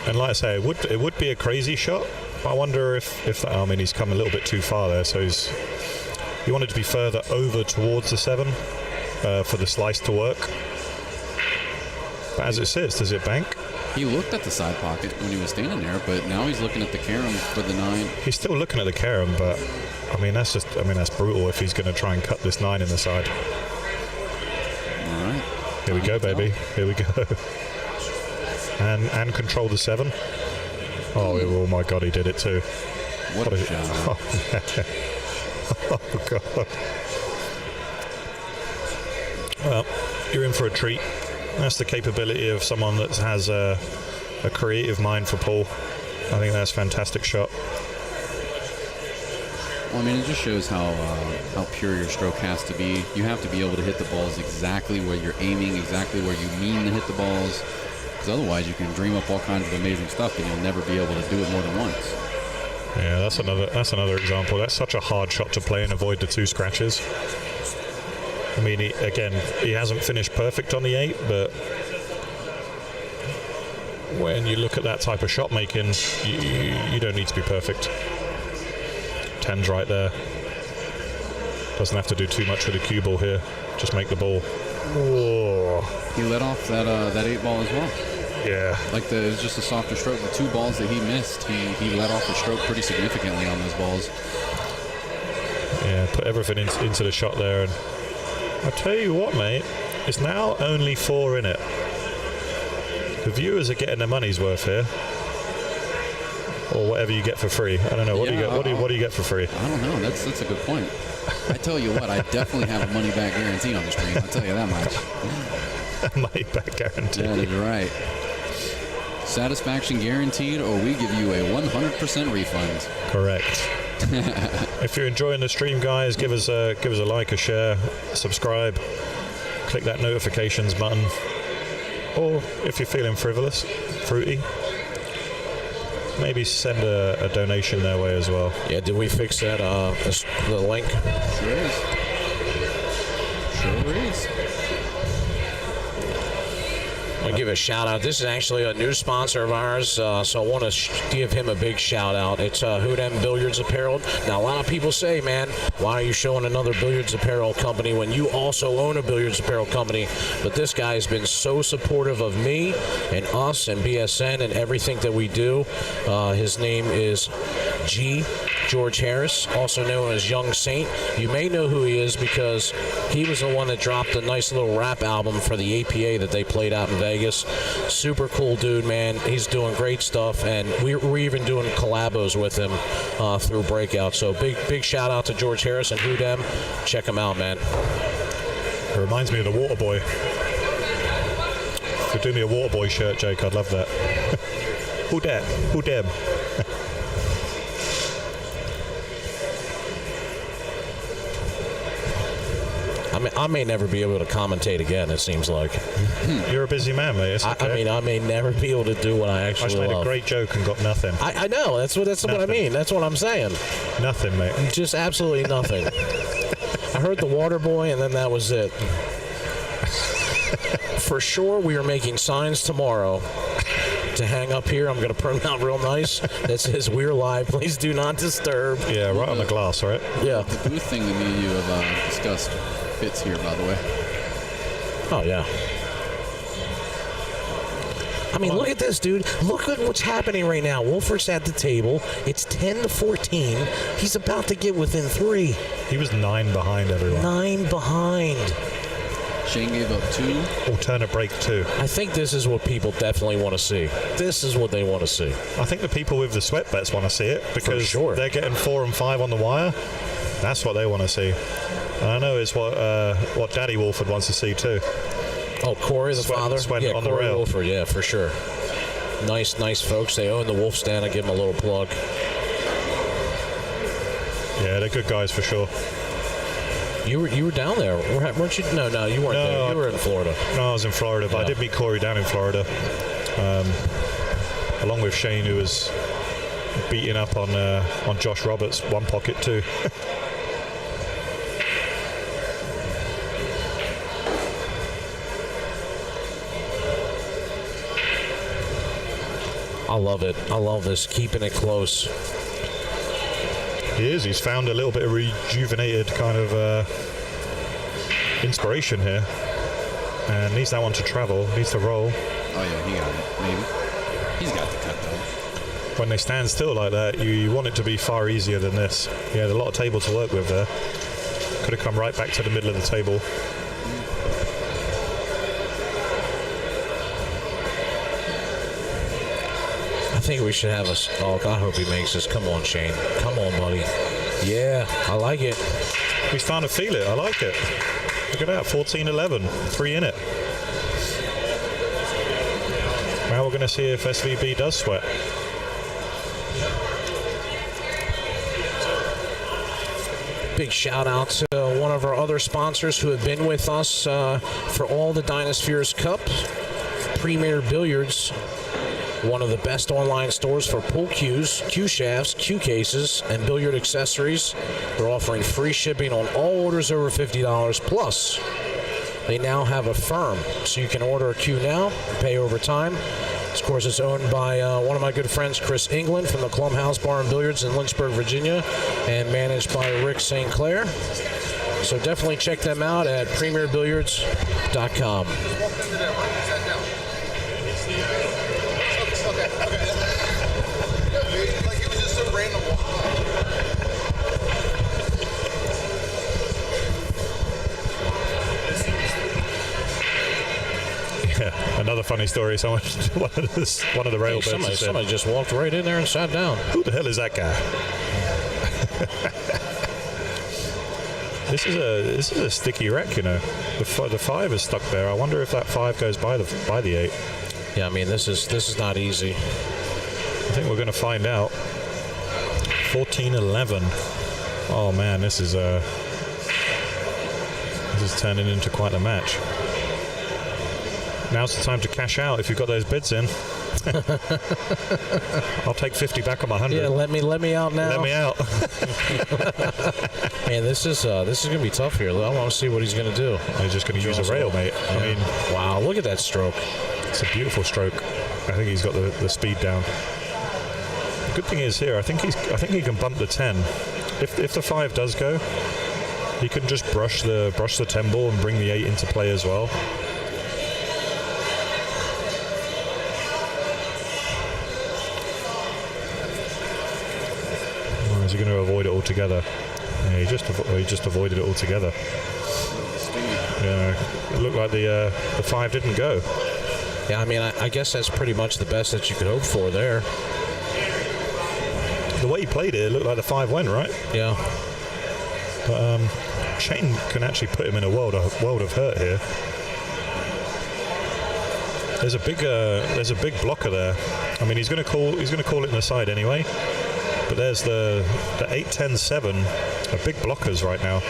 And like I say, it would be a crazy shot. But I wonder if I mean, he's come a little bit too far there, so he wanted to be further over towards the 7 for the slice to work. But as it sits, does it bank? He looked at the side pocket when he was standing there, but now he's looking at the carom for the 9. He's still looking at the carom, but I mean that's brutal if he's going to try and cut this 9 in the side. All right. Here we go, baby. Here we go. And control the 7. Oh my God, he did it too. What a shot. Oh God. Well, you're in for a treat. That's the capability of someone that has a creative mind for pool. I think that's a fantastic shot. Well, I mean, it just shows how pure your stroke has to be. You have to be able to hit the balls exactly where you're aiming, exactly where you mean to hit the balls. Because otherwise, you can dream up all kinds of amazing stuff, and you'll never be able to do it more than once. Yeah, that's another example. That's such a hard shot to play and avoid the 2 scratches. I mean, he hasn't finished perfect on the 8, but when you look at that type of shot making, you don't need to be perfect. 10's right there. Doesn't have to do too much with the cue ball here. Just make the ball. Oh. He let off that 8 ball as well. Yeah. Like it was just a softer stroke. The 2 balls that he missed, he let off the stroke pretty significantly on those balls. Yeah, put everything into the shot there. And I'll tell you what, mate, it's now only 4 in it. The viewers are getting their money's worth here. Or whatever you get for free. I don't know. What do you get? What do you get for free? I don't know. That's a good point. I tell you what, I definitely have a money back guarantee on the stream. I'll tell you that much. Money back guarantee. That is right. Satisfaction guaranteed, or we give you a 100% refund. Correct. If you're enjoying the stream, guys, give us a like, a share, subscribe, click that notifications button, or if you're feeling fruity, maybe send a donation their way as well. Yeah, did we fix that? The link? Sure is. Sure is. I give a shout out. This is actually a new sponsor of ours, so I want to give him a big shout out. It's Dem Billiards Apparel. Now, a lot of people say, man, why are you showing another billiards apparel company when you also own a billiards apparel company? But this guy has been so supportive of me and us and BSN and everything that we do. His name is George Harris, also known as Young Saint. You may know who he is because he was the one that dropped a nice little rap album for the APA that they played out in Vegas. Super cool dude, man. He's doing great stuff, and we're even doing collabos with him through Breakout. So big shout out to George Harris and Dem. Check him out, man. It reminds me of the Waterboy. If you do me a Waterboy shirt, Jake, I'd love that. Who Dem? I may never be able to commentate again, it seems like. You're a busy man, mate. It's okay. I mean, I may never be able to do what I actually I just made a great joke and got nothing. I know. That's what I mean. That's what I'm saying. Nothing, mate. Just absolutely nothing. I heard the water boy, and then that was it. For sure, we are making signs tomorrow to hang up here. I'm going to print them out real nice. That says, "We're live. Please do not disturb." Yeah, right on the glass, right? Yeah. The booth thing that me and you have discussed fits here, by the way. Oh, yeah. I mean, look at this, dude. Look at what's happening right now. Wolford's at the table. It's 10-14. He's about to get within 3. He was 9 behind everyone. 9 behind. Shane gave up 2. Alternate break 2. I think this is what people definitely want to see. This is what they want to see. I think the people with the sweat bets want to see it because sure. They're getting 4 and 5 on the wire. That's what they want to see. And I know it's what Daddy Wolford wants to see too. Oh, Corey, the father? Yeah, on the Corey rail. Wolford, yeah, for sure. Nice folks. They own the Wolf Stand. I give them a little plug. Yeah, they're good guys for sure. You were down there, weren't you? No, you weren't there. You were in Florida. No, I was in Florida, but I did meet Corey down in Florida, along with Shane, who was beating up on Josh Roberts, one pocket too. I love it. I love this, keeping it close. He is. He's found a little bit of rejuvenated kind of inspiration here. And needs that one to travel, needs to roll. Oh, yeah, he got it. Maybe. He's got the cut, though. When they stand still like that, you want it to be far easier than this. He had a lot of table to work with there. Could have come right back to the middle of the table. I think we should have oh, I hope he makes this. Come on, Shane. Come on, buddy. Yeah, I like it. He's starting to feel it. I like it. Look at that, 14-11, 3 in it. Now we're going to see if SVB does sweat. Big shout out to one of our other sponsors who have been with us for all the DynaSpheres Cup. Premier Billiards, one of the best online stores for pool cues, cue shafts, cue cases, and billiard accessories. They're offering free shipping on all orders over $50. Plus, they now have a firm, so you can order a cue now, pay over time. Of course, it's owned by one of my good friends, Chris England, from the Clum House Bar and Billiards in Lynchburg, Virginia, and managed by Rick St. Clair. So definitely check them out at premierbilliards.com. Another funny story. Someone, one of the rail birds Somebody just walked right in there and sat down. Who the hell is that guy? This is a sticky wreck, you know. The 5 is stuck there. I wonder if that 5 goes by the 8. Yeah, I mean this is not easy. I think we're going to find out. 14-11. Oh man, this is turning into quite a match. Now's the time to cash out if you've got those bids in. I'll take 50 back on my 100. Yeah, let me out now. Let me out. Man, this is gonna be tough here. I want to see what he's gonna do. He's just going to use a rail, mate. Yeah. I mean, wow, look at that stroke. It's a beautiful stroke. I think he's got the speed down. The good thing is here, I think he can bump the 10. If the 5 does go, he can just brush the 10 ball and bring the 8 into play as well. Or is he going to avoid it altogether? Yeah, he just avoided it altogether. Yeah, it looked like the 5 didn't go. Yeah, I mean, I guess that's pretty much the best that you could hope for there. The way he played it, it looked like the 5 went, right? Yeah. But Shane can actually put him in a world of hurt here. There's a big blocker there. I mean, he's going to call it in the side anyway. But there's the 8-10-7 are big blockers right now.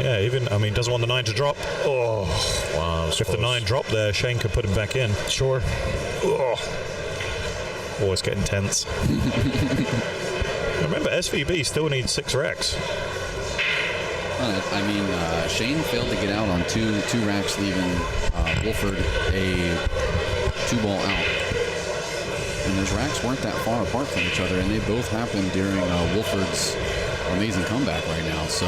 Yeah, even, I mean, doesn't want the 9 to drop. Oh, Wow. if the 9 dropped there, Shane could put him back in. Sure. Oh, it's getting tense. Remember, SVB still needs 6 racks. I mean, Shane failed to get out on two racks, leaving Wolford a 2-ball out. And those racks weren't that far apart from each other, and they both happened during Wolford's amazing comeback right now. So,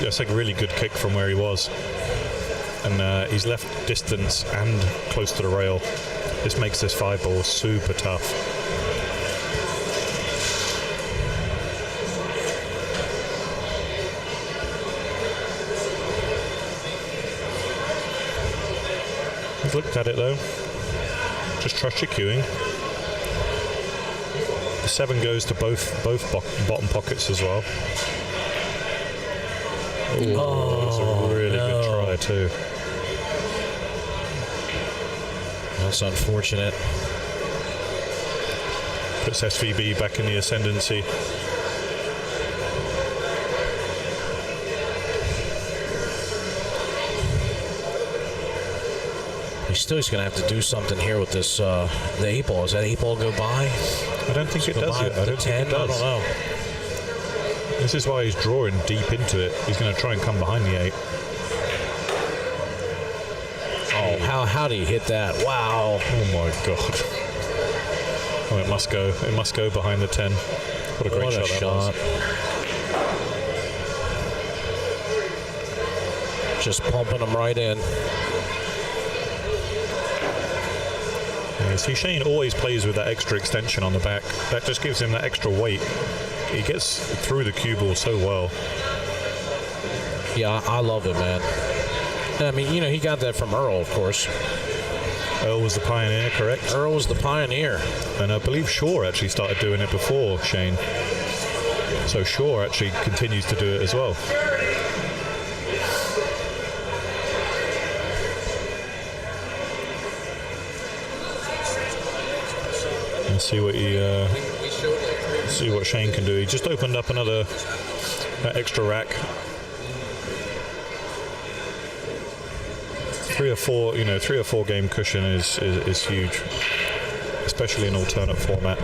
that's a really good kick from where he was, and he's left distance and close to the rail. This makes this 5-ball super tough. He's looked at it though. Just trust your cueing. The 7 goes to both bottom pockets as well. Oh, it's a really good try too. That's unfortunate. Puts SVB back in the ascendancy. He's going to have to do something here with this, the 8-ball. Does that 8-ball go by? I don't think it does yet. I don't think it does. I don't know. This is why he's drawing deep into it. He's going to try and come behind the 8. Oh, how do you hit that? Wow. Oh my god. Oh, it must go. It must go behind the 10. What a great shot that was. Just pumping them right in. Yeah, see, Shane always plays with that extra extension on the back. That just gives him that extra weight. He gets through the cue ball so well. Yeah, I love it, man. And I mean, you know, he got that from Earl, of course. Earl was the pioneer, correct? Earl was the pioneer. And I believe Shaw actually started doing it before Shane. So Shaw actually continues to do it as well. And see what Shane can do. He just opened up another extra rack. 3 or 4 game cushion is huge, especially in alternate format.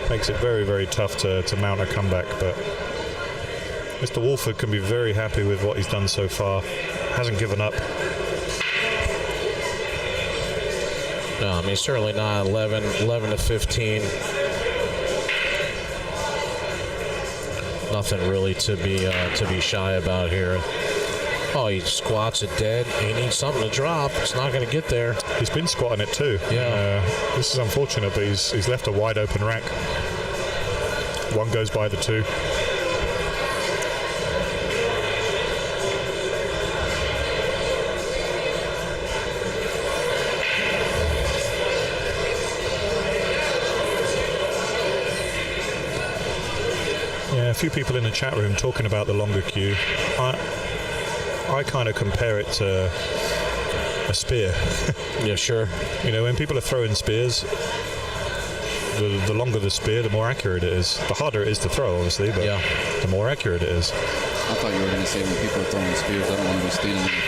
Makes it very, very tough to mount a comeback, but Mr. Wolford can be very happy with what he's done so far. Hasn't given up. No, I mean, certainly not 11 to 15. Nothing really to be shy about here. Oh, he squats it dead. He needs something to drop. It's not going to get there. He's been squatting it too. Yeah. This is unfortunate, but he's left a wide open rack. 1 goes by the 2. Yeah, a few people in the chat room talking about the longer cue. I kind of compare it to a spear. Yeah, sure. You know, when people are throwing spears, the longer the spear, the more accurate it is. The harder it is to throw, obviously, but the more accurate it is. I thought you were going to say when people are throwing spears, I don't want to be standing in the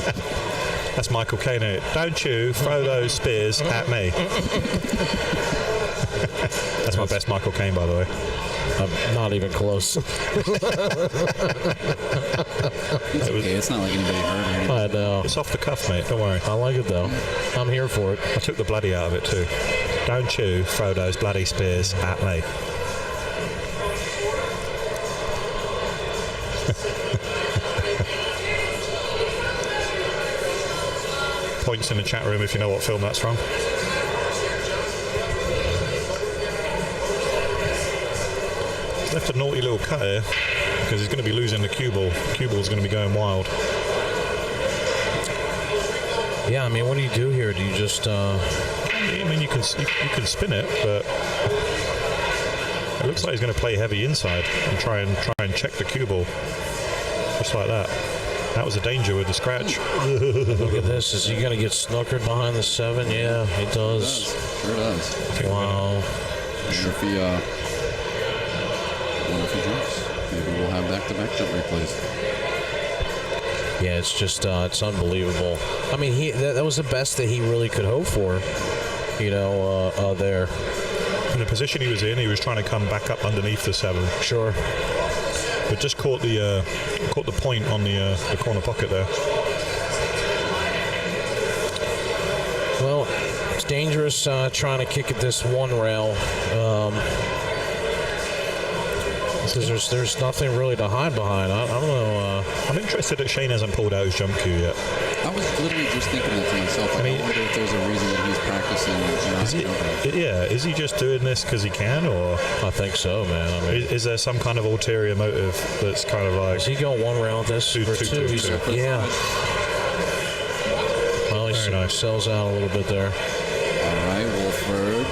field. That's Michael Caine. Don't you throw those spears at me. That's my best Michael Caine, by the way. Not even close. It's okay. It's not like anybody hurt or anything. I know. It's off the cuff, mate. Don't worry. I like it, though. I'm here for it. I took the bloody out of it, too. Don't you throw those bloody spears at me. Points in the chat room if you know what film that's from. Left a naughty little cut here because he's going to be losing the cue ball. Cue ball's going to be going wild. Yeah, I mean, what do you do here? Do you just? I mean, you can spin it, but it looks like he's going to play heavy inside and try and check the cue ball, just like that. That was a danger with the scratch. Look at this. Is he going to get snookered behind the 7? Yeah, he does. Sure does. Wow. Wonder if he jumps. Maybe we'll have back-to-back jump replays. Yeah, it's just it's unbelievable. I mean, that was the best that he really could hope for. There. In the position he was in, he was trying to come back up underneath the 7. Sure. But just caught the point on the corner pocket there. Well, it's dangerous trying to kick at this one rail. Because there's nothing really to hide behind. I don't know. I'm interested that Shane hasn't pulled out his jump cue yet. I was literally just thinking that to myself. I wonder if there's a reason that he's practicing. Is he just doing this because he can, or? I think so, man. I mean, is there some kind of ulterior motive that's kind of like? Is he going one round this or two? Yeah. Well, he sells out a little bit there. All right, Wolford.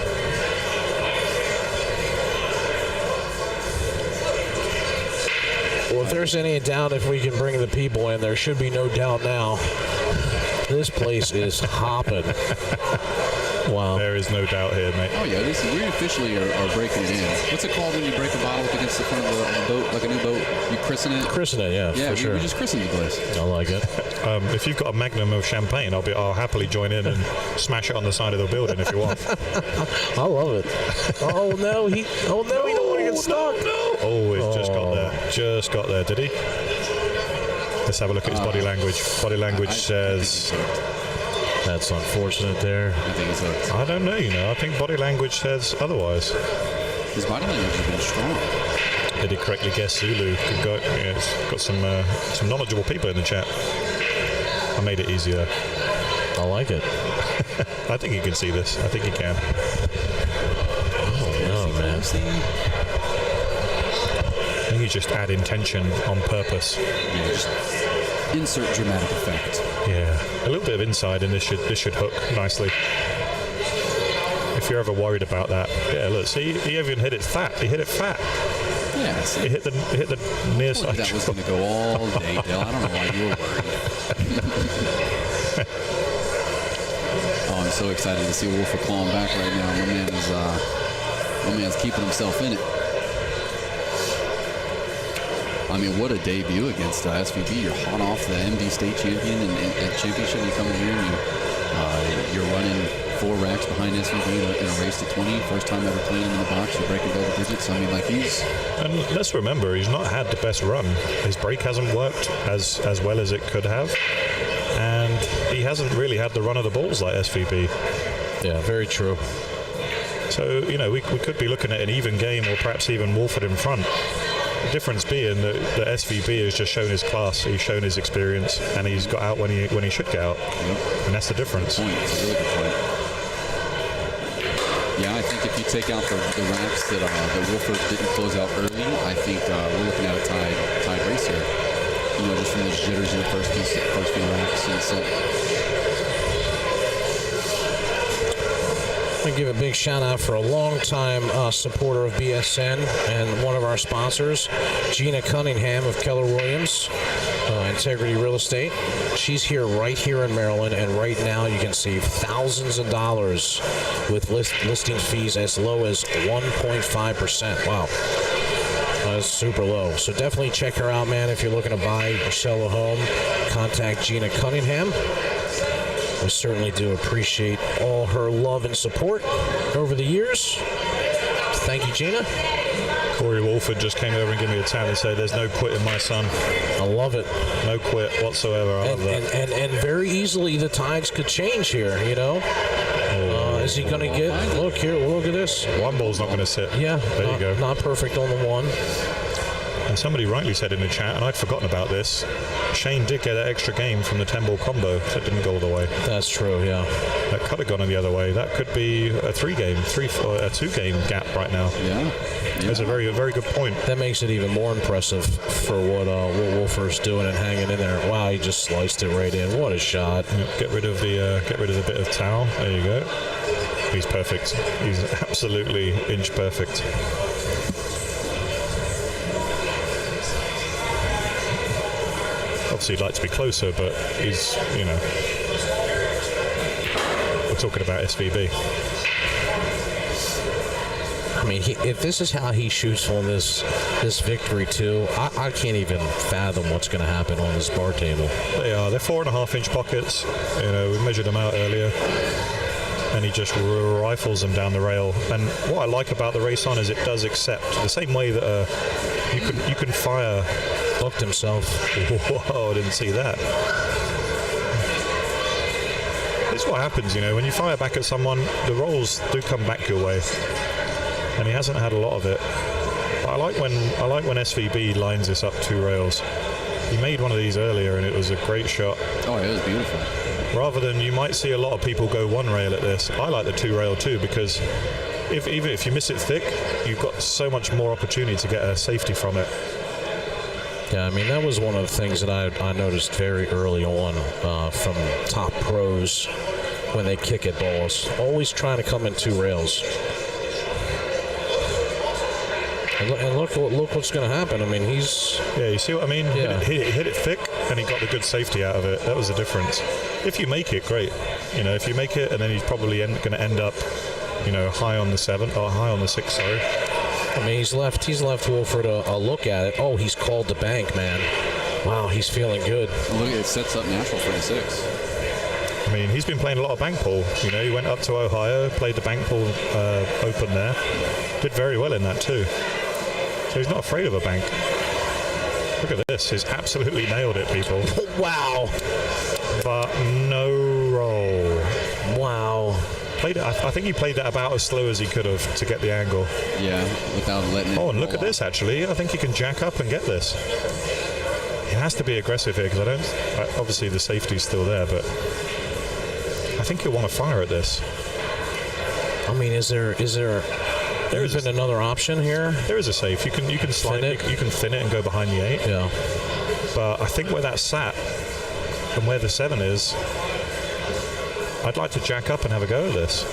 Well, if there's any doubt if we can bring the people in, there should be no doubt now. This place is hopping. Wow. There is no doubt here, mate. Oh, yeah, we officially are breaking it in. What's it called when you break a bottle up against the front of a boat, like a new boat? You christen it? Christen it, yeah, for sure. We just christened the place. I like it. If you've got a magnum of champagne, I'll happily join in and smash it on the side of the building if you want. I love it. Oh no, he don't want to get stuck. Oh, he's just got there. Did he? Let's have a look at his body language. Body language says. That's unfortunate there. I think he's hooked. I don't know, I think body language says otherwise. His body language has been strong. Did he correctly guess Zulu? Good guy. Yeah, it's got some knowledgeable people in the chat. I made it easier. I like it. I think you can see this. I think you can. Oh man. I think you just add intention on purpose. Yeah, just insert dramatic effect. Yeah, a little bit of inside, and this should hook nicely. If you're ever worried about that, yeah. Look, see, he even hit it fat. He hit it fat. Yeah, see, he hit the near side. That was going to go all day, Dale. I don't know why you were worried. Oh, I'm so excited to see Wolford clawing back right now. My man's keeping himself in it. I mean, what a debut against SVB. You're hot off the MD state champion and championship. You come in here and you're running 4 racks behind SVB in a race to 20. First time ever playing in the box. You're breaking double digits. I mean, like And let's remember, he's not had the best run. His break hasn't worked as well as it could have, and he hasn't really had the run of the balls like SVB. Yeah, very true. So we could be looking at an even game, or perhaps even Wolford in front. The difference being that SVB has just shown his class, he's shown his experience, and he's got out when he should get out. Yep. And that's the difference. Good point. It's a really good point. Yeah, I think if you take out the racks that Wolford didn't close out early, I think we're looking at a tied race here. Just from the jitters in the first few racks and set. I give a big shout out for a long-time supporter of BSN and one of our sponsors, Gina Cunningham of Keller Williams, Integrity Real Estate. She's right here in Maryland, and right now you can save thousands of dollars with listing fees as low as 1.5%. Wow. That's super low. So definitely check her out, man. If you're looking to buy or sell a home, contact Gina Cunningham. We certainly do appreciate all her love and support over the years. Thank you, Gina. Corey Wolford just came over and gave me a tap and said, "There's no quit in my son." I love it. No quit whatsoever. I love that. And very easily the tides could change here, Is he going to get... Look here, look at this. One ball's not going to sit. Yeah. There you go. Not perfect on the one. And somebody rightly said in the chat, and I'd forgotten about this, Shane did get an extra game from the 10-ball combo that didn't go all the way. That's true, yeah. That could have gone the other way. That could be a 2-game gap right now. Yeah. That's a very, very good point. That makes it even more impressive for what Wolford's doing and hanging in there. Wow, he just sliced it right in. What a shot. Get rid of the bit of towel. There you go. He's perfect. He's absolutely inch perfect. Obviously, he'd like to be closer, but he's, we're talking about SVB. mean, if this is how he shoots on this victory too, I can't even fathom what's going to happen on this bar table. They are. They're 4.5-inch pockets. You know, we measured them out earlier. And he just rifles them down the rail. And what I like about the Race On is it does accept the same way that you can fire. Looked himself. Whoa! I didn't see that. It's what happens, you know, when you fire back at someone, the rolls do come back your way, and he hasn't had a lot of it. But I like when SVB lines this up 2 rails. He made one of these earlier, and it was a great shot. Oh, it was beautiful. Rather than, you might see a lot of people go 1 rail at this. I like the 2 rail too, because even if you miss it thick, you've got so much more opportunity to get a safety from it. Yeah, I mean, that was one of the things that I noticed very early on from top pros when they kick at balls. Always trying to come in 2 rails. And look what's going to happen. I mean, he's... Yeah, you see what I mean? Yeah. Hit it thick, and he got the good safety out of it. That was the difference. If you make it, great. You know, if you make it, and then he's probably going to end up, you know, high on the 7, or high on the 6, sorry. I mean, he's left Wolford a look at it. Oh, he's called the bank, man. Wow, he's feeling good. Look, it sets up natural for the 6. I mean, he's been playing a lot of bank pool. You know, he went up to Ohio, played the bank pool open there. Did very well in that too. So he's not afraid of a bank. Look at this. He's absolutely nailed it, people. Wow. But no roll. Wow. Played it. I think he played that about as slow as he could have to get the angle. Yeah, without letting it. Oh, and look at roll this, actually. I think he can jack up and get this. He has to be aggressive here, because obviously the safety's still there, but I think he'll want to fire at this. I mean, is there even another option here? There is a safe. You can slide it. You can thin it and go behind the 8. Yeah. But I think where that's sat and where the 7 is, I'd like to jack up and have a go at this.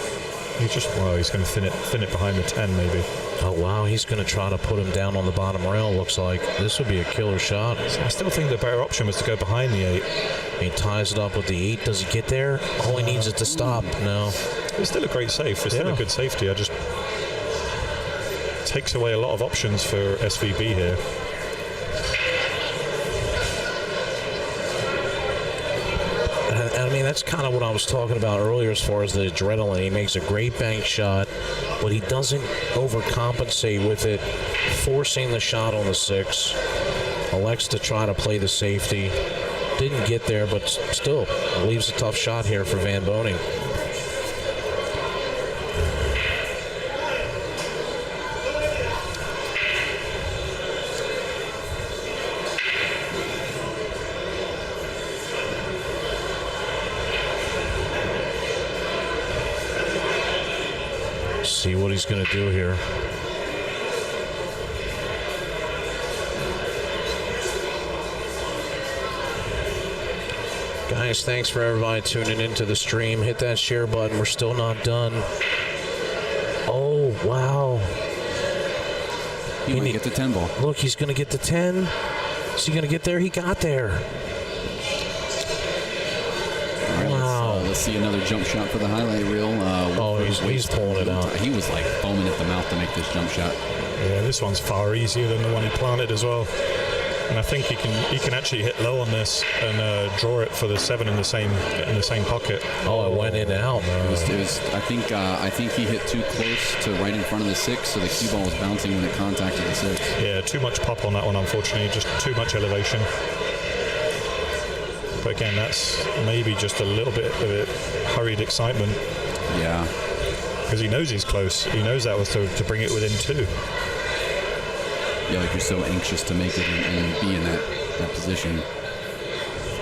He's going to thin it behind the 10 maybe. Oh, wow, he's going to try to put him down on the bottom rail, looks like. This would be a killer shot. I still think the better option was to go behind the 8. He ties it up with the 8. Does he get there? All he needs is to stop. No. It's still a great safe. It's still a good safety. Takes away a lot of options for SVB here. I mean, that's kind of what I was talking about earlier as far as the adrenaline. He makes a great bank shot, but he doesn't overcompensate with it, forcing the shot on the 6. Elects to try to play the safety. Didn't get there, but still leaves a tough shot here for VanBoening. See what he's going to do here. Guys, thanks for everybody tuning into the stream. Hit that share button. We're still not done. Oh, wow. He might get the 10 ball. Look, he's going to get the 10. Is he going to get there? He got there. All right, Wow. let's see another jump shot for the highlight reel. He's pulling it out. He was like foaming at the mouth to make this jump shot. Yeah, this one's far easier than the one he planted as well. And I think he can actually hit low on this and draw it for the 7 in the same pocket. Oh, it went in and out. It was, I think he hit too close to right in front of the 6, so the cue ball was bouncing when it contacted the 6. Yeah, too much pop on that one, unfortunately. Just too much elevation. But again, that's maybe just a little bit of it hurried excitement. Yeah. Because he knows he's close. He knows that was to bring it within 2. Yeah, like you're so anxious to make it and be in that position.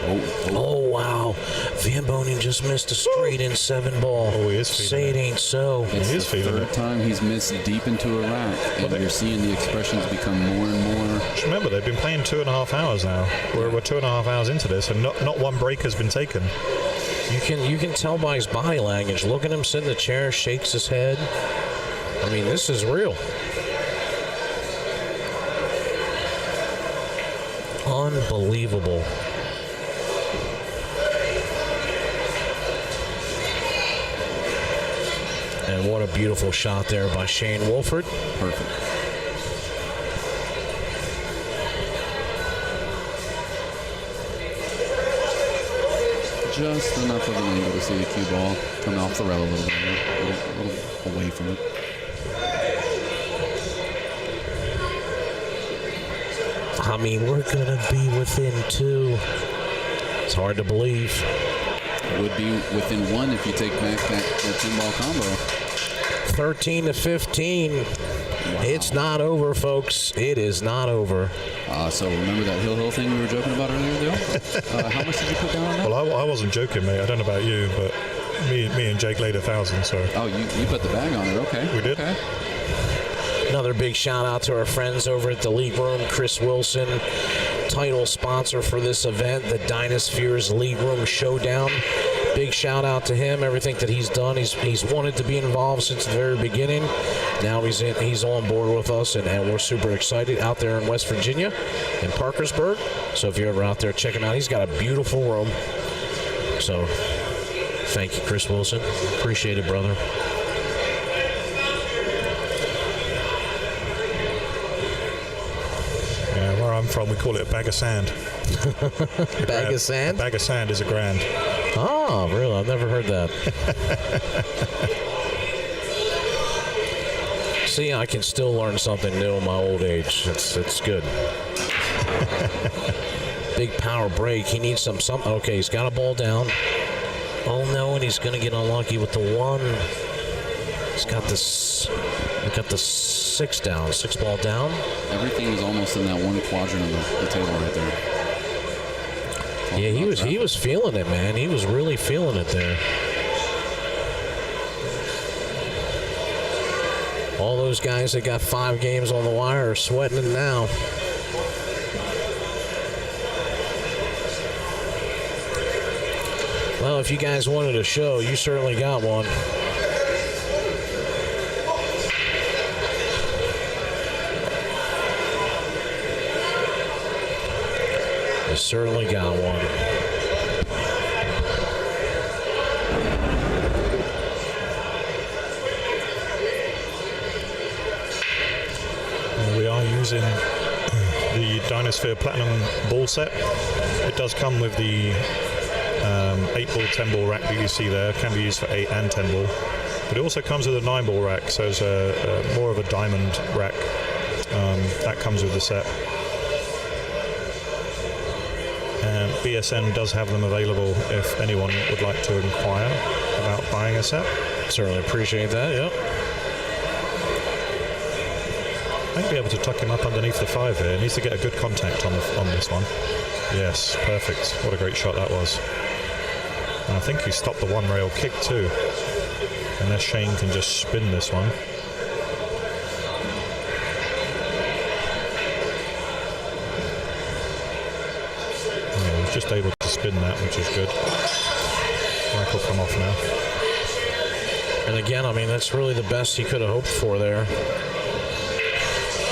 Oh, wow. VanBoening just missed a straight in 7 ball. Oh, he is feeling Say it ain't so. It's is the feeling third it. time he's missed deep into a rack, and you're seeing the expressions become more and more. Just remember, they've been playing 2.5 hours now. We're 2.5 hours into this, and not one break has been taken. You can tell by his body language. Look at him sit in the chair, shakes his head. I mean, this is real. Unbelievable. And what a beautiful shot there by Shane Wolford. Perfect. Just enough of an angle to see the cue ball come off the rail a little bit, a little away from it. I mean, we're going to be within 2. It's hard to believe. Would be within 1 if you take back that 10-ball combo. 13-15. Wow. It's not over, folks. It is not over. So remember that hill thing we were joking about earlier, Dale? How much did you put down on that? Well, I wasn't joking, mate. I don't know about you, but me and Jake laid 1,000. So. Oh, you put the bag on it. Okay. We did. Okay. Another big shout out to our friends over at the League Room. Chris Wilson, title sponsor for this event, the DynaSpheres League Room Showdown. Big shout out to him. Everything that he's done, he's wanted to be involved since the very beginning. Now he's on board with us, and we're super excited out there in West Virginia, in Parkersburg. So if you're ever out there, check him out. He's got a beautiful room. So thank you, Chris Wilson. Appreciate it, brother. Yeah, where I'm from, we call it a bag of sand. Bag of sand? A bag of sand is $1,000. Oh, really? I've never heard that. See, I can still learn something new in my old age. It's good. Big power break. He needs something. Okay, he's got a ball down. Oh no, and he's going to get unlucky with the 1. He's got this. We got the 6 down. 6 ball down. Everything is almost in that one quadrant of the table right there. Yeah, he was feeling it, man. He was really feeling it there. All those guys that got 5 games on the wire are sweating it now. Well, if you guys wanted a show, you certainly got one. You certainly got one. We are using the DynaSphere Platinum ball set. It does come with the 8-ball, 10-ball rack that you see there. It can be used for 8 and 10 ball. But it also comes with a 9-ball rack, so it's more of a diamond rack. That comes with the set. And BSN does have them available if anyone would like to inquire about buying a set. Certainly appreciate that, yep. I might be able to tuck him up underneath the 5 here. He needs to get a good contact on this one. Yes, perfect. What a great shot that was. And I think he stopped the 1-rail kick too. Unless Shane can just spin this one. Yeah, he was just able to spin that, which is good. Rack will come off now. And again, I mean, that's really the best he could have hoped for there.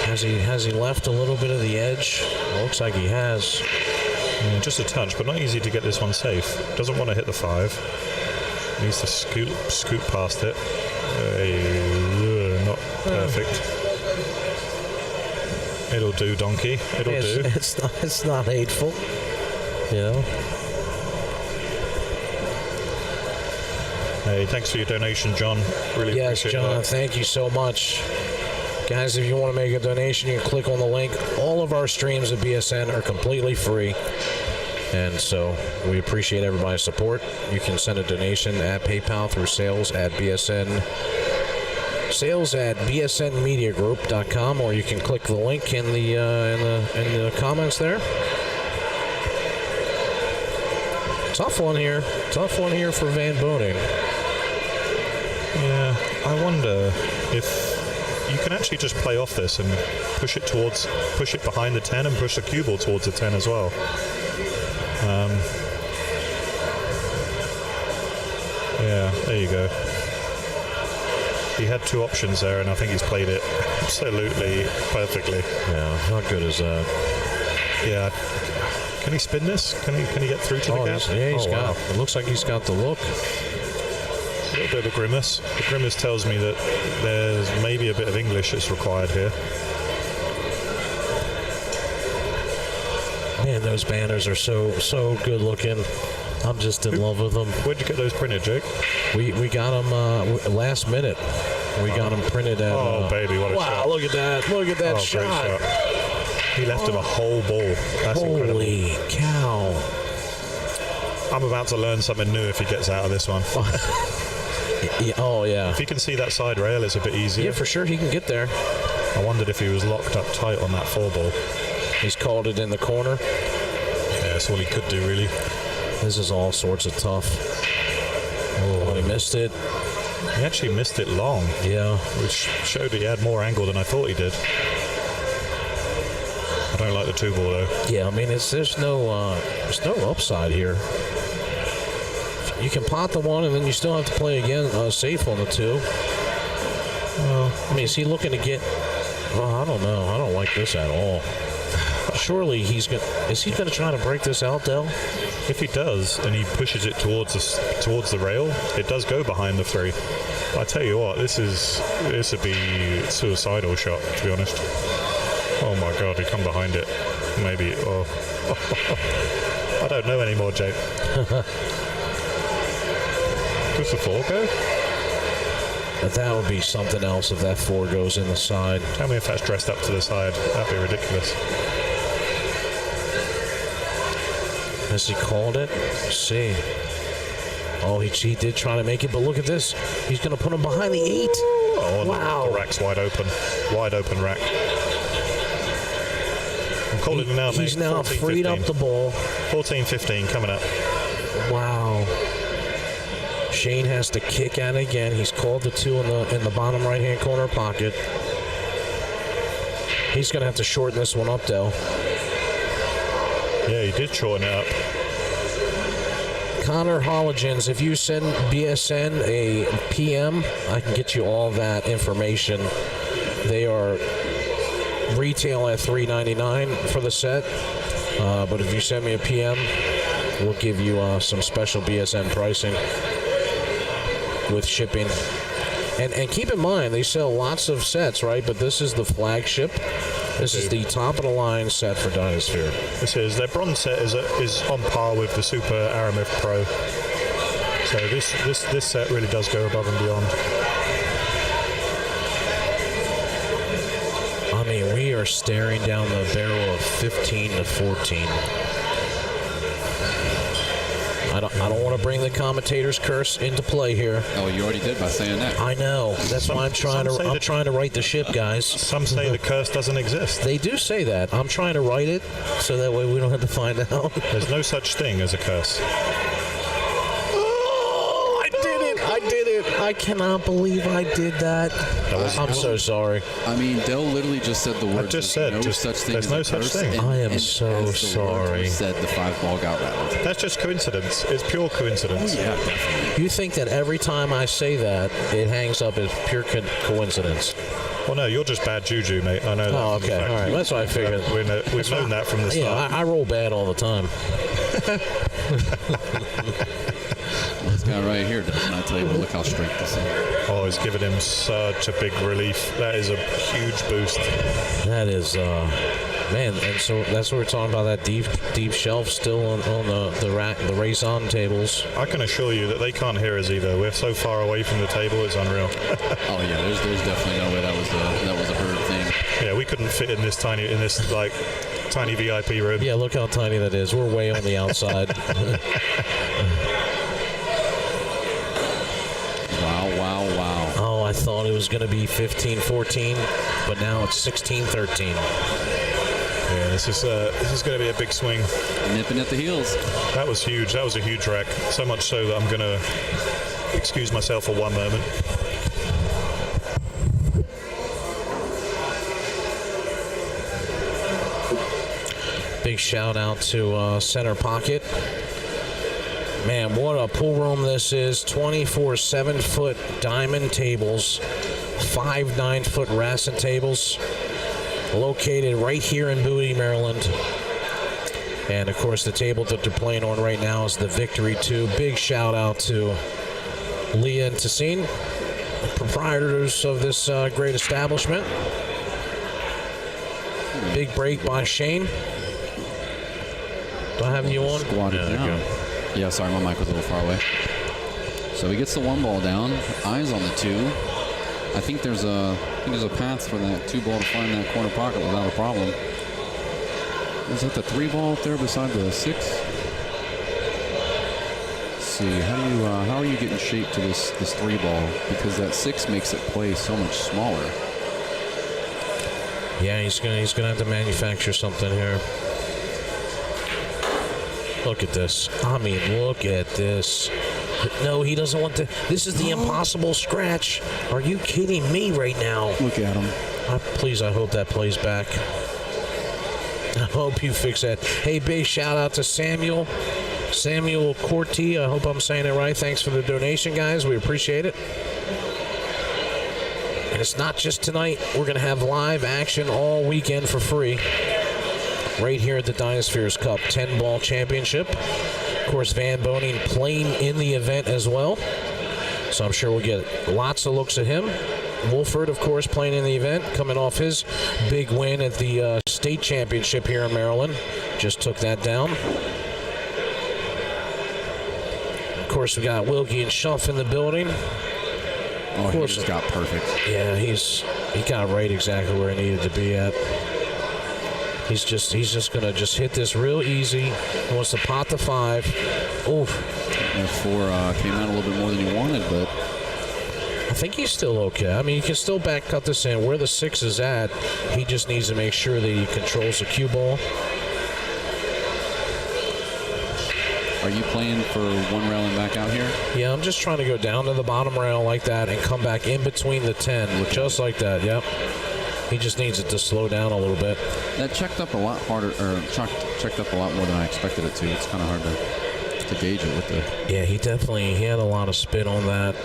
Has he left a little bit of the edge? It looks like he has. Yeah, just a touch, but not easy to get this one safe. Doesn't want to hit the 5. Needs to scoot past it. Not perfect. It'll do, donkey. It'll do. It's not hateful. You know. Hey, thanks for your donation, John. Really yes, appreciate John. that. Thank you so much. Guys, if you want to make a donation, you can click on the link. All of our streams at BSN are completely free. And so we appreciate everybody's support. You can send a donation at PayPal through sales at bsnmediagroup.com, or you can click the link in the comments there. Tough one here. Tough one here for VanBoening. Yeah, I wonder if you can actually just play off this and push it behind the 10 and push the cue ball towards the 10 as well. Yeah, there you go. He had 2 options there, and I think he's played it absolutely perfectly. Yeah, how good is that? Yeah. Can he spin this? Can he get through to the gap? It looks like he's got the look. little bit of a grimace. The grimace tells me that there's maybe a bit of English that's required here. Man, those banners are so good looking. I'm just in love with them. Where'd you get those printed, Jake? We got them last minute. We got them printed at. Oh, baby, what a shot. Wow, look at that. Look at that shot. Great shot. He left him a whole ball. That's incredible. Holy cow. I'm about to learn something new if he gets out of this one. Yeah, oh, yeah. If he can see that side rail, it's a bit easier. Yeah, for sure, he can get there. I wondered if he was locked up tight on that 4-ball. He's called it in the corner. Yeah, that's all he could do, really. This is all sorts of tough. Oh, he missed it. He actually missed it long. Yeah. Which showed he had more angle than I thought he did. I don't like the 2-ball, though. Yeah, I mean, there's no upside here. You can pot the 1, and then you still have to play again safe on the 2. Well, I mean, is he looking to get? Well, I don't know. I don't like this at all. Surely is he gonna try to break this out, Del? If he does, and he pushes it towards the rail, it does go behind the 3. I tell you what, this would be a suicidal shot, to be honest. Oh my God, he come behind it. Maybe. Oh. I don't know anymore, Jake. Does the 4 go? That would be something else if that 4 goes in the side. Tell me if that's dressed up to the side. That'd be ridiculous. Has he called it? Let's see. Oh, he did try to make it, but look at this. He's going to put him behind the 8. Oh, wow. The rack's wide open. Wide open rack. I'm calling it now, mate. He's now 14, freed 15. up the ball. 14-15 coming up. Wow. Shane has to kick at it again. He's called the 2 in the bottom right-hand corner pocket. He's going to have to shorten this one up, Del. Yeah, he did shorten it up. Connor Holligens, if you send BSN a PM, I can get you all that information. They are retail at $3.99 for the set, but if you send me a PM, we'll give you some special BSN pricing with shipping. And keep in mind, they sell lots of sets, right? But this is the flagship. This is the top-of-the-line set for DynaSphere. This is their bronze set is on par with the Super Aramith Pro. So this set really does go above and beyond. I mean, we are staring down the barrel of 15-14. I don't want to bring the commentator's curse into play here. Oh, you already did by saying that. I know. That's why I'm trying to right the ship, guys. Some say the curse doesn't exist. They do say that. I'm trying to write it so that way we don't have to find out. There's no such thing as a curse. Oh, I did it. I cannot believe I did that. I'm so sorry. I mean, Del literally just said the word. I just said no such thing. There's as no a such curse, thing. and- I am and so as the sorry. word said the 5-ball got rattled. That's just coincidence. It's pure coincidence. Yeah, definitely. You think that every time I say that, it hangs up as pure coincidence? Well, no, you're just bad juju, mate. I know that. Oh, for a okay. fact. All right. That's what I figured. We've known that from the Yeah, start. I roll bad all the time. This guy right here does not tell you, but look how straight this is. Oh, it's given him such a big relief. That is a huge boost. That is, man, and so that's what we're talking about, that deep shelf still on the rack, the raison tables. I can assure you that they can't hear us either. We're so far away from the table, it's unreal. Oh yeah, there's definitely no way that was a bird thing. Yeah, we couldn't fit in this tiny VIP room. Yeah, look how tiny that is. We're way on the outside. Wow. Oh, I thought it was going to be 15-14, but now it's 16-13. Yeah, this is going to be a big swing. Nipping at the heels. That was huge. That was a huge wreck. So much so that I'm going to excuse myself for one moment. Big shout out to Center Pocket. Man, what a pool room this is. 24 7-foot diamond tables, 5 9-foot Rassin tables, located right here in Bowie, Maryland. And of course, the table that they're playing on right now is the Victory 2. Big shout out to Leah and Tassine, proprietors of this great establishment. Big break by Shane. Do I have you on? Squatted down. Yeah, sorry, my mic was a little far away. So he gets the 1 ball down. Eyes on the 2. I think there's a path for that 2 ball to find that corner pocket without a problem. Is that the 3 ball up there beside the 6? Let's see, how are you getting shape to this 3 ball? Because that 6 makes it play so much smaller. Yeah, he's gonna have to manufacture something here. Look at this. I mean, look at this. No, he doesn't want to. This is the impossible scratch. Are you kidding me right now? Look at him. Please, I hope that plays back. I hope you fix that. Hey, big shout out to Samuel Corti. I hope I'm saying it right. Thanks for the donation, guys. We appreciate it. And it's not just tonight. We're going to have live action all weekend for free right here at the DynaSpheres Cup 10-ball championship. Of course, VanBoening playing in the event as well. So I'm sure we'll get lots of looks at him. Wolford, of course, playing in the event, coming off his big win at the state championship here in Maryland. Just took that down. Of course, we got Wilkie and Schuff in the building. Oh, he just got perfect. Yeah, he got right exactly where he needed to be at. He's just gonna hit this real easy. He wants to pot the 5. Oof. That 4 came out a little bit more than he wanted, but I think he's still okay. I mean, you can still back cut this in. Where the 6 is at, he just needs to make sure that he controls the cue ball. are you playing for 1 rail and back out here? Yeah, I'm just trying to go down to the bottom rail like that and come back in between the 10, just like that, yep. He just needs it to slow down a little bit. That checked up a lot harder, or checked up a lot more than I expected it to. It's kind of hard to gauge it with the... Yeah, he had a lot of spin on that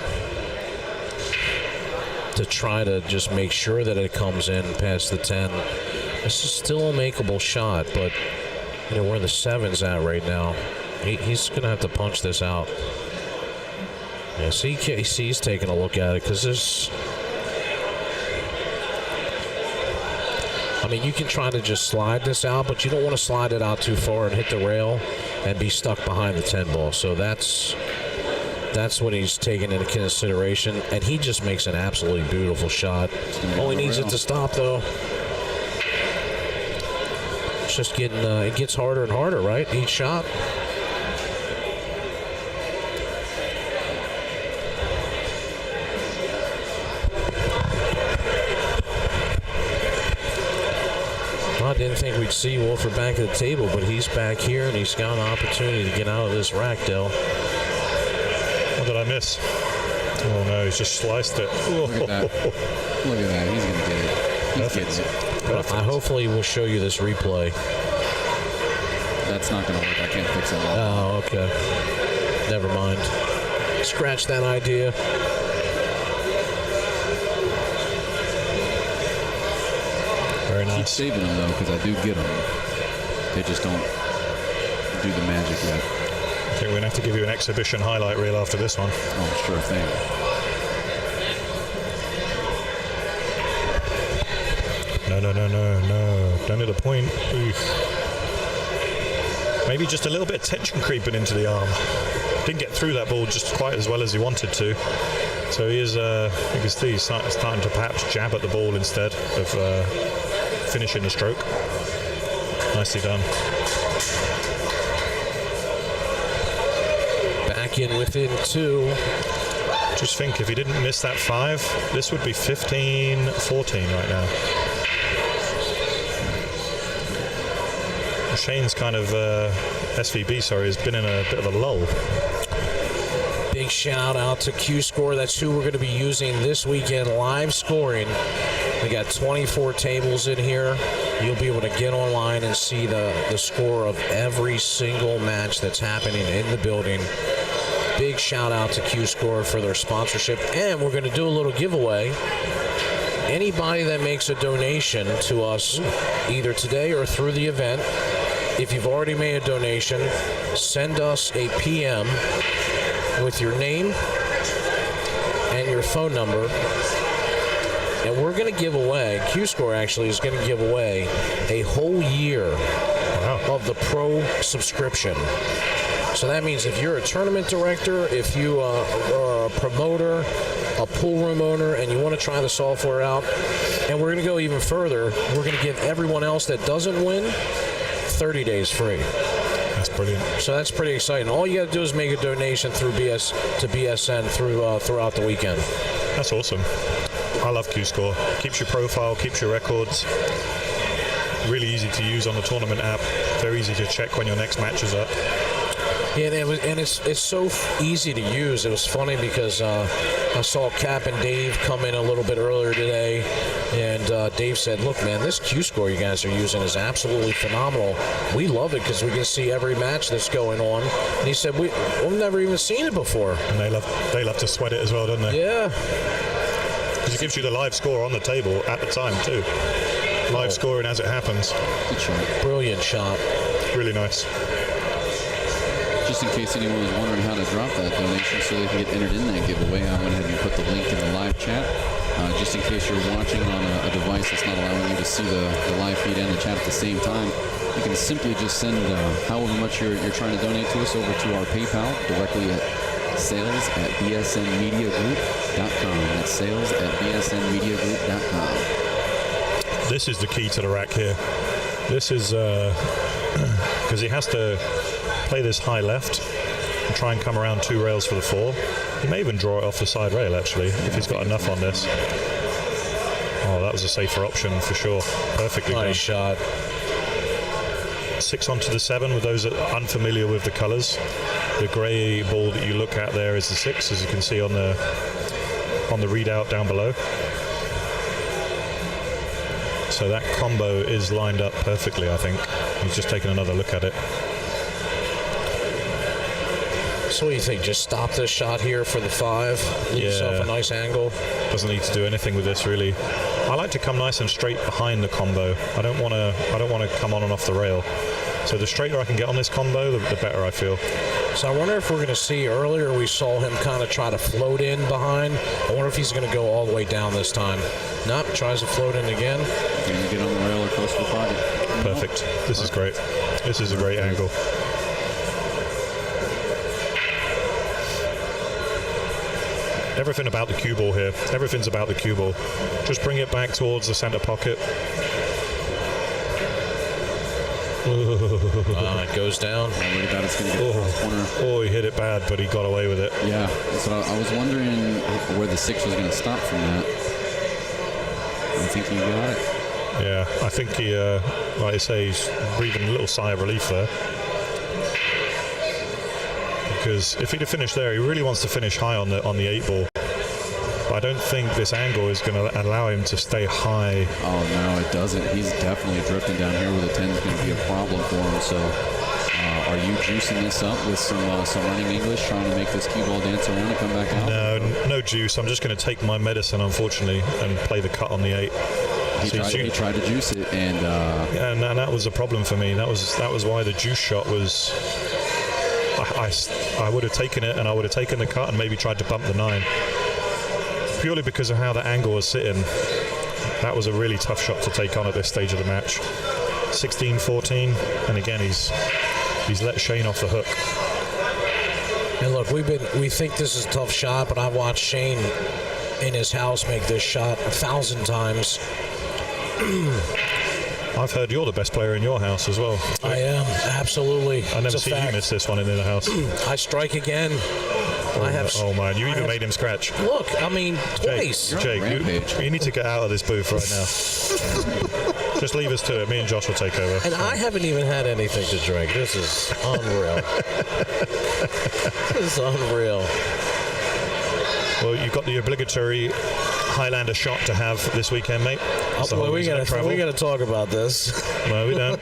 to try to just make sure that it comes in past the 10. This is still a makeable shot, but you know where the 7's at right now. He's going to have to punch this out. Yeah, see, he's taking a look at it because there's... I mean, you can try to just slide this out, but you don't want to slide it out too far and hit the rail and be stuck behind the 10 ball. So that's what he's taking into consideration, and he just makes an absolutely beautiful shot. Only needs it to stop, though. It's just getting it gets harder and harder, right? Each shot. I didn't think we'd see Wolford back at the table, but he's back here, and he's got an opportunity to get out of this rack, Dell. What did I miss? Oh, no, he's just sliced it. Look at that. Look at that. He's going to get it. He's getting it. But hopefully we'll show you this replay. That's not going to work. I can't fix it all. Oh, okay. Never mind. Scratch that idea. Very nice. Keep saving them, though, because I do get them. They just don't do the magic yet. I think we're going to have to give you an exhibition highlight reel after this one. Oh, sure thing. No. Down to the point. Oof. Maybe just a little bit of tension creeping into the arm. Didn't get through that ball just quite as well as he wanted to. So he is, you can see he's starting to perhaps jab at the ball instead of finishing the stroke. Nicely done. Back in within 2. Just think, if he didn't miss that 5, this would be 15-14 right now. Shane's kind of SVB, has been in a bit of a lull. Big shout out to Q-Score. That's who we're going to be using this weekend, live scoring. We got 24 tables in here. You'll be able to get online and see the score of every single match that's happening in the building. Big shout out to Q-Score for their sponsorship. And we're going to do a little giveaway. Anybody that makes a donation to us, either today or through the event, if you've already made a donation, send us a PM with your name and your phone number. And we're going to give away, Q-Score actually is going to give away a whole year of the Pro subscription. So that means if you're a tournament director, if you are a promoter, a pool room owner, and you want to try the software out, and we're going to go even further, we're going to give everyone else that doesn't win 30 days free. That's brilliant. So that's pretty exciting. All you got to do is make a donation through BSN throughout the weekend. That's awesome. I love Q-Score. Keeps your profile, keeps your records. Really easy to use on the tournament app. Very easy to check when your next match is up. Yeah, and it's so easy to use. It was funny because I saw Cap and Dave come in a little bit earlier today, and Dave said, "Look, man, this Q-Score you guys are using is absolutely phenomenal. We love it because we can see every match that's going on." And he said, "We've never even seen it before." And they love to sweat it as well, don't they? Yeah. Because it gives you the live score on the table at the time too. Live scoring as it happens. Good shot. Brilliant shot. Really nice. Just in case anyone was wondering how to drop that donation so they can get entered in that giveaway, I went ahead and put the link in the live chat. Just in case you're watching on a device that's not allowing you to see the live feed and the chat at the same time, you can simply just send however much you're trying to donate to us over to our PayPal directly at sales@bsnmediagroup.com. That's sales@bsnmediagroup.com. This is the key to the rack here. This is because he has to play this high left and try and come around 2 rails for the 4. He may even draw it off the side rail actually if he's got enough on this. Oh, that was a safer option for sure. Perfectly done. Nice shot. 6 onto the 7 with those that are unfamiliar with the colours. The grey ball that you look at there is the 6, as you can see on the readout down below. So that combo is lined up perfectly, I think. He's just taking another look at it. So what do you think? Just stop this shot here for the 5? Leave yourself a nice angle? Doesn't need to do anything with this really. I like to come nice and straight behind the combo. I don't want to come on and off the rail. So the straighter I can get on this combo, the better I feel. So I wonder if we're going to see, earlier we saw him kind of try to float in behind. I wonder if he's going to go all the way down this time. Nope, tries to float in again. Going to get on the rail or close to the pocket. Perfect. This is great. This is a great angle. Everything about the cue ball here. Everything's about the cue ball. Just bring it back towards the center pocket. It goes down. I'm worried about it's going to get across the corner. Oh, he hit it bad, but he got away with it. Yeah, so I was wondering where the 6 was going to stop from that. I think he got it. Yeah, I think he, like I say, he's breathing a little sigh of relief there. Because if he'd have finished there, he really wants to finish high on the 8 ball. But I don't think this angle is going to allow him to stay high. Oh, no, it doesn't. He's definitely drifting down here where the 10 is going to be a problem for him. So are you juicing this up with some running English, trying to make this cue ball dance around and come back out? No juice. I'm just going to take my medicine, unfortunately, and play the cut on the 8. He tried to juice it, and that was a problem for me. That was why the juice shot was... I would have taken it, and I would have taken the cut and maybe tried to bump the 9. Purely because of how the angle was sitting. That was a really tough shot to take on at this stage of the match. 16-14, and again he's let Shane off the hook. And look, we think this is a tough shot, but I've watched Shane in his house make this shot 1,000 times. I've heard you're the best player in your house as well. I am, absolutely. I never see you miss this one in the house. I strike again. Oh man, you even made him scratch. Look, I mean, twice. Jake, you need to get out of this booth right now. Just leave us to it. Me and Josh will take over. And I haven't even had anything to drink. This is unreal. This is unreal. Well, you've got the obligatory Highlander shot to have this weekend, mate. Well, we got to talk about this. No, we don't.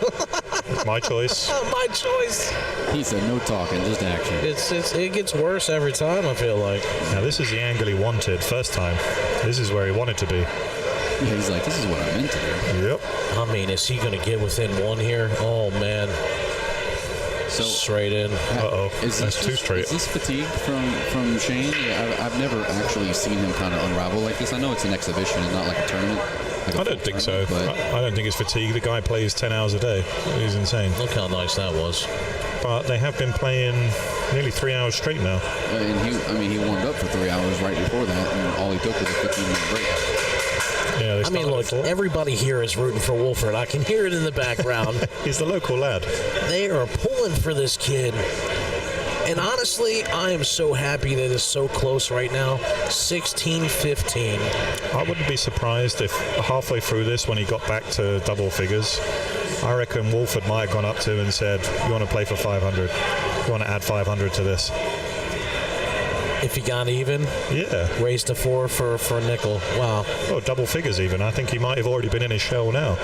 My choice. My choice. he said no talking, just action. It gets worse every time, I feel like. Now, this is the angle he wanted first time. This is where he wanted to be. Yeah, he's like, this is what I meant to do. Yep. I mean, is he going to get within one here? Oh, man. So this right in. Uh-oh, that's two straight. Is this fatigue from Shane? Yeah, I've never actually seen him kind of unravel like this. I know it's an exhibition and not like a tournament. Like I don't think so. But I don't think it's fatigue. The guy plays 10 hours a day. He's insane. Look how nice that was. But they have been playing nearly 3 hours straight now. and he warmed up for 3 hours right before that, and all he took was a 15-minute break. Yeah, I mean, look, everybody here is rooting for Wolford. I can hear it in the background. He's the local lad. They are pulling for this kid. And honestly, I am so happy that it's so close right now. 16-15. I wouldn't be surprised if halfway through this, when he got back to double figures, I reckon Wolford might have gone up to him and said, you want to play for 500? You want to add 500 to this? If he got even? Yeah. Raised to 4 for a nickel. Wow. Oh, double figures even. I think he might have already been in his shell now.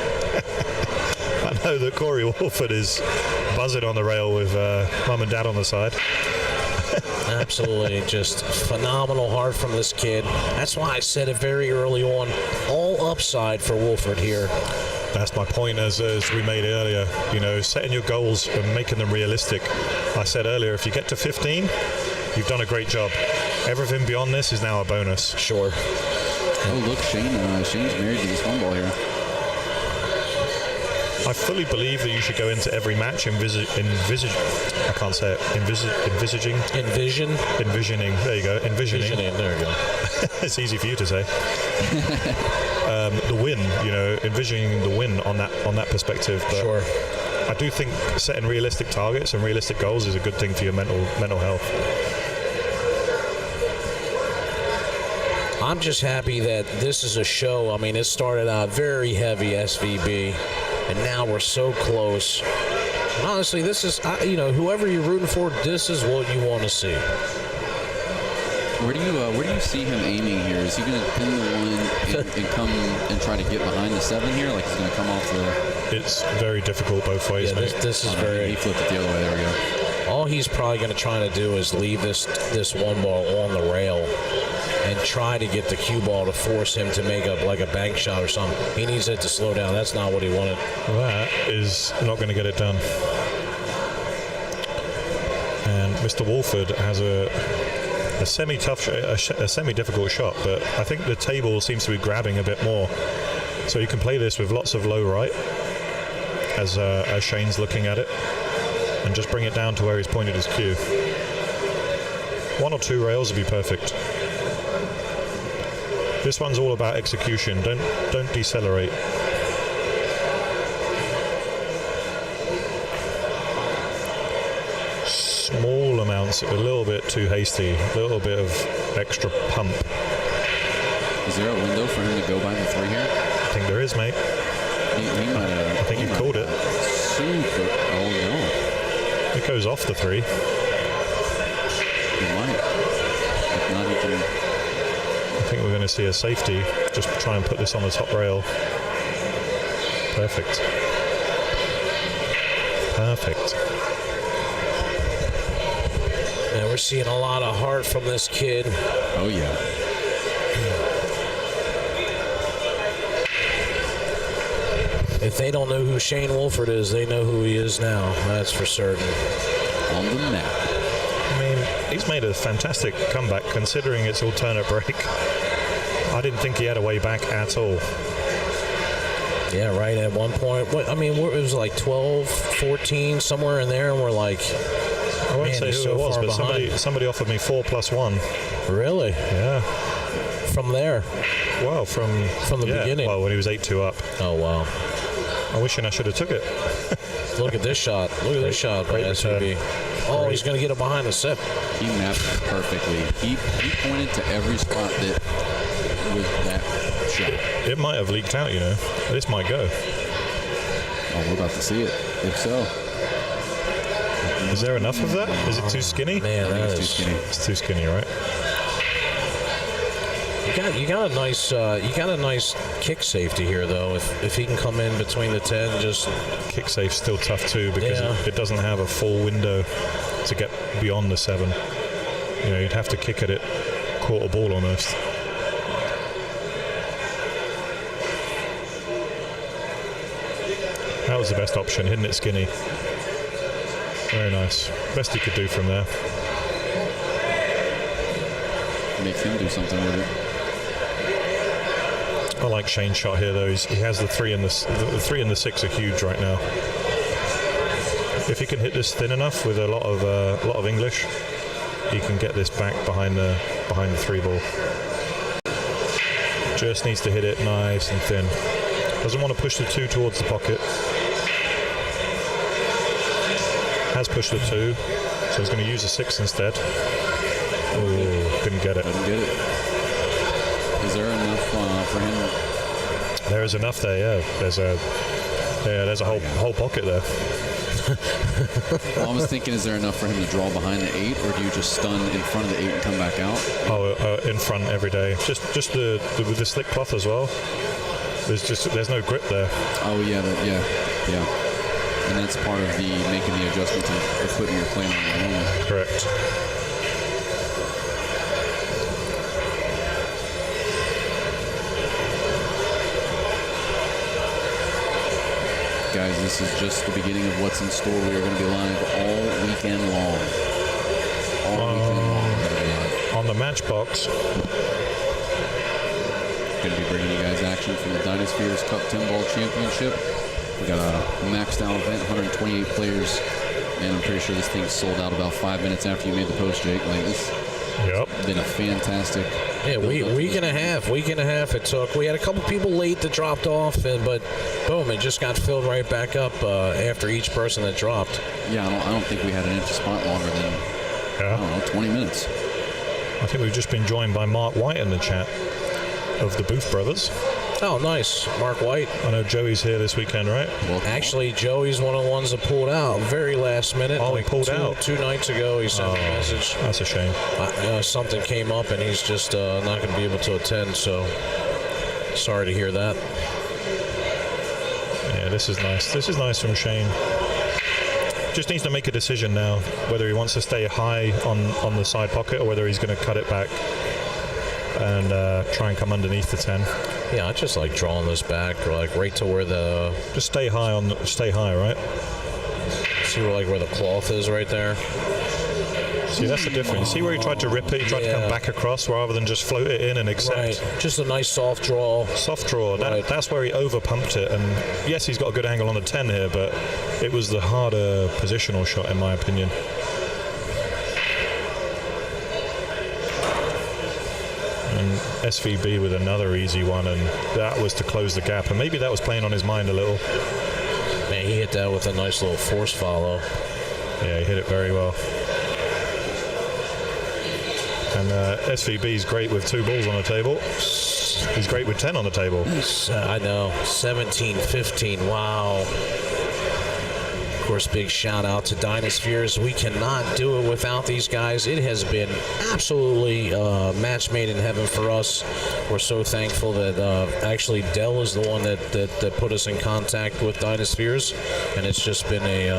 I know that Corey Wolford is buzzing on the rail with mum and dad on the side. Absolutely, just phenomenal heart from this kid. That's why I said it very early on. All upside for Wolford here. That's my point, as we made earlier. You know, setting your goals and making them realistic. I said earlier, if you get to 15, you've done a great job. Everything beyond this is now a bonus. Sure. Oh, look, Shane's married to this one ball here. I fully believe that you should go into every match envisioning. There you go. Envisioning. There you go. It's easy for you to say. The win, you know, envisioning the win on that perspective. But Sure. I do think setting realistic targets and realistic goals is a good thing for your mental health. I'm just happy that this is a show. I mean, it started out very heavy SVB, and now we're so close. And honestly, this is, whoever you're rooting for, this is what you want to see. Where do you see him aiming here? Is he going to pin the one and come and try to get behind the 7 here? Like he's going to come off the... It's very difficult both ways, Yeah, mate. this is very... He flipped it the other way. There we go. All he's probably going to try to do is leave this one ball on the rail and try to get the cue ball to force him to make up like a bank shot or something. He needs it to slow down. That's not what he wanted. That is not going to get it done. And Mr. Wolford has a semi-tough, a semi-difficult shot, but I think the table seems to be grabbing a bit more. So you can play this with lots of low right, as Shane's looking at it, and just bring it down to where he's pointed his cue. 1 or 2 rails would be perfect. This one's all about execution. Don't decelerate. Small amounts, a little bit too hasty, a little bit of extra pump. Is there a window for him to go by the 3 here? I think there is, mate. He might have... I think you called it. Super... Oh, no. It goes off the 3. He might. If not, he can... I think we're going to see a safety. Just try and put this on the top rail. Perfect. Perfect. And we're seeing a lot of heart from this kid. Oh, yeah. If they don't know who Shane Wolford is, they know who he is now. That's for certain. On the map. I mean, he's made a fantastic comeback considering it's alternate break. I didn't think he had a way back at all. Yeah, right at one point. It was like 12, 14, somewhere in there, and we're like... I won't say who it was, but somebody offered me 4+1. Really? Yeah. From there? Well, from the beginning. Well, when he was 8-2 up. Oh, wow. I'm wishing I should have took it. Look at this shot. Look at this shot by SVB. Oh, he's going to get it behind the 7. He mapped that perfectly. He pointed to every spot that was that shot. It might have leaked out, you know. This might go. Oh, we're about to see it. If so. Is there enough of that? Is it too skinny? Man, that is too skinny. It's too skinny, right? You got a nice kick safety here though. If he can come in between the 10, just Kick safe's still tough too because it doesn't have a full window to get beyond the 7. You know, you'd have to kick at it quarter ball almost. That was the best option, hitting it skinny. Very nice. Best he could do from there. Make him do something with it. I like Shane's shot here, though. He has the 3 and the 3 and the 6 are huge right now. If he can hit this thin enough with a lot of English, he can get this back behind the 3 ball. Just needs to hit it nice and thin. Doesn't want to push the 2 towards the pocket. Has pushed the 2, so he's going to use a 6 instead. Oh, didn't get it. Didn't get it. Is there enough for him? There is enough there, yeah. There's a whole pocket there. Well, I was thinking, is there enough for him to draw behind the 8, or do you just stun in front of the 8 and come back out? Oh, in front every day. Just with the slick cloth as well. There's no grip there. Oh yeah, yeah. And that's part of the making the adjustment to the equipment you're playing on. Correct. Guys, this is just the beginning of what's in store. We are going to be live all weekend long. All weekend long, we're going to be live. On the Matchbox. Going to be bringing you guys action from the DynaSpheres Cup 10-ball championship. We got a maxed out event, 128 players, and I'm pretty sure this thing sold out about 5 minutes after you made the post, Jake. Like, this Yep. been a fantastic. Yeah, week and a half it took. We had a couple people late that dropped off, but boom, it just got filled right back up after each person that dropped. Yeah, I don't think we had an empty spot longer than, I don't know, 20 minutes. I think we've just been joined by Mark White in the chat of the Booth Brothers. Oh, nice. Mark White. I know Joey's here this weekend, right? Actually, Joey's one of the ones that pulled out very last minute. Oh, he pulled out? 2 nights ago, he sent a message. That's a shame. Something came up, and he's just not going to be able to attend, so sorry to hear that. Yeah, this is nice. This is nice from Shane. Just needs to make a decision now, whether he wants to stay high on the side pocket or whether he's going to cut it back and try and come underneath the 10. Yeah, I just like drawing this back, like right to where the. Just stay high, right? See where the cloth is right there. See, that's the difference. See where he tried to rip it? He tried to come back across rather than just float it in and accept. Right. Just a nice soft draw. Soft draw. Right. That's where he over pumped it. And yes, he's got a good angle on the 10 here, but it was the harder positional shot in my opinion. And SVB with another easy one, and that was to close the gap. And maybe that was playing on his mind a little. Man, he hit that with a nice little force follow. Yeah, he hit it very well. And SVB's great with 2 balls on the table. He's great with 10 on the table. I know. 17-15. Wow. Of course, big shout out to DynaSpheres. We cannot do it without these guys. It has been absolutely match made in heaven for us. We're so thankful that actually Dell is the one that put us in contact with DynaSpheres, and it's just been a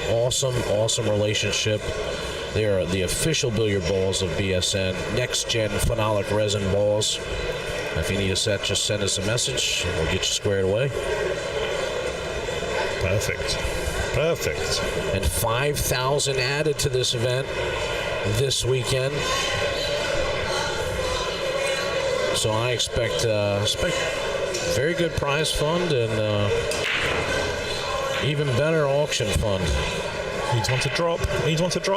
awesome relationship. They are the official billiard balls of BSN, next-gen phenolic resin balls. If you need a set, just send us a message. We'll get you squared away. Perfect. And 5,000 added to this event this weekend. So I expect very good prize fund and even better auction fund. Needs one to drop.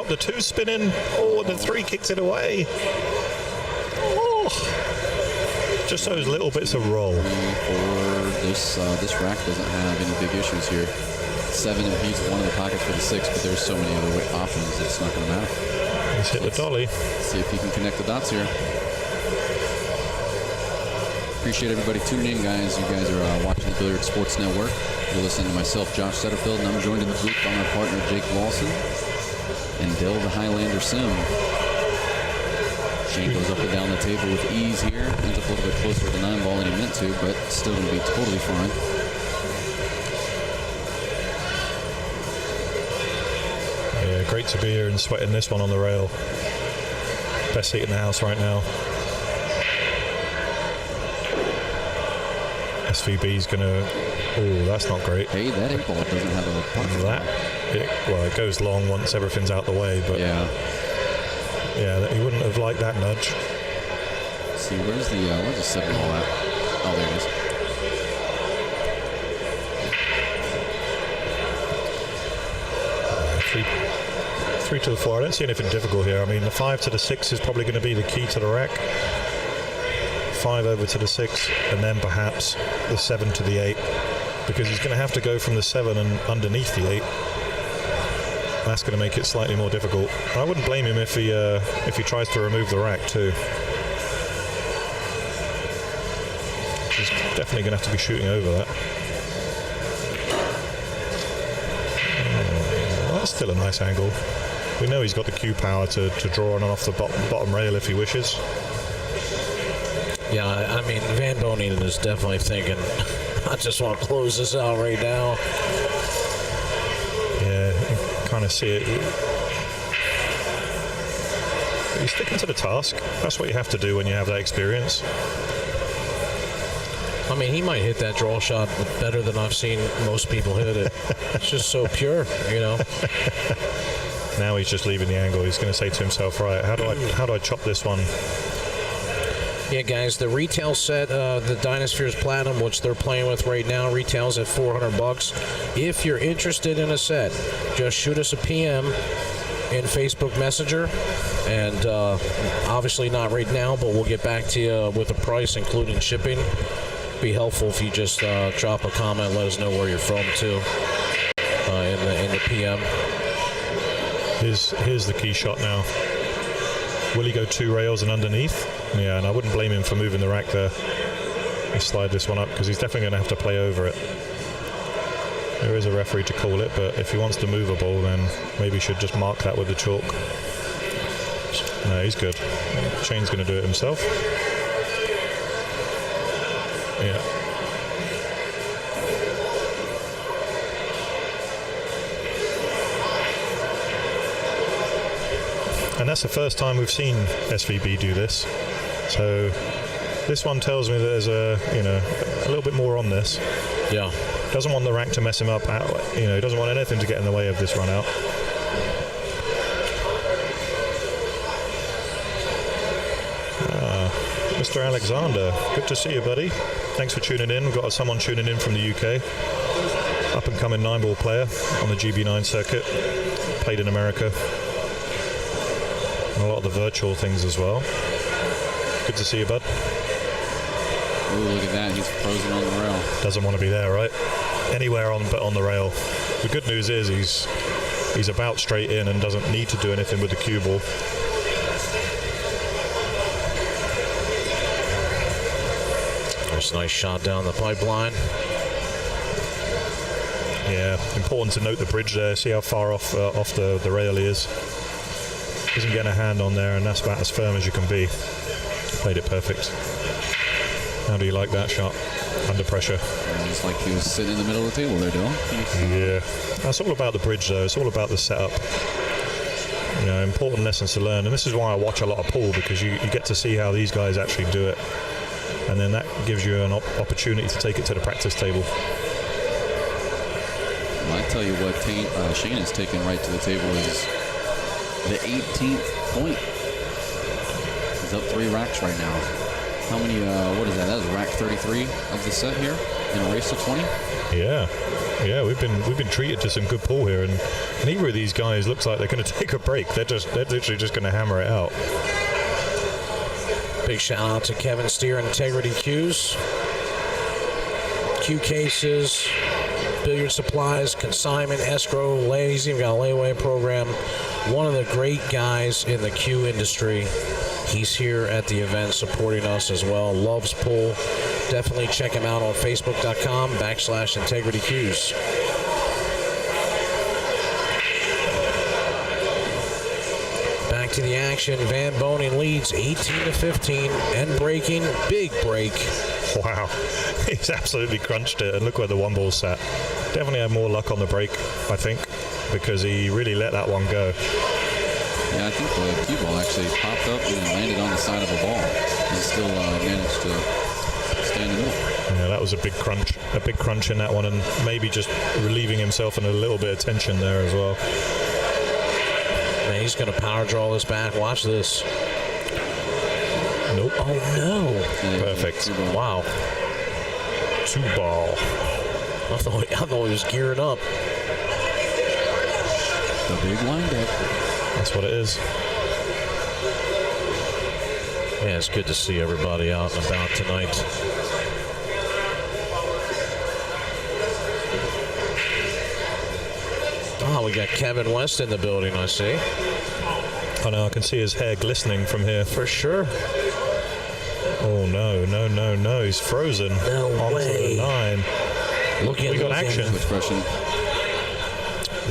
The 2 spinning. Oh, the 3 kicks it away. Oh. Just those little bits of roll. This rack doesn't have any big issues here. 7 impedes one of the pockets for the 6, but there's so many other options that it's not going to matter. Let's hit the dolly. See if you can connect the dots here. Appreciate everybody tuning in, guys. You guys are watching the Billiard Sports Network. You're listening to myself, Josh Setterfield, and I'm joined in the booth by my partner, Jake Lawson, and Dell the Highlander Sim. Shane goes up and down the table with ease here. Ends up a little bit closer to the 9 ball than he meant to, but still going to be totally fine. Yeah, great to be here and sweating this one on the rail. Best seat in the house right now. SVB's going to... Oh, that's not great. Hey, that 8 ball doesn't have a punch. It goes long once everything's out the way, but yeah, he wouldn't have liked that nudge. Let's see, where's the 7 ball at? Oh, there it is. Three to the 4. I don't see anything difficult here. I mean, the 5 to the 6 is probably going to be the key to the rack. 5 over to the 6, and then perhaps the 7 to the 8, because he's going to have to go from the 7 and underneath the 8. That's going to make it slightly more difficult. I wouldn't blame him if he tries to remove the rack too. He's definitely going to have to be shooting over that. Well, that's still a nice angle. We know he's got the cue power to draw on off the bottom rail if he wishes. Yeah, I mean, VanBoening is definitely thinking, I just want to close this out right now. Yeah, you kind of see it. He's sticking to the task. That's what you have to do when you have that experience. I mean, he might hit that draw shot better than I've seen most people hit it. It's just so pure, you know. Now he's just leaving the angle. He's going to say to himself, right, how do I chop this one? Yeah, guys, the retail set, the DynaSpheres Platinum, which they're playing with right now, retails at $400. If you're interested in a set, just shoot us a PM in Facebook Messenger, and obviously not right now, but we'll get back to you with a price, including shipping. Be helpful if you just drop a comment, let us know where you're from too in the PM. Here's the key shot now. Will he go 2 rails and underneath? Yeah, and I wouldn't blame him for moving the rack there. Let's slide this one up, because he's definitely going to have to play over it. There is a referee to call it, but if he wants to move a ball, then maybe he should just mark that with the chalk. No, he's good. Shane's going to do it himself. Yeah. And that's the first time we've seen SVB do this. So this one tells me that there's a little bit more on this. Yeah. Doesn't want the rack to mess him up. He doesn't want anything to get in the way of this run out. Mr. Alexander, good to see you, buddy. Thanks for tuning in. We've got someone tuning in from the UK. Up and coming 9-ball player on the GB9 circuit. Played in America. And a lot of the virtual things as well. Good to see you, bud. Ooh, look at that. He's frozen on the rail. Doesn't want to be there, right? Anywhere but on the rail. The good news is he's about straight in and doesn't need to do anything with the cue ball. There's a nice shot down the pipeline. Yeah, important to note the bridge there. See how far off the rail he is. Isn't getting a hand on there, and that's about as firm as you can be. Played it perfect. How do you like that shot? Under pressure. It's like he was sitting in the middle of the table there, Dylan. Yeah. That's all about the bridge, though. It's all about the setup. Important lessons to learn. And this is why I watch a lot of pool, because you get to see how these guys actually do it. And then that gives you an opportunity to take it to the practice table. Well, I tell you what, Shane is taking right to the table is the 18th point. He's up 3 racks right now. How many, what is that? That is rack 33 of the set here in a race of 20? Yeah, we've been treated to some good pool here, and neither of these guys looks like they're going to take a break. They're literally just going to hammer it out. Big shout out to Kevin Steer, Integrity Cues, Q cases, billiard supplies, consignment, escrow, lays, even got a layaway program. One of the great guys in the Q industry. He's here at the event supporting us as well. Loves pool. Definitely check him out on Facebook.com/IntegrityCues. Back to the action. VanBoening leads 18-15 and breaking. Big break. Wow. He's absolutely crunched it, and look where the 1-ball sat. Definitely had more luck on the break, I think, because he really let that one go. Yeah, I think the cue ball actually popped up and landed on the side of a ball and still managed to stay in the middle. Yeah, that was a big crunch in that one, and maybe just relieving himself in a little bit of tension there as well. Man, he's going to power draw this back. Watch this. Nope. Oh, no. Perfect. Wow. 2-ball. I thought he was gearing up. The big windup. That's what it is. Yeah, it's good to see everybody out and about tonight. Oh, we got Kevin West in the building, I see. I know, I can see his hair glistening from here. For sure. Oh, no, he's frozen. No way. The line. We got action. Expression.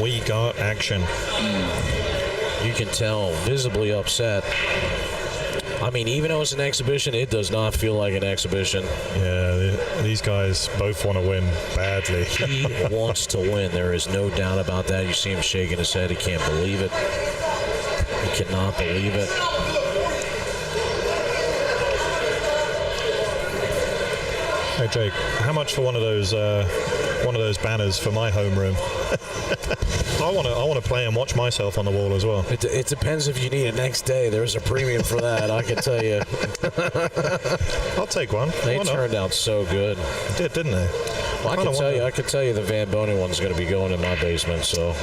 We got action. You can tell, visibly upset. I mean, even though it's an exhibition, it does not feel like an exhibition. Yeah, these guys both want to win badly. He wants to win. There is no doubt about that. You see him shaking his head. He can't believe it. He cannot believe it. Hey Jake, how much for one of those banners for my homeroom? I want to play and watch myself on the wall as well. It depends if you need it next day. There's a premium for that, I can tell you. I'll take one. They turned out so good. They did, didn't they? Well, I can tell you the VanBoening one's going to be going in my basement. So.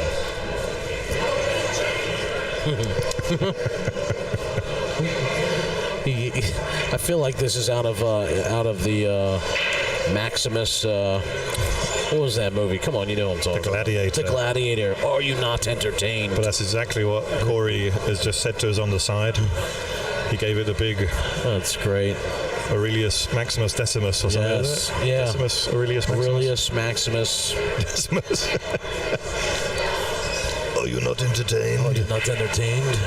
I feel like this is out of the Maximus. What was that movie? Come on, you know what I'm talking The Gladiator. about. The Gladiator. Are you not entertained? But that's exactly what Corey has just said to us on the side. He gave it the big That's great. Aurelius Maximus Decimus or something. Yes, Is it? yeah. Decimus Aurelius Maximus. Aurelius Maximus. Decimus. Are you not entertained? Are you not entertained?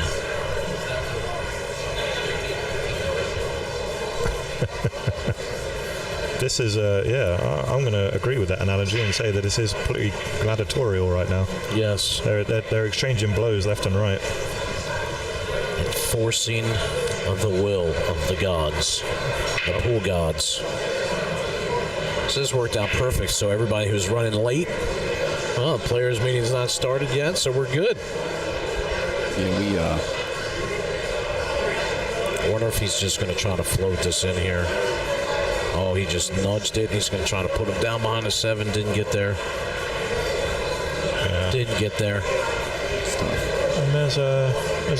This is, I'm going to agree with that analogy and say that this is pretty gladiatorial right now. Yes. They're exchanging blows left and right. Forcing of the will of the gods, the pool gods. So this worked out perfect. So everybody who's running late, well, the players' meeting's not started yet, so we're good. Yeah, I wonder if he's just going to try to float this in here. Oh, he just nudged it. He's going to try to put him down behind the 7. Didn't get there. Yeah. Didn't get there. And there's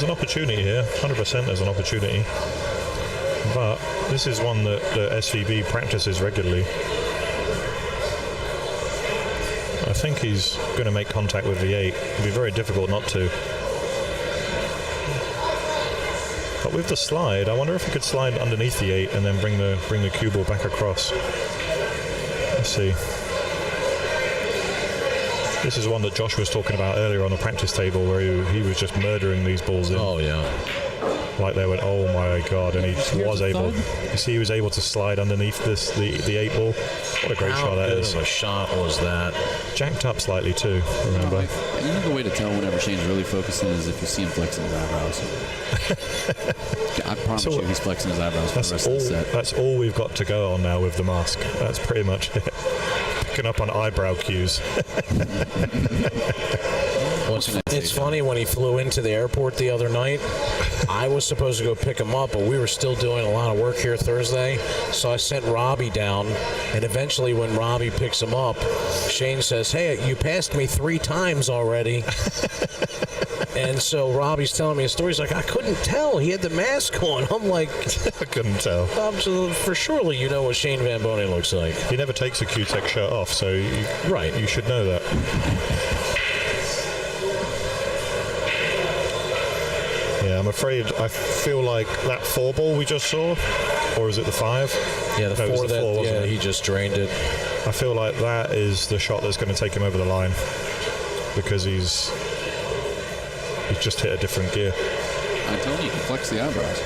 an opportunity here. 100% there's an opportunity. But this is one that the SVB practices regularly. I think he's going to make contact with the 8. It'll be very difficult not to. But with the slide, I wonder if he could slide underneath the 8 and then bring the cue ball back across. Let's see. This is one that Josh was talking about earlier on the practice table, where he was just murdering these balls in. Oh, yeah. Like they went, oh my god, and he was able. You see, he was able to slide underneath the 8 ball. What a great shot that is! How good of a shot was that? Jacked up slightly too. Remember? You know the way to tell whenever Shane's really focusing is if you see him flexing his eyebrows. I promise you, he's flexing his eyebrows for the rest of the set. That's all we've got to go on now with the mask. That's pretty much it. Picking up on eyebrow cues. Well, it's funny, when he flew into the airport the other night, I was supposed to go pick him up, but we were still doing a lot of work here Thursday, so I sent Robbie down, and eventually when Robbie picks him up, Shane says, hey, you passed me 3 times already. And so Robbie's telling me a story. He's like, I couldn't tell. He had the mask on. I'm like, I couldn't tell. For surely you know what Shane VanBoening looks like. He never takes a Q-Tech shirt off, so you should know that. Yeah, I'm afraid I feel like that 4 ball we just saw, or is it the 5? Yeah, the 4 that he just drained it. I feel like that is the shot that's going to take him over the line, because he's just hit a different gear. I told you, he can flex the eyebrows.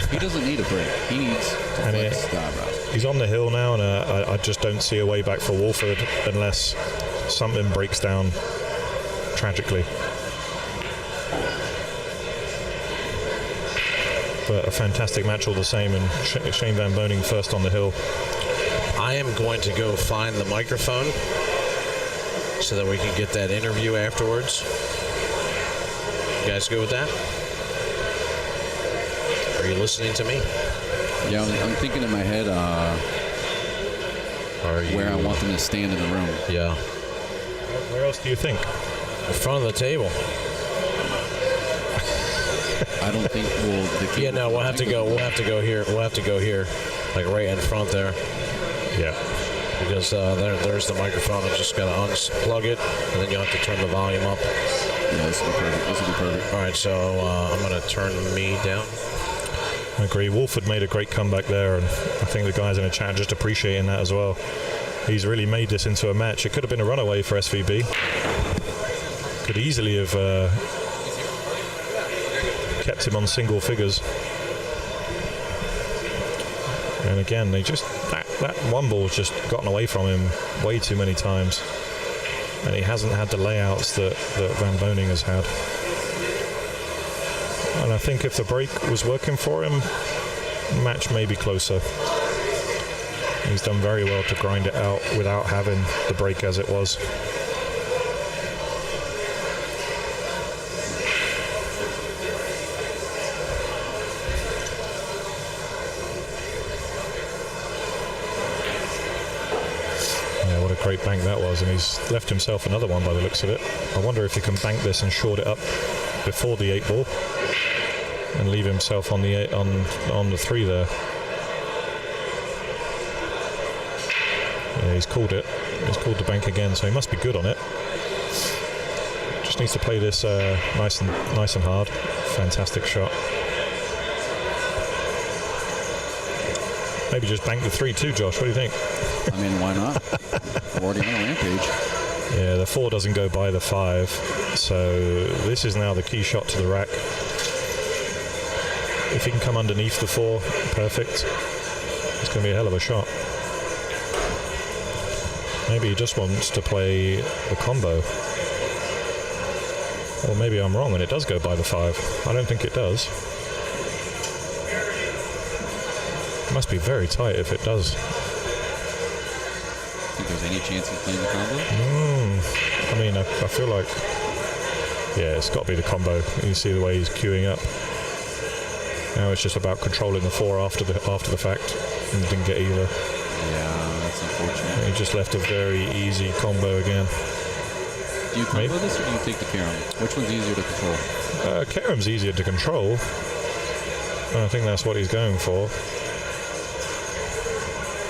He doesn't need a break. He needs to flex the eyebrows. He's on the hill now, and I just don't see a way back for Wolford unless something breaks down tragically. But a fantastic match all the same, and Shane VanBoening first on the hill. I am going to go find the microphone so that we can get that interview afterwards. You guys go with that? Are you listening to me? Yeah, I'm thinking in my head where I want them to stand in the room. Yeah. Where else do you think? In front of the table. I don't think we'll. Yeah, no, we'll have to go here. We'll have to go here, like right in front there. Yeah. Because there's the microphone. I just got to unplug it, and then you'll have to turn the volume up. Yeah, this will be perfect. This will be perfect. All right, so I'm going to turn me down. I agree. Wolford made a great comeback there, and I think the guys in the chat just appreciating that as well. He's really made this into a match. It could have been a runaway for SVB. Could easily have kept him on single figures. And again, they just that one ball's just gotten away from him way too many times, and he hasn't had the layouts that VanBoening has had. And I think if the break was working for him, the match may be closer. He's done very well to grind it out without having the break as it was. Yeah, what a great bank that was, and he's left himself another one by the looks of it. I wonder if he can bank this and short it up before the 8 ball and leave himself on the on the 3 there. Yeah, he's called it. He's called the bank again, so he must be good on it. Just needs to play this nice and hard. Fantastic shot. Maybe just bank the 3 too, Josh. What do you think? I mean, why not? We're already on a rampage. Yeah, the 4 doesn't go by the 5, so this is now the key shot to the rack. If he can come underneath the 4, perfect. It's going to be a hell of a shot. Maybe he just wants to play the combo. Or maybe I'm wrong and it does go by the 5. I don't think it does. It must be very tight if it does. Think there's any chance he's playing the combo? I mean, I feel like, yeah, it's got to be the combo. You see the way he's queuing up. Now it's just about controlling the 4 after the fact, and didn't get either. Yeah, that's unfortunate. He just left a very easy combo again. Do you combo this or do you take the carom? Which one's easier to control? Carom's easier to control. And I think that's what he's going for.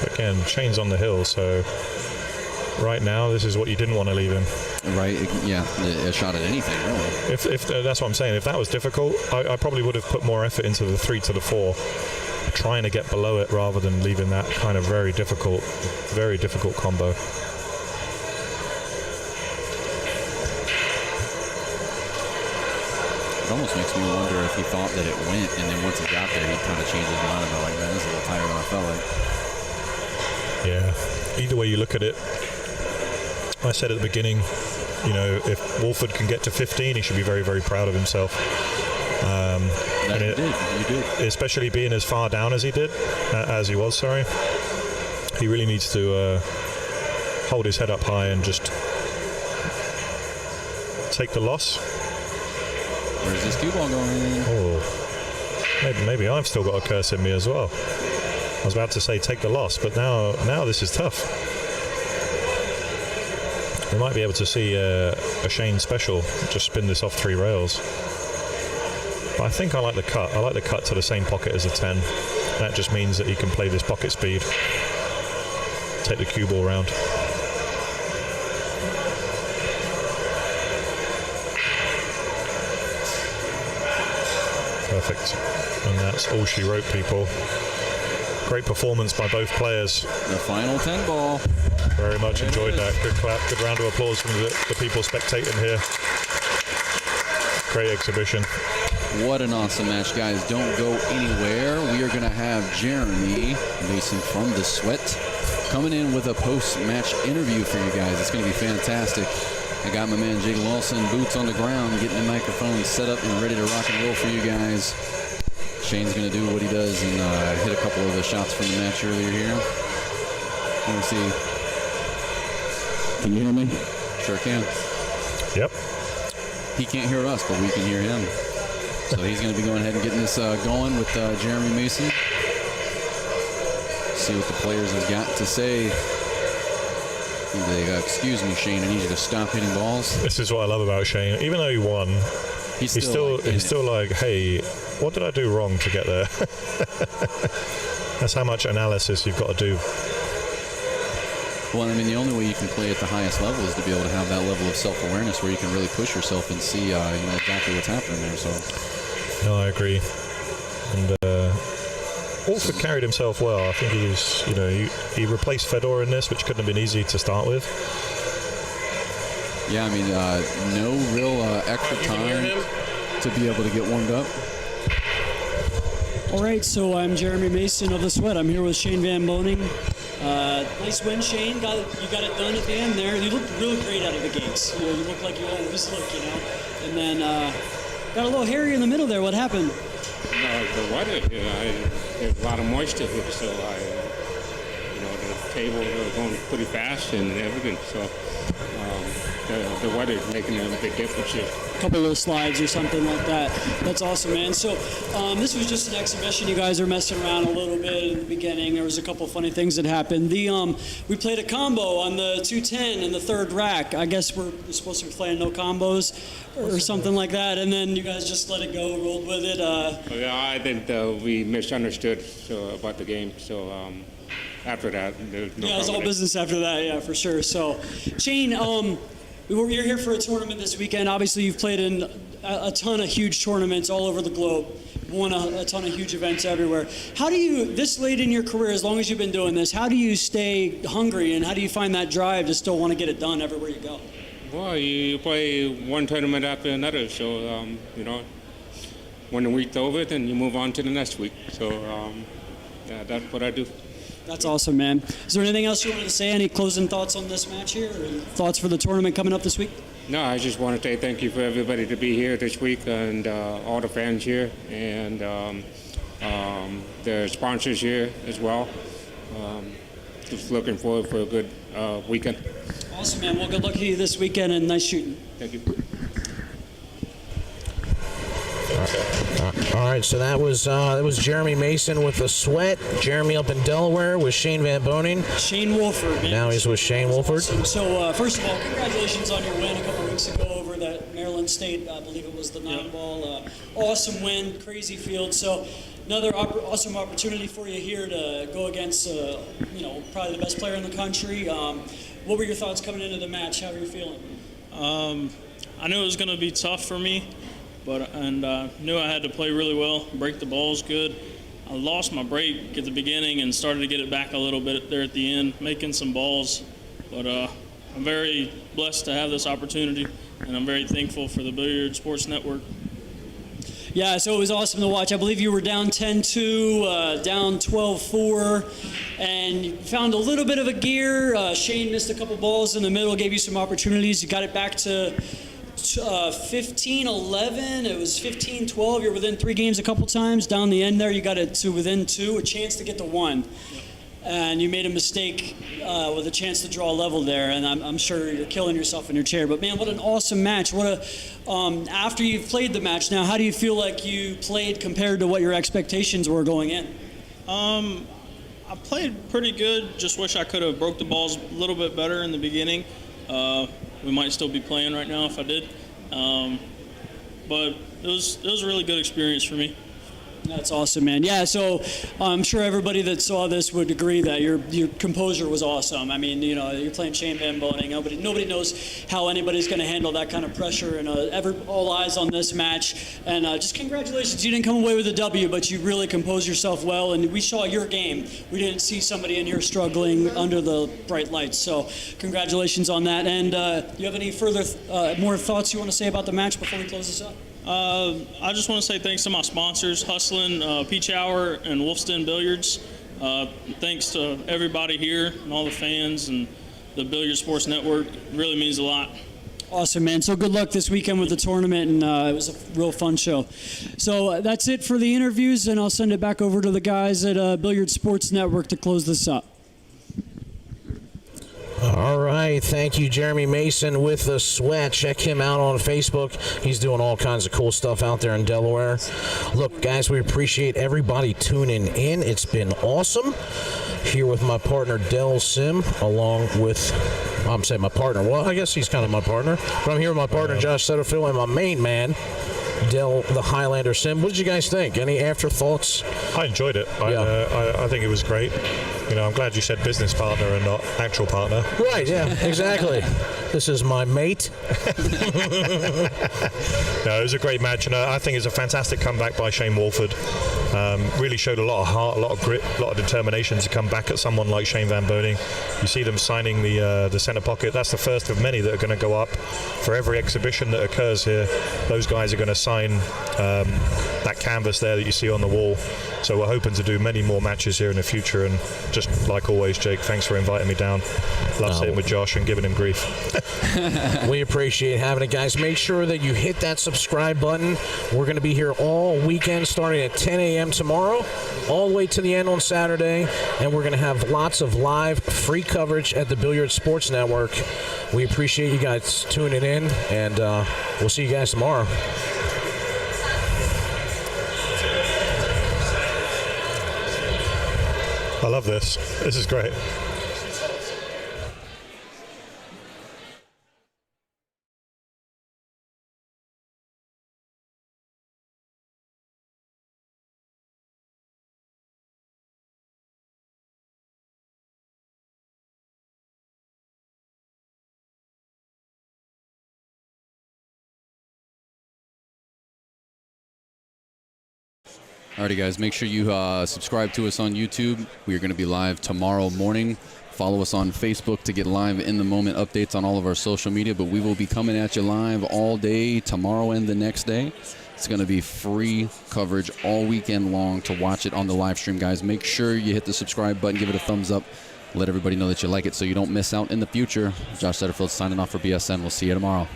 But again, chain's on the hill, so right now this is what you didn't want to leave him. Right, yeah, a shot at anything, really. If that's what I'm saying. If that was difficult, I probably would have put more effort into the 3 to the 4, trying to get below it rather than leaving that kind of very difficult combo. It almost makes me wonder if he thought that it went, and then once he got there, he kind of changed his mind and go like, man, this is a little tighter than I felt like. Yeah, either way you look at it, I said at the beginning, you know, if Wolford can get to 15, he should be very, very proud of himself. You did. Especially being as far down as he did, as he was, sorry. He really needs to hold his head up high and just take the loss. Where's this cue ball going? Oh, maybe I've still got a curse in me as well. I was about to say take the loss, but now this is tough. We might be able to see a Shane special, just spin this off 3 rails. But I think I like the cut. I like the cut to the same pocket as a 10. That just means that he can play this pocket speed, take the cue ball round. Perfect. And that's all she wrote, people. Great performance by both players. The final 10 ball. Very much enjoyed that. Good clap. Good round of applause from the people spectating here. Great exhibition. What an awesome match, guys. Don't go anywhere. We are going to have Jeremy Mason from The Sweat coming in with a post-match interview for you guys. It's going to be fantastic. I got my man Jake Lawson, boots on the ground, getting the microphone set up and ready to rock and roll for you guys. Shane's going to do what he does and hit a couple of the shots from the match earlier here. Let me see. Can you hear me? Sure can. Yep. He can't hear us, but we can hear him. So he's going to be going ahead and getting this going with Jeremy Mason. See what the players have got to say. They excuse me, Shane, I need you to stop hitting balls. This is what I love about Shane. Even though he won, he's still like, hey, what did I do wrong to get there? That's how much analysis you've got to do. Well, I mean, the only way you can play at the highest level is to be able to have that level of self-awareness where you can really push yourself and see exactly what's happening there. So, no, I agree. And Wolford carried himself well. I think he replaced Fedor in this, which couldn't have been easy to start with. Yeah, I mean, no real extra time to be able to get warmed up. All right, so I'm Jeremy Mason of the Sweat. I'm here with Shane VanBoening. Nice win, Shane. You got it done at the end there. You looked really great out of the gates. You look like you always look, And then got a little hairy in the middle there. What happened? The weather, there's a lot of moisture here, so the table was going pretty fast and everything. So the weather is making a big difference here. A couple little slides or something like that. That's awesome, man. So this was just an exhibition. You guys are messing around a little bit in the beginning. There was a couple funny things that happened. We played a combo on the 210 in the third rack. I guess we're supposed to be playing no combos or something like that, and then you guys just let it go, rolled with it. Yeah, I think we misunderstood about the game. So after that, there's no yeah, it was all business after that. Yeah, for sure. So, Shane, you're here for a tournament this weekend. Obviously, you've played in a ton of huge tournaments all over the globe, won a ton of huge events everywhere. How do you, this late in your career, as long as you've been doing this, how do you stay hungry and how do you find that drive to still want to get it done everywhere you go? Well, you play one tournament after another, so, when the week's over, then you move on to the next week. So, yeah, that's what I do. That's awesome, man. Is there anything else you wanted to say? Any closing thoughts on this match here? Or thoughts for the tournament coming up this week? No, I just want to say thank you for everybody to be here this week and all the fans here and the sponsors here as well. Just looking forward for a good weekend. Awesome, man. Well, good luck to you this weekend and nice shooting. Thank you. All right, so that was Jeremy Mason with the Sweat. Jeremy up in Delaware with Shane VanBoening. Shane Wolford, man. Now he's with Shane Wolford. Awesome. So, first of all, congratulations on your win a couple weeks ago over that Maryland State. I believe it was the 9-ball. Awesome win, crazy field. So, another awesome opportunity for you here to go against, probably the best player in the country. What were your thoughts coming into the match? How are you feeling? I knew it was going to be tough for me. And knew I had to play really well, break the balls good. I lost my break at the beginning and started to get it back a little bit there at the end, making some balls. But I'm very blessed to have this opportunity, and I'm very thankful for the Billiard Sports Network. Yeah, so it was awesome to watch. I believe you were down 10-2, down 12-4, and you found a little bit of a gear. Shane missed a couple balls in the middle, gave you some opportunities. You got it back to 15-11. It was 15-12. You're within 3 games a couple times. Down the end there, you got it to within 2, a chance to get to 1. And you made a mistake with a chance to draw a level there, and I'm sure you're killing yourself in your chair. But, man, what an awesome match. After you've played the match now, how do you feel like you played compared to what your expectations were going in? I played pretty good. Just wish I could have broke the balls a little bit better in the beginning. We might still be playing right now if I did. But it was a really good experience for me. That's awesome, man. Yeah, so I'm sure everybody that saw this would agree that your composure was awesome. I mean, you're playing Shane VanBoening. Nobody knows how anybody's going to handle that kind of pressure, and all eyes on this match. And just congratulations. You didn't come away with a W, but you really composed yourself well, and we saw your game. We didn't see somebody in here struggling under the bright lights. So congratulations on that. And do you have any further more thoughts you want to say about the match before we close this up? I just want to say thanks to my sponsors, Hustlin', Peach Hour, and Wolford Billiards. Thanks to everybody here and all the fans and the Billiard Sports Network. It really means a lot. Awesome, man. So good luck this weekend with the tournament, and it was a real fun show. So that's it for the interviews, and I'll send it back over to the guys at Billiard Sports Network to close this up. right. Thank you, Jeremy Mason with the sweat. Check him out on Facebook. He's doing all kinds of cool stuff out there in Delaware. Look, guys, we appreciate everybody tuning in. It's been awesome. Here with my partner, Del Sim, along with, I'm saying my partner. Well, I guess he's kind of my partner. But I'm here with my partner, Josh Setterfield, and my main man, Del the Highlander Sim. What did you guys think? Any afterthoughts? I enjoyed it. I think it was great. You know, I'm glad you said business partner and not actual partner. Right, yeah, exactly. This is my mate. No, it was a great match, and I think it's a fantastic comeback by Shane Wolford. Really showed a lot of heart, a lot of grit, a lot of determination to come back at someone like Shane VanBoening. You see them signing the centre pocket. That's the first of many that are going to go up for every exhibition that occurs here. Those guys are going to sign that canvas there that you see on the wall. So we're hoping to do many more matches here in the future. And just like always, Jake, thanks for inviting me down. Love sitting with Josh and giving him grief. We appreciate having it, guys. Make sure that you hit that subscribe button. We're going to be here all weekend starting at 10 a.m. tomorrow, all the way to the end on Saturday. And we're going to have lots of live free coverage at the Billiards Sports Network. We appreciate you guys tuning in, and we'll see you guys tomorrow. I love this. This is great. Alrighty, guys, make sure you subscribe to us on YouTube. We are going to be live tomorrow morning. Follow us on Facebook to get live in-the-moment updates on all of our social media, but we will be coming at you live all day tomorrow and the next day. It's going to be free coverage all weekend long to watch it on the live stream, guys. Make sure you hit the subscribe button, give it a thumbs up, let everybody know that you like it so you don't miss out in the future. Josh Setterfield signing off for BSN. We'll see you tomorrow.